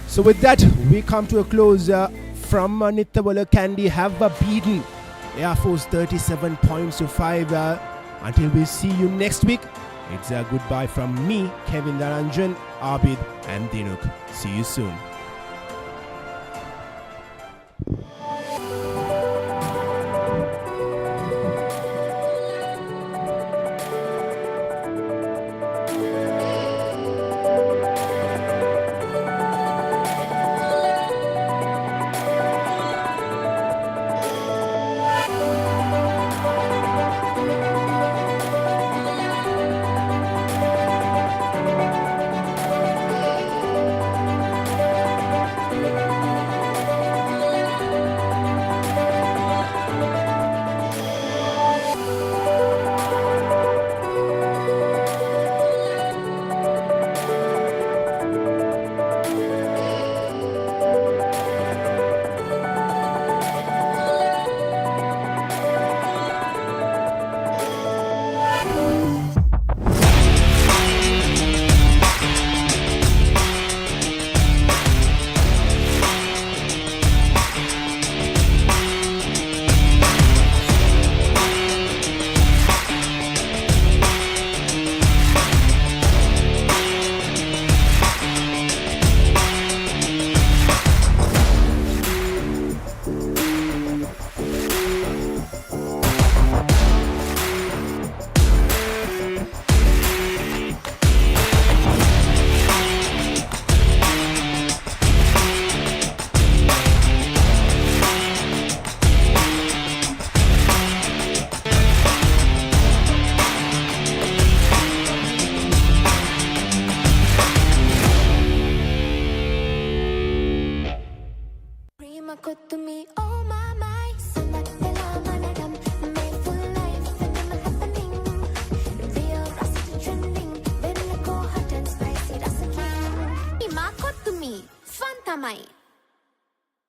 [SPEAKER 3] So with that, we come to a close from Nittawela. Kandy have beaten Air Force 37 points to 5. Until we see you next week, it's a goodbye from me, Kevin Dharanjan, Abid and Dinuk. See you soon.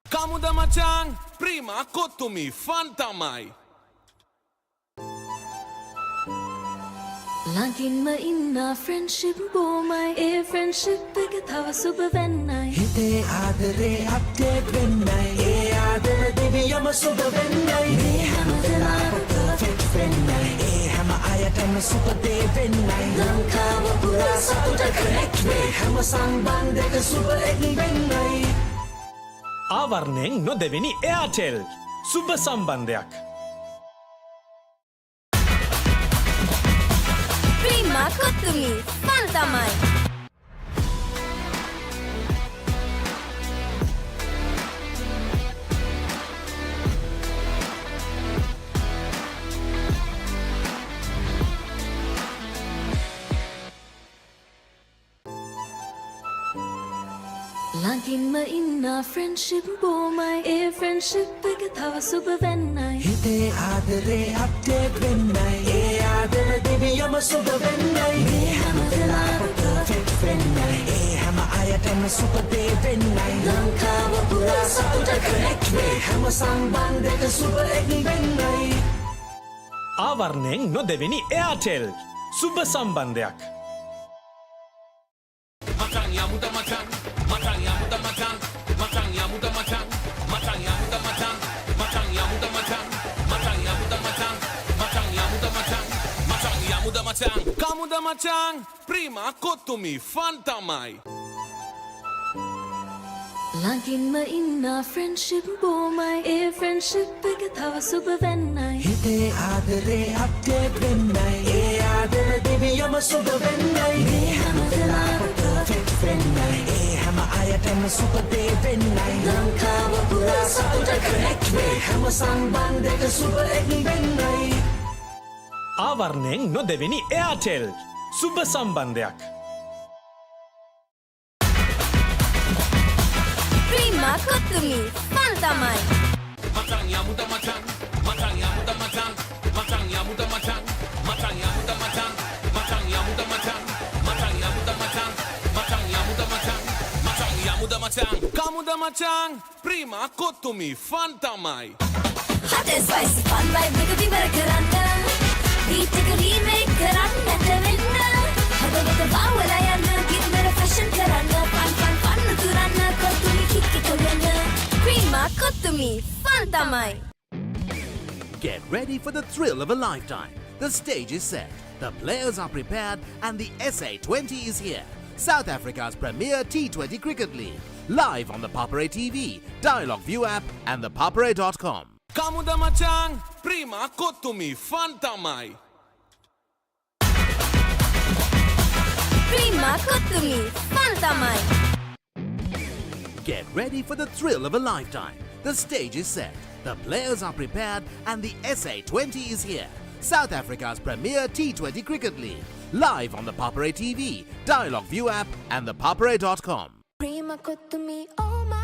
[SPEAKER 6] Kamuda macang, prima kotumi, fantamai.
[SPEAKER 10] Langin inna friendship bomai, a friendship pekatawa super vennai.
[SPEAKER 7] Hite adare update vennai, e adare diviyama super vennai. Me hamadala perfect vennai, e hama ayatama super de vennai. Langkawa pura satuta correct way, hama sangbandeka super egg vennai.
[SPEAKER 8] ආවරණයෙන් නොදෙවෙනි Airtel සුබ සම්බන්ධයක්.
[SPEAKER 10] Prima kotumi, fantamai. Langin inna friendship bomai, a friendship pekatawa super vennai.
[SPEAKER 7] Hite adare update vennai, e adare diviyama super vennai. Me hamadala perfect vennai, e hama ayatama super de vennai. Langkawa pura satuta correct way, hama sangbandeka super egg vennai.
[SPEAKER 8] ආවරණයෙන් නොදෙවෙනි Airtel සුබ සම්බන්ධයක්.
[SPEAKER 6] Matang ya muda matang, matang ya muda matang, matang ya muda matang, matang ya muda matang, matang ya muda matang, matang ya muda matang, matang ya muda matang, matang ya muda matang. Kamuda matang, prima kotumi, fantamai.
[SPEAKER 10] ළඟින්ම ඉන්න friendship බොමයි ඒ friendship එක තව සුබ වෙන්නයි
[SPEAKER 7] හිතේ ආදරේ update වෙන්නයි ඒ ආදර දෙවියම සුබ වෙන්නයි මේ හැම වෙලාවෙම perfect වෙන්නයි ඒ හැම අයටම සුබ දේ වෙන්නයි ලංකාව පුරා සතුට connect වේ හැම සම්බන්ධයක සුබ එක් වෙන්නයි
[SPEAKER 8] ආවරණයෙන් නොදෙවෙනි එයාටෙල් සුබ සම්බන්ධයක්
[SPEAKER 10] Prima Kotumi fun තමයි
[SPEAKER 6] Matanya muda matang, matanya muda matang, matanya muda matang, matanya muda matang, matanya muda matang, matanya muda matang, matanya muda matang, matanya muda matang, kamuda matang, prima kotumi fantamai.
[SPEAKER 10] Hot and spicy fun vibe එක විවර කරන්න beat එක remake කරන්න නැටවෙන්න හදවත බවලා යන්න ගින්දර fashion කරන්න fun තුරන්න කොතුමි kick එක වෙන්න Prima Kotumi fun තමයි
[SPEAKER 5] Get ready for the thrill of a lifetime. The stage is set, the players are prepared, and the SA20 is here. South Africa's premier T20 cricket league. Live on the Papare TV, Dialog ViU App, and ThePapare.com.
[SPEAKER 6] Kamuda matang, prima kotumi fantamai.
[SPEAKER 10] Prima Kotumi fun තමයි
[SPEAKER 5] Get ready for the thrill of a lifetime. The stage is set, the players are prepared, and the SA20 is here. South Africa's premier T20 cricket league. Live on the Papare TV, Dialog ViU App, and ThePapare.com.
[SPEAKER 4] Prima Kotumi, oh my,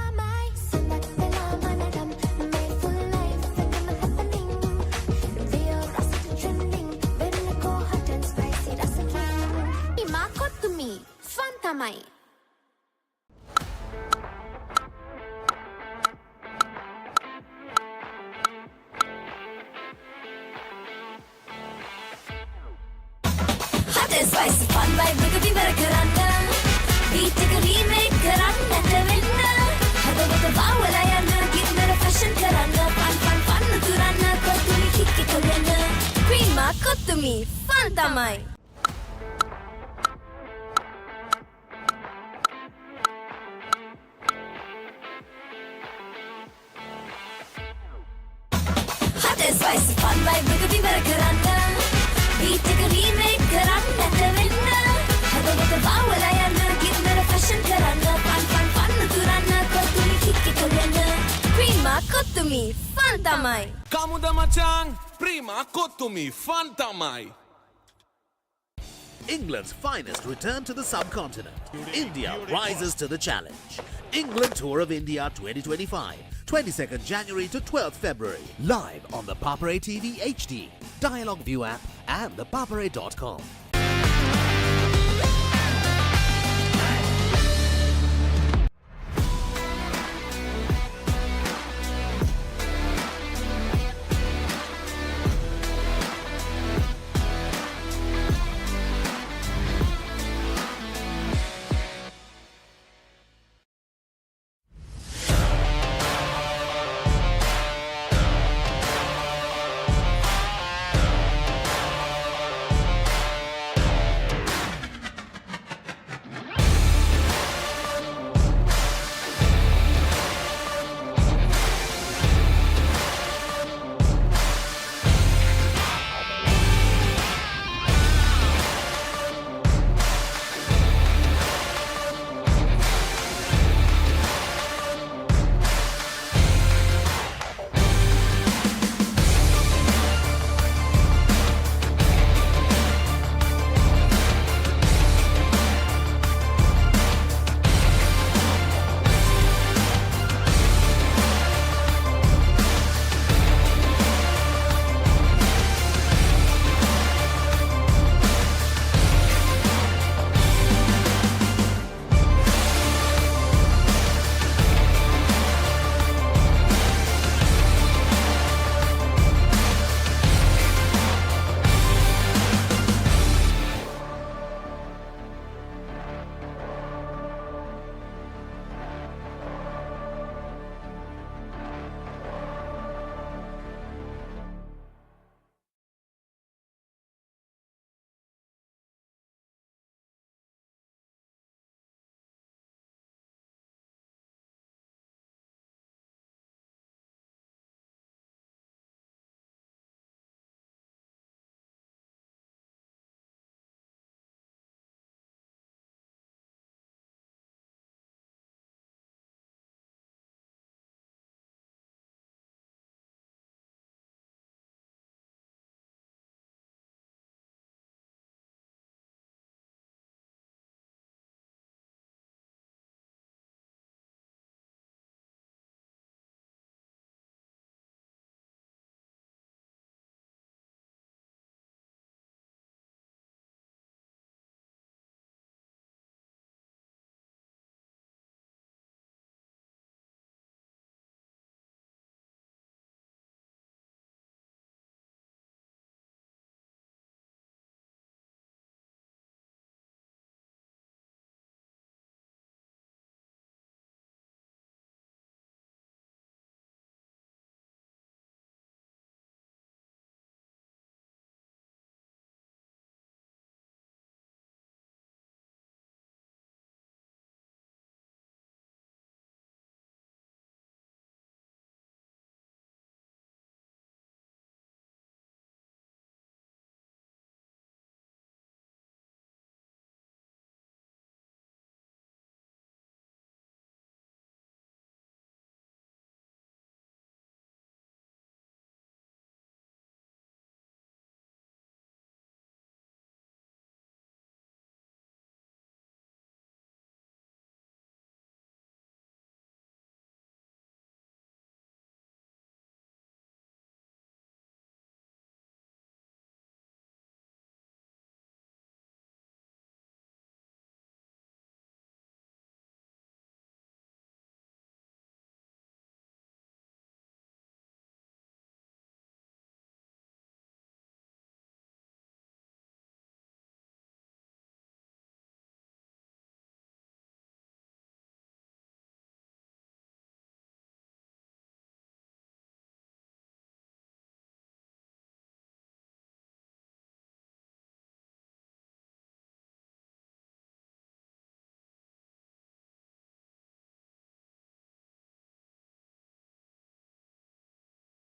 [SPEAKER 4] Nittawela manadam, made full life, whatever happening. We are rusty trending, very go hot and spicy, that's a king. Prima Kotumi, fun තමයි
[SPEAKER 10] Hot and spicy fun vibe එක විවර කරන්න beat එක remake කරන්න නැටවෙන්න හදවත බවලා යන්න ගින්දර fashion කරන්න fun තුරන්න කොතුමි kick එක වෙන්න Prima Kotumi fun තමයි Hot and spicy fun vibe එක විවර කරන්න beat එක remake කරන්න නැටවෙන්න හදවත බවලා යන්න ගින්දර fashion කරන්න fun තුරන්න කොතුමි kick එක වෙන්න Prima Kotumi fun තමයි
[SPEAKER 6] Kamuda matang, prima kotumi fantamai.
[SPEAKER 5] England's finest return to the subcontinent. India rises to the challenge. England Tour of India 2025, 22nd January to 12th February. Live on the Papare TV HD, Dialog ViU App, and ThePapare.com.